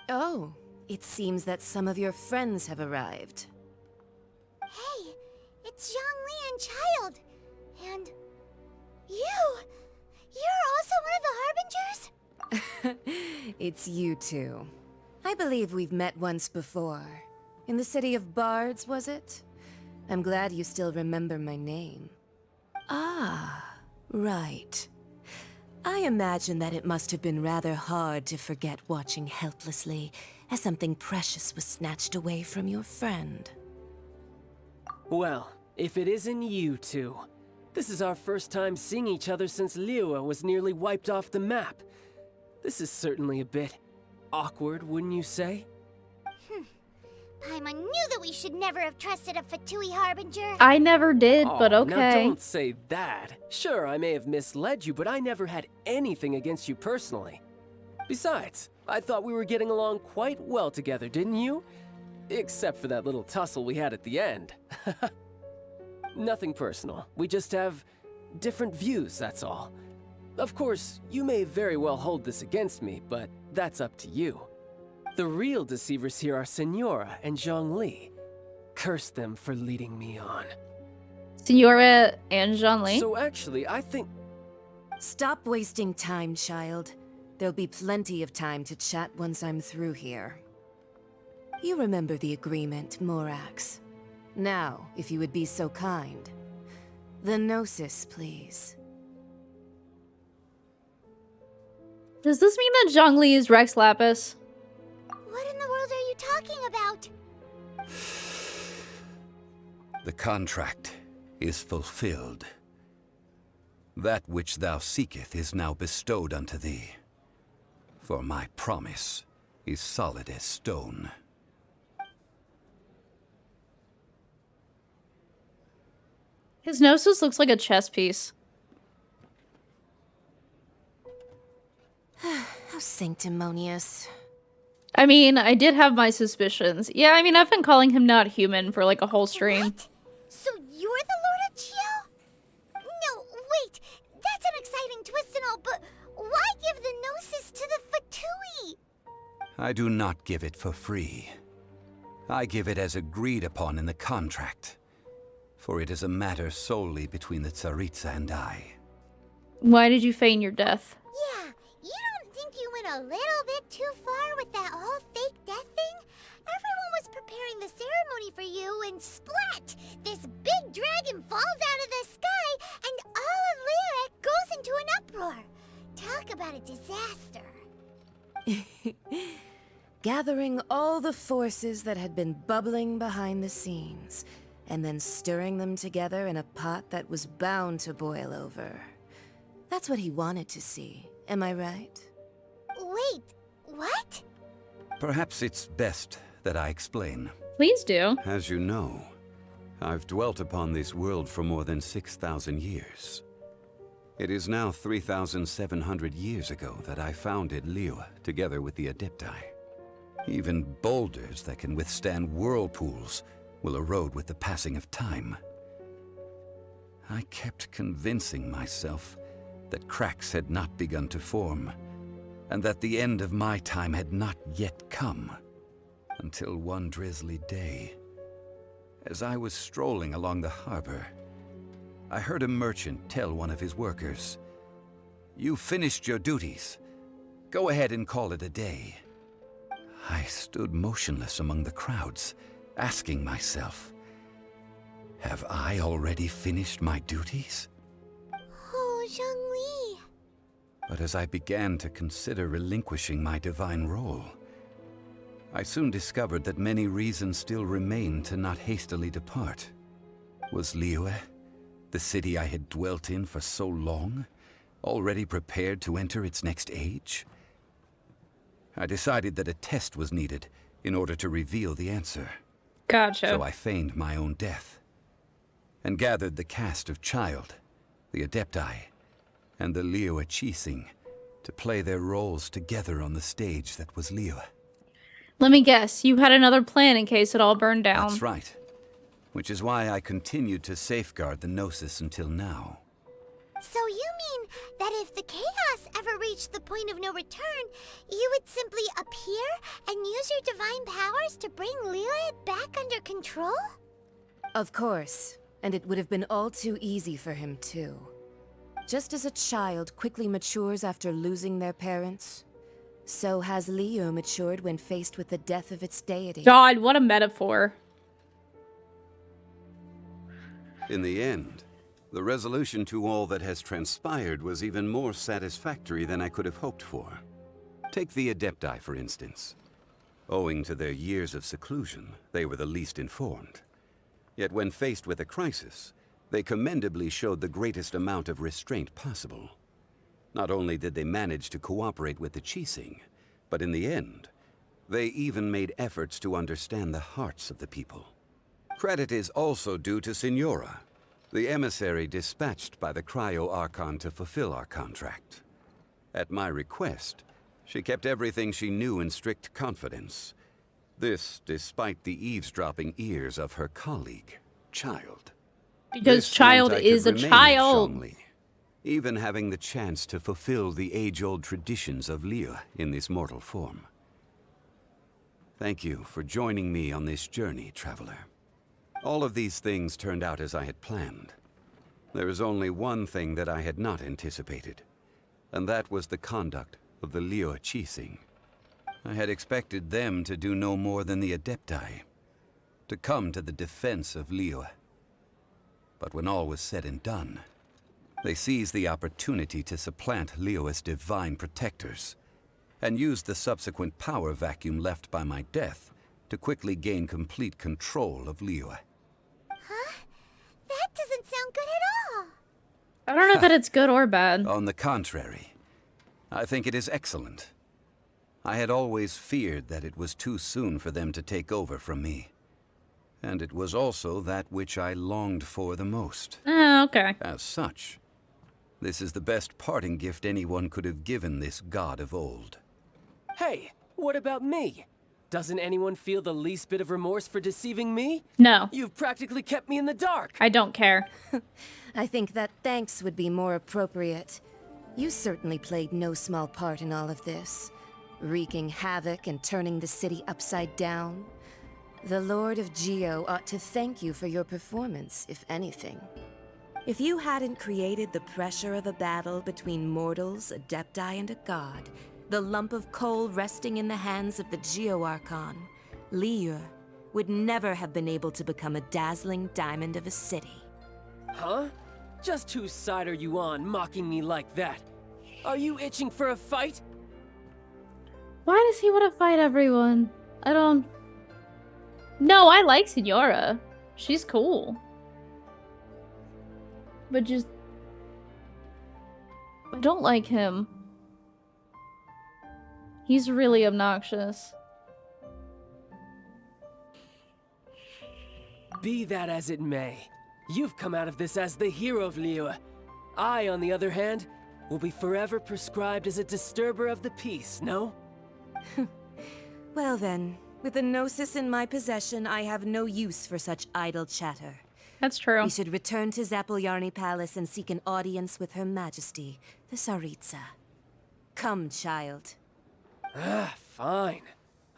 Oh, it seems that some of your friends have arrived. Hey, it's Zhongli and Child. And you! You're also one of the Harbingers? It's you two. I believe we've met once before. In the City of Bards, was it? I'm glad you still remember my name. Ah, right. I imagine that it must have been rather hard to forget watching helplessly as something precious was snatched away from your friend. Well, if it isn't you two. This is our first time seeing each other since Liyue was nearly wiped off the map. This is certainly a bit awkward, wouldn't you say? Paimon knew that we should never have trusted a Fatui Harbinger. I never did, but Now okay. don't say that. Sure, I may have misled you, but I never had anything against you personally. Besides, I thought we were getting along quite well together, didn't you? Except for that little tussle we had at the end. Nothing personal. We just have different views, that's all. Of course, you may very well hold this against me, but that's up to you. The real deceivers here are Senora and Zhongli. Curse them for leading me on. Senora and Zhongli? So actually, I think... Stop wasting time, child. There'll be plenty of time to chat once I'm through here. You remember the agreement, Morax. Now, if you would be so kind. The Gnosis, please. Does this mean that Zhongli is Rex Lapis? What in the world are you talking about? The contract is fulfilled. That which thou seeketh is now bestowed unto thee. For my promise is solid as stone. His Gnosis looks like a chess piece. How sanctimonious. I mean, I did have my suspicions. Yeah, I mean, I've been calling him not human for like a whole stream. What? So you're the Lord of Geo? No, wait. That's an exciting twist and all, but why give the Gnosis to the Fatui? I do not give it for free. I give it as agreed upon in the contract. For it is a matter solely between the Tsaritsa and I. Why did you feign your death? Yeah, you don't think you went a little bit too far with that whole fake death thing? Everyone was preparing the ceremony for you and splat! This big dragon falls out of the sky and all of Liyue goes into an uproar. Talk about a disaster. Gathering all the forces that had been bubbling behind the scenes, and then stirring them together in a pot that was bound to boil over. That's what he wanted to see, am I right? Wait, what? Perhaps it's best that I explain. Please do. As you know, I've dwelt upon this world for more than 6,000 years. It is now 3,700 years ago that I founded Liyue together with the Adepti. Even boulders that can withstand whirlpools will erode with the passing of time. I kept convincing myself that cracks had not begun to form, and that the end of my time had not yet come. Until one drizzly day, as I was strolling along the harbor, I heard a merchant tell one of his workers, "You finished your duties. Go ahead and call it a day." I stood motionless among the crowds, asking myself, have I already finished my duties? Oh, Zhongli. But as I began to consider relinquishing my divine role, I soon discovered that many reasons still remained to not hastily depart. Was Liyue, the city I had dwelt in for so long, already prepared to enter its next age? I decided that a test was needed in order to reveal the answer. Gotcha. So I feigned my own death, and gathered the cast of Child, the Adepti, and the Liyue Qixing to play their roles together on the stage that was Liyue. Let me guess, you had another plan in case it all burned down. That's right. which is why I continued to safeguard the Gnosis until now. So you mean that if the chaos ever reached the point of no return, you would simply appear and use your divine powers to bring Liyue back under control? Of course, and it would have been all too easy for him too. Just as a child quickly matures after losing their parents, so has Liyue matured when faced with the death of its deity. God, what a metaphor. In the end, the resolution to all that has transpired was even more satisfactory than I could have hoped for. Take the Adepti, for instance. Owing to their years of seclusion, they were the least informed. Yet when faced with a crisis, they commendably showed the greatest amount of restraint possible. Not only did they manage to cooperate with the Qixing, but in the end, they even made efforts to understand the hearts of the people. Credit is also due to Signora, the emissary dispatched by the Cryo-Archon to fulfill our contract. At my request, she kept everything she knew in strict confidence. This despite the eavesdropping ears of her colleague, Child. Because Child is a child. Zhongli, even having the chance to fulfill the age-old traditions of Liyue in this mortal form. Thank you for joining me on this journey, Traveler. All of these things turned out as I had planned. There is only one thing that I had not anticipated, and that was the conduct of the Liyue Qixing. I had expected them to do no more than the Adepti, to come to the defense of Liyue. But when all was said and done, they seized the opportunity to supplant Liyue's divine protectors, and used the subsequent power vacuum left by my death to quickly gain complete control of Liyue. Huh? That doesn't sound good at all. I don't know that it's good or bad. On the contrary, I think it is excellent. I had always feared that it was too soon for them to take over from me. And it was also that which I longed for the most. Oh, okay. As such, this is the best parting gift anyone could have given this god of old. Hey, what about me? Doesn't anyone feel the least bit of remorse for deceiving me? No. You've practically kept me in the dark. I don't care. I think that thanks would be more appropriate. You certainly played no small part in all of this, wreaking havoc and turning the city upside down. The Lord of Geo ought to thank you for your performance, if anything. If you hadn't created the pressure of a battle between mortals, Adepti, and a god, the lump of coal resting in the hands of the Geo-Archon, Liyue, would never have been able to become a dazzling diamond of a city. Huh? Just whose side are you on, mocking me like that? Are you itching for a fight? Why does he want to fight everyone? I don't... No, I like Signora. She's cool. But just... I don't like him. He's really obnoxious. Be that as it may, you've come out of this as the hero of Liyue. I, on the other hand, will be forever prescribed as a disturber of the peace, no? Well then, with the Gnosis in my possession, I have no use for such idle chatter. That's true. We should return to Zapolyarny Palace and seek an audience with Her Majesty, the Tsaritsa. Come, child. Ah, fine.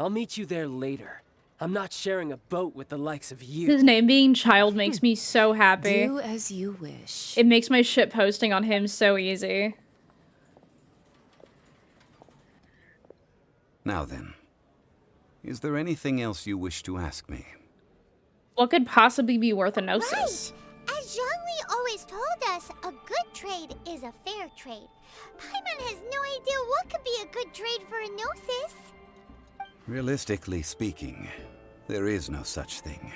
I'll meet you there later. I'm not sharing a boat with the likes of you. His name being Child makes me so happy. Do as you wish. It makes my ship posting on him so easy. Now then, is there anything else you wish to ask me? What could possibly be worth a Gnosis? Right. As Zhongli always told us, a good trade is a fair trade. Paimon has no idea what could be a good trade for a Gnosis. Realistically speaking, there is no such thing.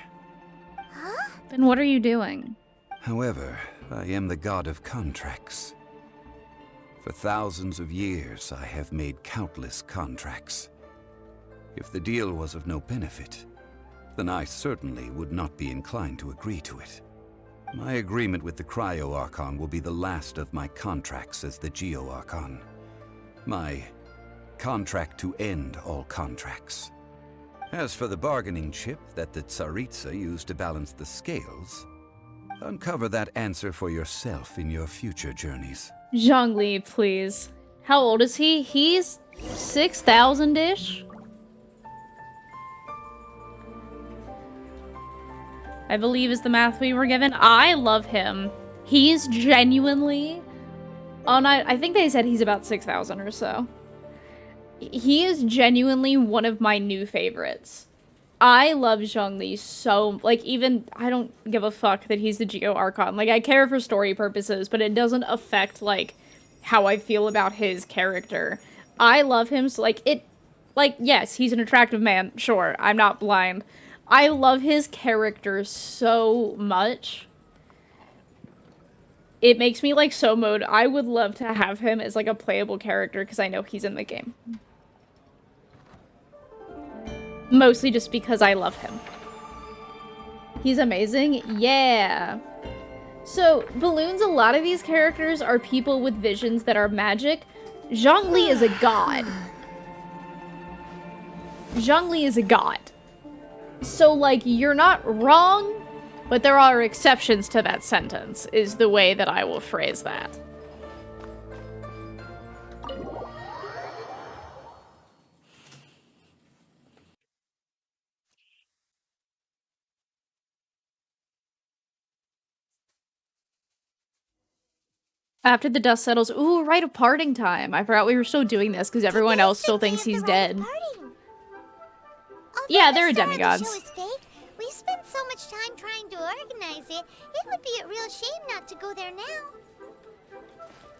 Huh? Then what are you doing? However, I am the god of contracts. For thousands of years, I have made countless contracts. If the deal was of no benefit, then I certainly would not be inclined to agree to it. My agreement with the Cryo-Archon will be the last of my contracts as the Geo-Archon. My contract to end all contracts. As for the bargaining chip that the Tsaritsa used to balance the scales, uncover that answer for yourself in your future journeys. Zhongli, please. How old is he? He's 6,000-ish? I believe is the math we were given. I love him. He's genuinely... I think they said he's about 6,000 or so. He is genuinely one of my new favorites. I love Zhongli so... Like, even... I don't give a fuck that he's the Geo Archon. Like, I care for story purposes, but it doesn't affect, like, how I feel about his character. I love him so, like, it... Like, yes, he's an attractive man. Sure, I'm not blind. I love his character so much. It makes me, like, so mode. I would love to have him as, like, a playable character because I know he's in the game. Mostly just because I love him. He's amazing? Yeah. So, Balloons, a lot of these characters are people with visions that are magic. Zhongli is a god. Zhongli is a god. So, like, you're not wrong, but there are exceptions to that sentence, is the way that I will phrase that. After the dust settles, ooh, rite of parting time. I forgot we were still doing this because everyone else still thinks he's dead. Yeah, they're demigods. We spent so much time trying to organize it. It would be a real shame not to go there now.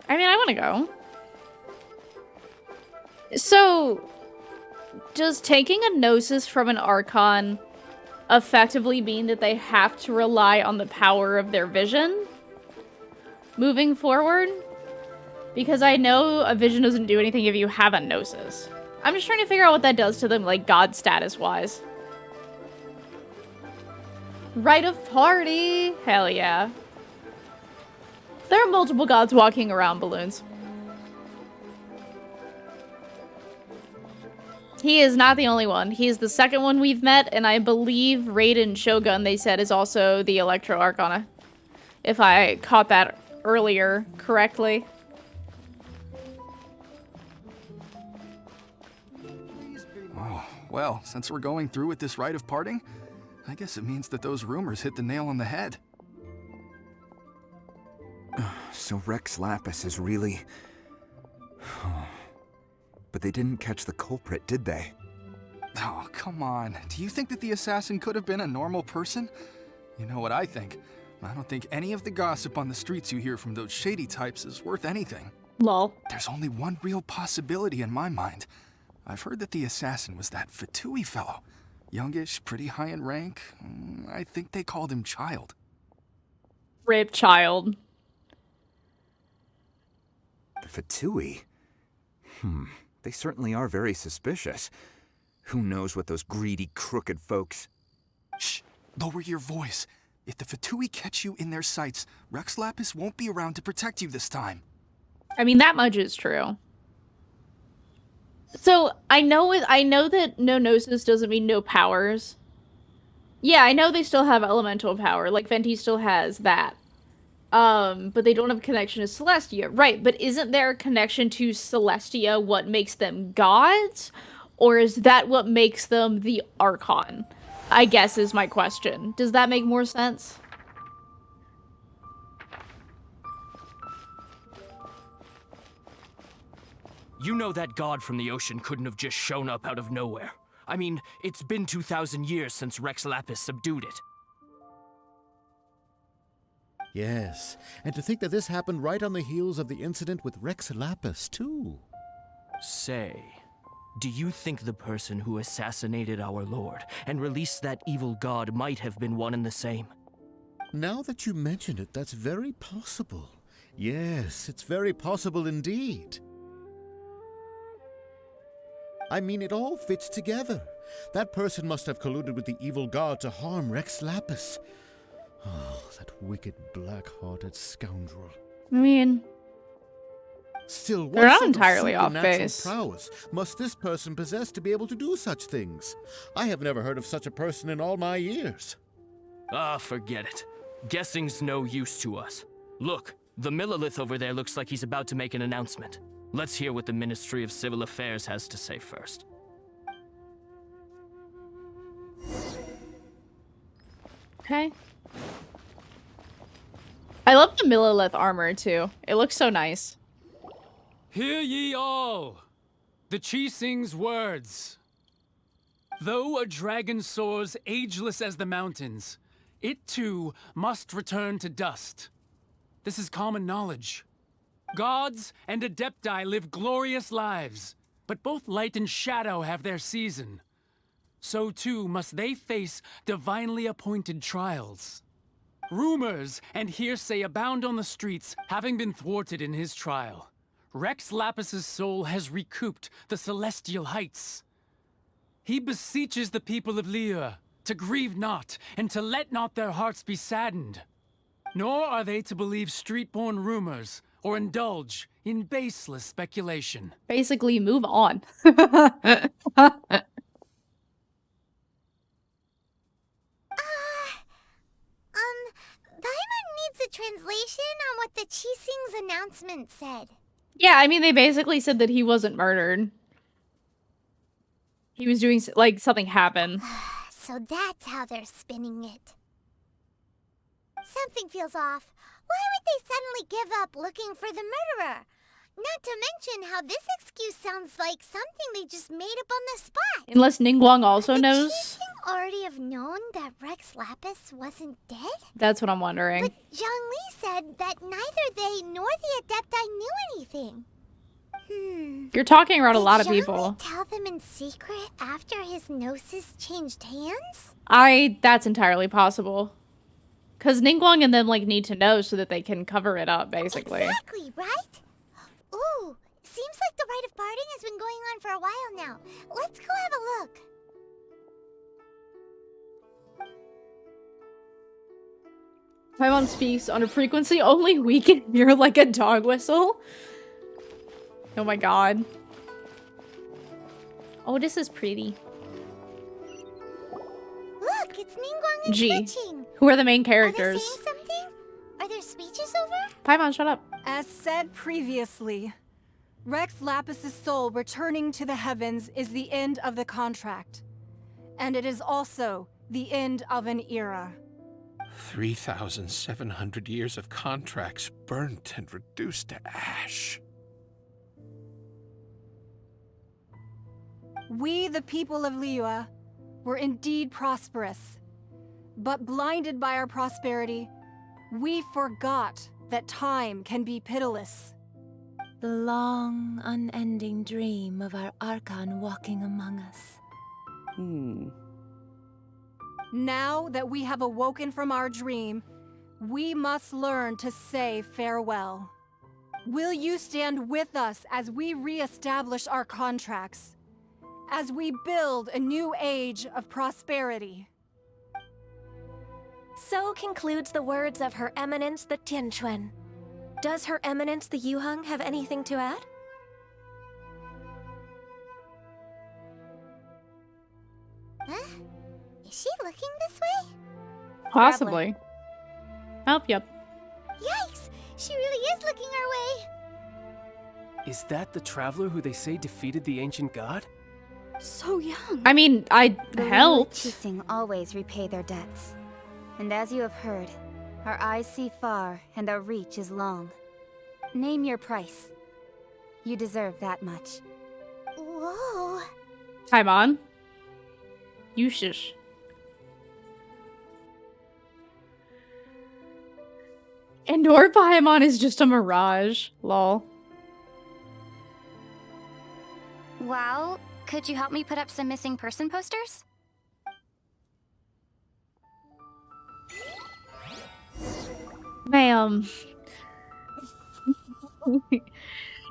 I mean, I want to go. So, does taking a Gnosis from an Archon effectively mean that they have to rely on the power of their vision moving forward? Because I know a vision doesn't do anything if you have a Gnosis. I'm just trying to figure out what that does to them, like, god status-wise. Rite of party! Hell yeah. There are multiple gods walking around Balloons. He is not the only one. He is the second one we've met, and I believe Raiden Shogun, they said, is also the Electro Arcana. If I caught that earlier correctly. Oh, well, since we're going through with this rite of parting, I guess it means that those rumors hit the nail on the head. So Rex Lapis is really... But they didn't catch the culprit, did they? Oh, come on. Do you think that the assassin could have been a normal person? You know what I think? I don't think any of the gossip on the streets you hear from those shady types is worth anything. Lol. There's only one real possibility in my mind. I've heard that the assassin was that Fatui fellow. Youngish, pretty high in rank. I think they called him Child. Rip Child. The Fatui? They certainly are very suspicious. Who knows what those greedy, crooked folks... Shh! Lower your voice. If the Fatui catch you in their sights, Rex Lapis won't be around to protect you this time. I mean, that much is true. So, I know that no Gnosis doesn't mean no powers. Yeah, I know they still have elemental power, like Venti still has that. But they don't have a connection to Celestia. Right, but isn't there a connection to Celestia what makes them gods? Or is that what makes them the Archon? I guess is my question. Does that make more sense? You know that god from the ocean couldn't have just shown up out of nowhere. I mean, it's been 2,000 years since Rex Lapis subdued it. Yes, and to think that this happened right on the heels of the incident with Rex Lapis, too. Say, do you think the person who assassinated our lord and released that evil god might have been one and the same? Now that you mention it, that's very possible. Yes, it's very possible indeed. I mean, it all fits together. That person must have colluded with the evil god to harm Rex Lapis. Oh, that wicked, black-hearted scoundrel. I mean, Still, what They're not sort of entirely off supernatural base. prowess must this person possess to be able to do such things? I have never heard of such a person in all my years. Ah, forget it. Guessing's no use to us. Look, the Millilith over there looks like he's about to make an announcement. Let's hear what the Ministry of Civil Affairs has to say first. Okay. I love the Millilith armor too. It looks so nice. Hear ye all, the Qixing's words. Though a dragon soars ageless as the mountains, it too must return to dust. This is common knowledge. Gods and Adepti live glorious lives, but both light and shadow have their season. So too must they face divinely appointed trials. Rumors and hearsay abound on the streets, having been thwarted in his trial. Rex Lapis's soul has recouped the celestial heights. He beseeches the people of Liyue to grieve not, and to let not their hearts be saddened. Nor are they to believe street-born rumors, or indulge in baseless speculation. Basically, move on. Paimon needs a translation on what the Qixing's announcement said. Yeah, I mean, they basically said that he wasn't murdered. He was doing, like, something happened. So that's how they're spinning it. Something feels off. Why would they suddenly give up looking for the murderer? Not to mention how this excuse sounds like something they just made up on the spot. Unless Ningguang also Would the knows. Qixing already have known that Rex Lapis wasn't dead? That's what I'm wondering. But Zhang Li said that neither they nor the Adepti knew anything. You're talking around a lot of Did Zhang Li people. tell them in secret after his gnosis changed hands? That's entirely possible. Because Ningguang and them, like, need to know so that they can cover it up, basically. Exactly, right? Ooh, seems like the rite of parting has been going on for a while now. Let's go have a look. Paimon speaks on a frequency only we can hear, like a dog whistle. Oh my god. Oh, this is pretty. Look, it's Ningguang and Gee, Keqing. who are the main Are they characters? saying something? Are their speeches over? Paimon, shut up. As said previously, Rex Lapis's soul returning to the heavens is the end of the contract. And it is also the end of an era. 3,700 years of contracts burnt and reduced to ash. We, the people of Liyue, were indeed prosperous. But blinded by our prosperity, we forgot that time can be pitiless. The long, unending dream of our Archon walking among us. Now that we have awoken from our dream, we must learn to say farewell. Will you stand with us as we re-establish our contracts? As we build a new age of prosperity? So concludes the words of Her Eminence the Tianquan. Does Her Eminence the Yuheng have anything to add? Huh? Is she looking this way? Possibly. Oh, yep. Yikes! She really is looking our way. Is that the traveler who they say defeated the ancient god? So young. I mean, I The Liyue helped. Qixing always repay their debts. And as you have heard, our eyes see far and our reach is long. Name your price. You deserve that much. Whoa. Paimon. You shush. Andor Paimon is just a mirage. Lol. Well, could you help me put up some missing person posters? Ma'am.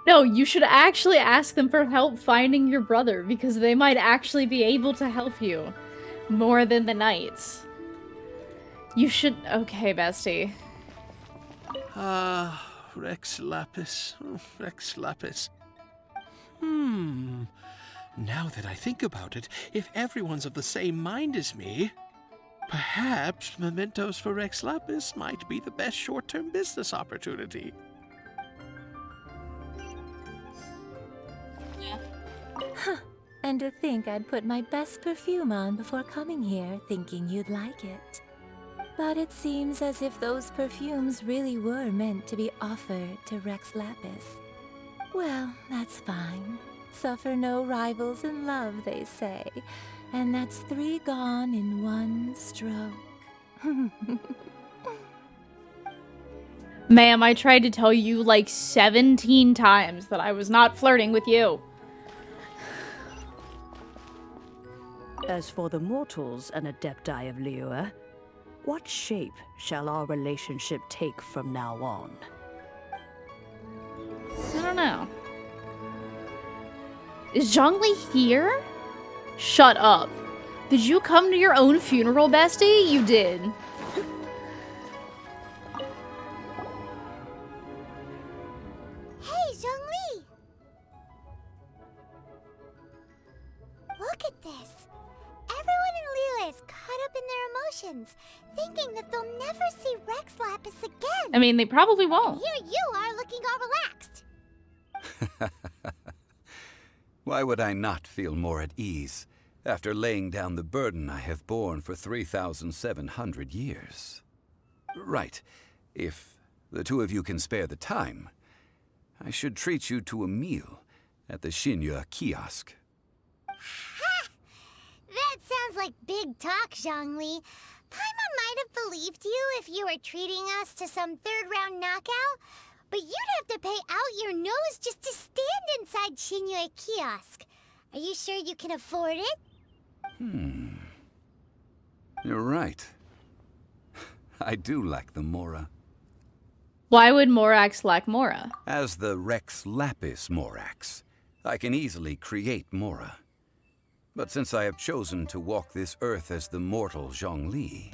No, you should actually ask them for help finding your brother, because they might actually be able to help you. More than the knights. You should... Okay, bestie. Rex Lapis. Rex Lapis. Now that I think about it, if everyone's of the same mind as me, perhaps mementos for Rex Lapis might be the best short-term business opportunity. And to think I'd put my best perfume on before coming here, thinking you'd like it. But it seems as if those perfumes really were meant to be offered to Rex Lapis. Well, that's fine. Suffer no rivals in love, they say. And that's 3 gone in 1 stroke. Ma'am, I tried to tell you like 17 times that I was not flirting with you. As for the mortals and Adepti of Liyue, what shape shall our relationship take from now on? I don't know. Is Zhongli here? Shut up. Did you come to your own funeral, bestie? You did. Hey, Zhongli! Look at this. Everyone in Liyue is caught up in their emotions, thinking that they'll never see Rex Lapis again. I mean, they probably won't. And here you are looking all relaxed. Why would I not feel more at ease after laying down the burden I have borne for 3,700 years? Right. If the two of you can spare the time, I should treat you to a meal at the Liyue kiosk. Ha! That sounds like big talk, Zhongli. Paimon might have believed you if you were treating us to some third-round knockout, but you'd have to pay out your nose just to stand inside Liyue kiosk. Are you sure you can afford it? You're right. I do lack the Mora. Why would Morax lack Mora? As the Rex Lapis Morax, I can easily create Mora. But since I have chosen to walk this earth as the mortal Zhongli,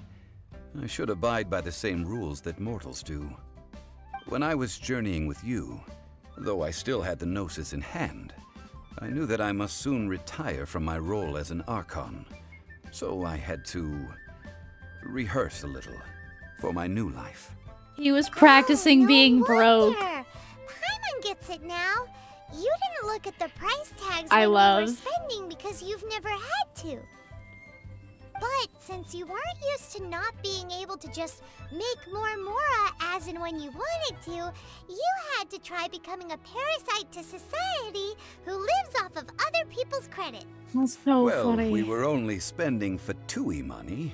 I should abide by the same rules that mortals do. When I was journeying with you, though I still had the Gnosis in hand, I knew that I must soon retire from my role as an Archon. So I had to rehearse a little for my new life. He was practicing being broke. Paimon gets it now. You didn't look at the price tags I when you love. were spending because you've never had to. But since you weren't used to not being able to just make more Mora as and when you wanted to, you had to try becoming a parasite to society who lives off of other people's credit. That's so well, funny. We were only spending Fatui money.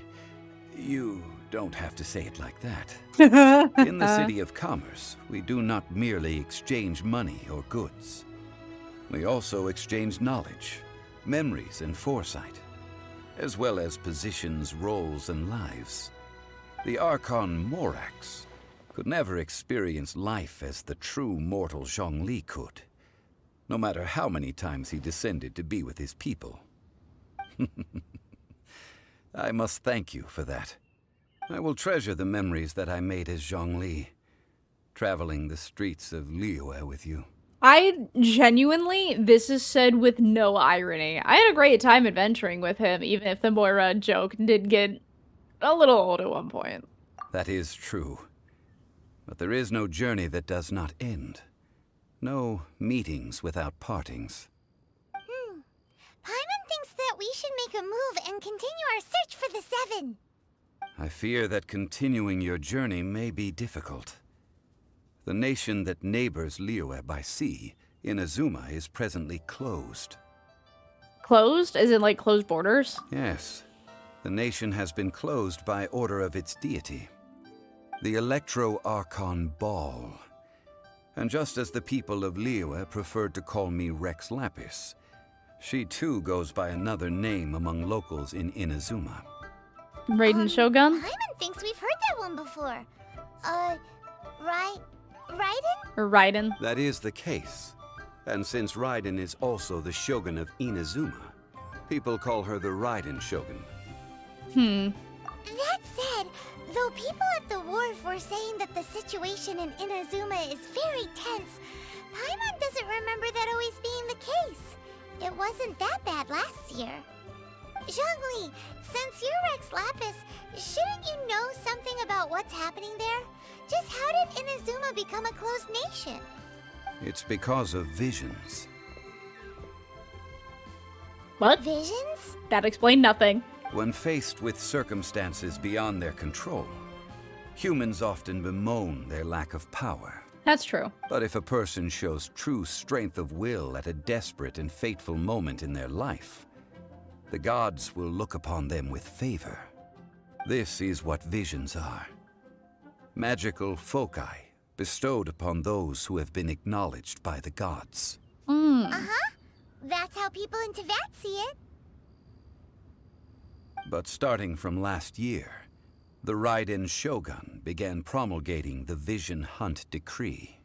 You don't have to say it like that. In the City of Commerce, we do not merely exchange money or goods. We also exchange knowledge, memories, and foresight, as well as positions, roles, and lives. The Archon Morax could never experience life as the true mortal Zhongli could, no matter how many times he descended to be with his people. I must thank you for that. I will treasure the memories that I made as Zhongli, traveling the streets of Liyue with you. I genuinely, this is said with no irony. I had a great time adventuring with him, even if the Moira joke did get a little old at one point. That is true. But there is no journey that does not end. No meetings without partings. Paimon thinks that we should make a move and continue our search for the 7. I fear that continuing your journey may be difficult. The nation that neighbors Liyue by sea, Inazuma, is presently closed. Closed? As in, like, closed borders? Yes. The nation has been closed by order of its deity, the Electro-Archon Ball. And just as the people of Liyue preferred to call me Rex Lapis, she too goes by another name among locals in Inazuma. Raiden Shogun? Paimon thinks we've heard that one before. Raiden? Or Raiden? That is the case. And since Raiden is also the Shogun of Inazuma, people call her the Raiden Shogun. That said, though people at the dwarf were saying that the situation in Inazuma is very tense, Paimon doesn't remember that always being the case. It wasn't that bad last year. Zhongli, since you're Rex Lapis, shouldn't you know something about what's happening there? Just how did Inazuma become a closed nation? It's because of visions. What? Visions? That explained nothing. When faced with circumstances beyond their control, humans often bemoan their lack of power. That's true. But if a person shows true strength of will at a desperate and fateful moment in their life, the gods will look upon them with favor. This is what visions are. Magical foci bestowed upon those who have been acknowledged by the gods. Uh-huh. That's how people in Teyvat see it. But starting from last year, the Raiden Shogun began promulgating the Vision Hunt Decree.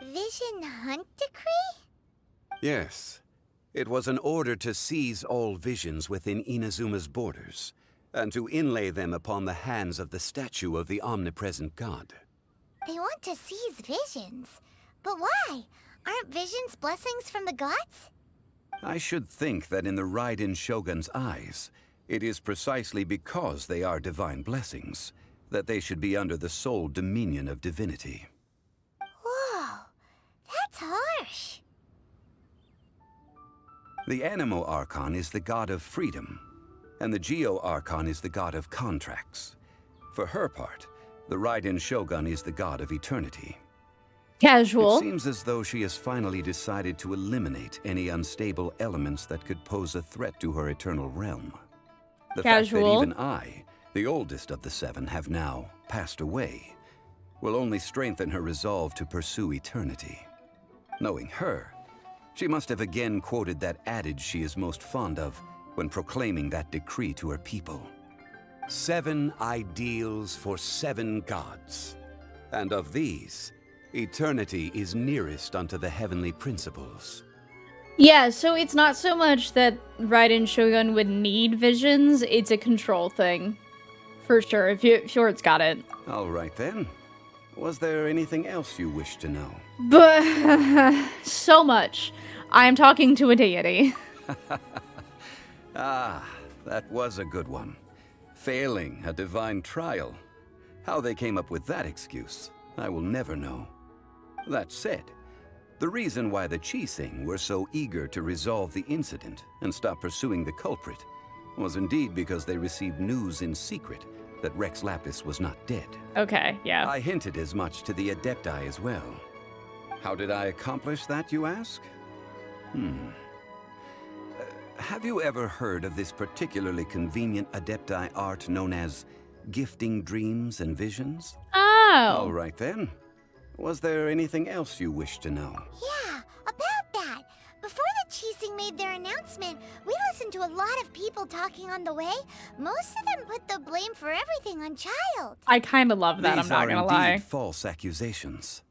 Vision Hunt Decree? Yes. It was an order to seize all visions within Inazuma's borders, and to inlay them upon the hands of the statue of the omnipresent god. They want to seize visions. But why? Aren't visions blessings from the gods? I should think that in the Raiden Shogun's eyes, it is precisely because they are divine blessings that they should be under the sole dominion of divinity. Whoa, that's harsh. The Animo Archon is the god of freedom, and the Geo Archon is the god of contracts. For her part, the Raiden Shogun is the god of eternity. Casual. It seems as though she has finally decided to eliminate any unstable elements that could pose a threat to her eternal realm. The fact that even I, the oldest of the seven, have now passed away, will only strengthen her resolve to pursue eternity. Knowing her, she must have again quoted that adage she is most fond of when proclaiming that decree to her people. 7 ideals for 7 gods, and of these, eternity is nearest unto the heavenly principles. Yeah, so it's not so much that Raiden Shogun would need visions, it's a control thing. For sure, if Fjord's got it. All right then. Was there anything else you wish to know? But so much. I'm talking to a deity. Ah, that was a good one. Failing a divine trial. How they came up with that excuse, I will never know. That said, the reason why the Qixing were so eager to resolve the incident and stop pursuing the culprit was indeed because they received news in secret that Rex Lapis was not dead. Okay, yeah. I hinted as much to the Adepti as well. How did I accomplish that, you ask? Have you ever heard of this particularly convenient Adepti art known as gifting dreams and visions? Oh! All right then. Was there anything else you wish to know? Yeah, about that. Before the Qixing made their announcement, we listened to a lot of people talking on the way. Most of them put the blame for everything on Child. I kind of love that, These I'm not gonna are lie. indeed false accusations.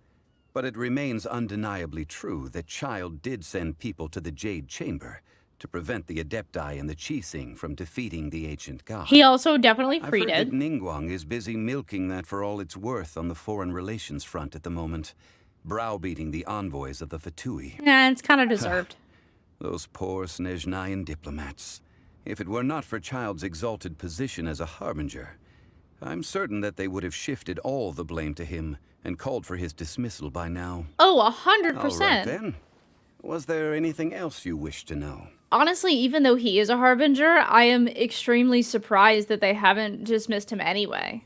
But it remains undeniably true that Child did send people to the Jade Chamber to prevent the Adepti and the Qixing from defeating the ancient god. He also definitely freed I've heard it. that Ningguang is busy milking that for all it's worth on the foreign relations front at the moment, browbeating the envoys of the Fatui. Yeah, it's kind of deserved. Those poor Snezhnayan diplomats. If it were not for Child's exalted position as a harbinger, I'm certain that they would have shifted all the blame to him and called for his dismissal by now. Oh, 100%. All right then. Was there anything else you wish to know? Honestly, even though he is a harbinger, I am extremely surprised that they haven't dismissed him anyway.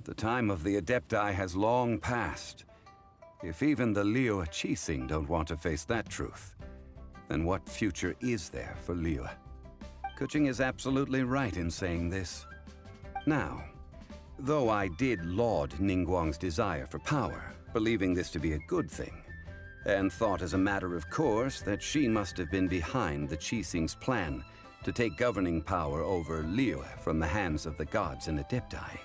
The time of the Adepti has long passed. If even the Liyue Qixing don't want to face that truth, then what future is there for Liyue? Kuching is absolutely right in saying this. Now, though I did laud Ningguang's desire for power, believing this to be a good thing, and thought as a matter of course that she must have been behind the Qixing's plan to take governing power over Liyue from the hands of the gods and Adepti.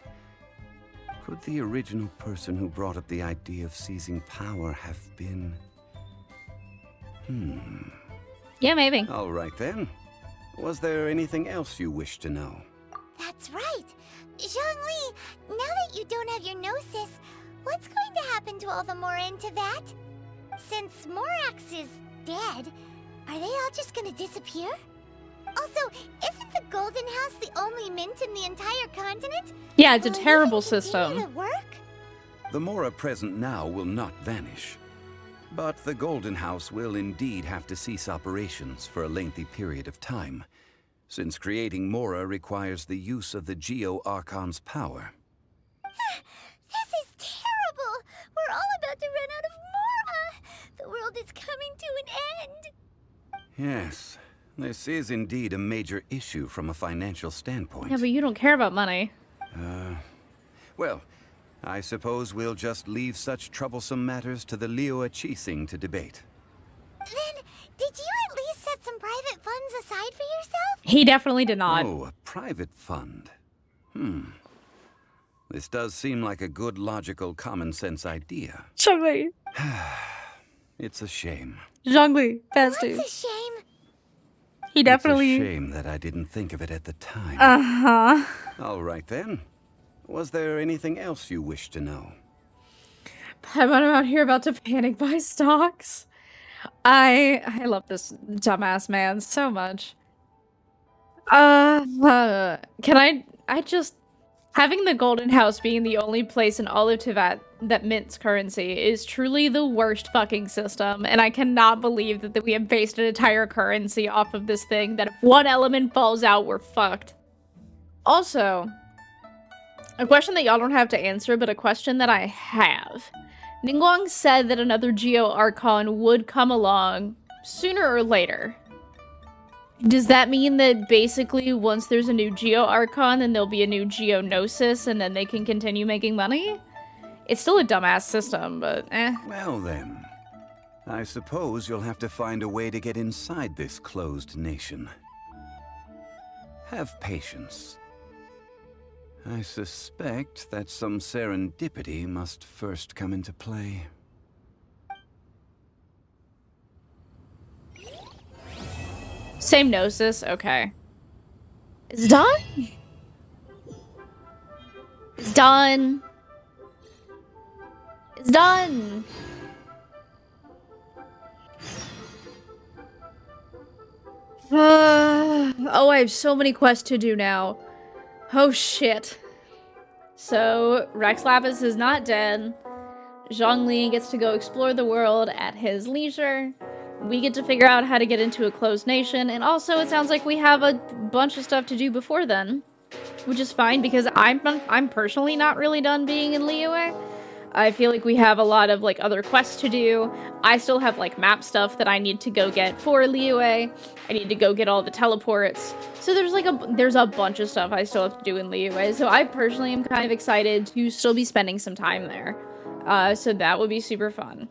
Could the original person who brought up the idea of seizing power have been... Yeah, maybe. All right then. Was there anything else you wish to know? That's right. Zhongli, Now that you don't have your gnosis, what's going to happen to all the Mora in Teyvat? Since Morax is dead, are they all just gonna disappear? Also, isn't the Golden House the only mint in the entire continent? Yeah, it's a Will it terrible even continue system. to work? The Mora present now will not vanish. But the Golden House will indeed have to cease operations for a lengthy period of time, since creating Mora requires the use of the Geo-Archon's power. This is terrible! We're all about to run out of Mora! The world is coming to an end! Yes, this is indeed a major issue from a financial standpoint. Yeah, but you don't care about money. Well, I suppose we'll just leave such troublesome matters to the Liyue Qixing to debate. Then, did you at least set some private funds aside for yourself? He definitely did not. Oh, a private fund. This does seem like a good, logical, common-sense idea. Zhongli. It's a shame. Zhongli, bestie. It's a shame. He definitely... It's a shame that I didn't think of it at the time. Uh-huh. All right, then. Was there anything else you wished to know? I'm out here about to panic buy stocks. I love this dumbass man so much. Can I just... Having the Golden House being the only place in all of Teyvat that mints currency is truly the worst fucking system, and I cannot believe that we have based an entire currency off of this thing, that if one element falls out, we're fucked. Also, a question that y'all don't have to answer, but a question that I have. Ningguang said that another Geo-Archon would come along sooner or later. Does that mean that basically once there's a new Geo-Archon, then there'll be a new Geo-Gnosis, and then they can continue making money? It's still a dumbass system, but eh. Well then, I suppose you'll have to find a way to get inside this closed nation. Have patience. I suspect that some serendipity must first come into play. Same Gnosis? Okay. It's done? It's done. It's done. Oh, I have so many quests to do now. Oh, shit. So, Rex Lapis is not dead. Zhongli gets to go explore the world at his leisure. We get to figure out how to get into a closed nation, and also it sounds like we have a bunch of stuff to do before then, which is fine because I'm personally not really done being in Liyue. I feel like we have a lot of like other quests to do. I still have like map stuff that I need to go get for Liyue. I need to go get all the teleports. So there's a bunch of stuff I still have to do in Liyue. So I personally am kind of excited to still be spending some time there. So that would be super fun.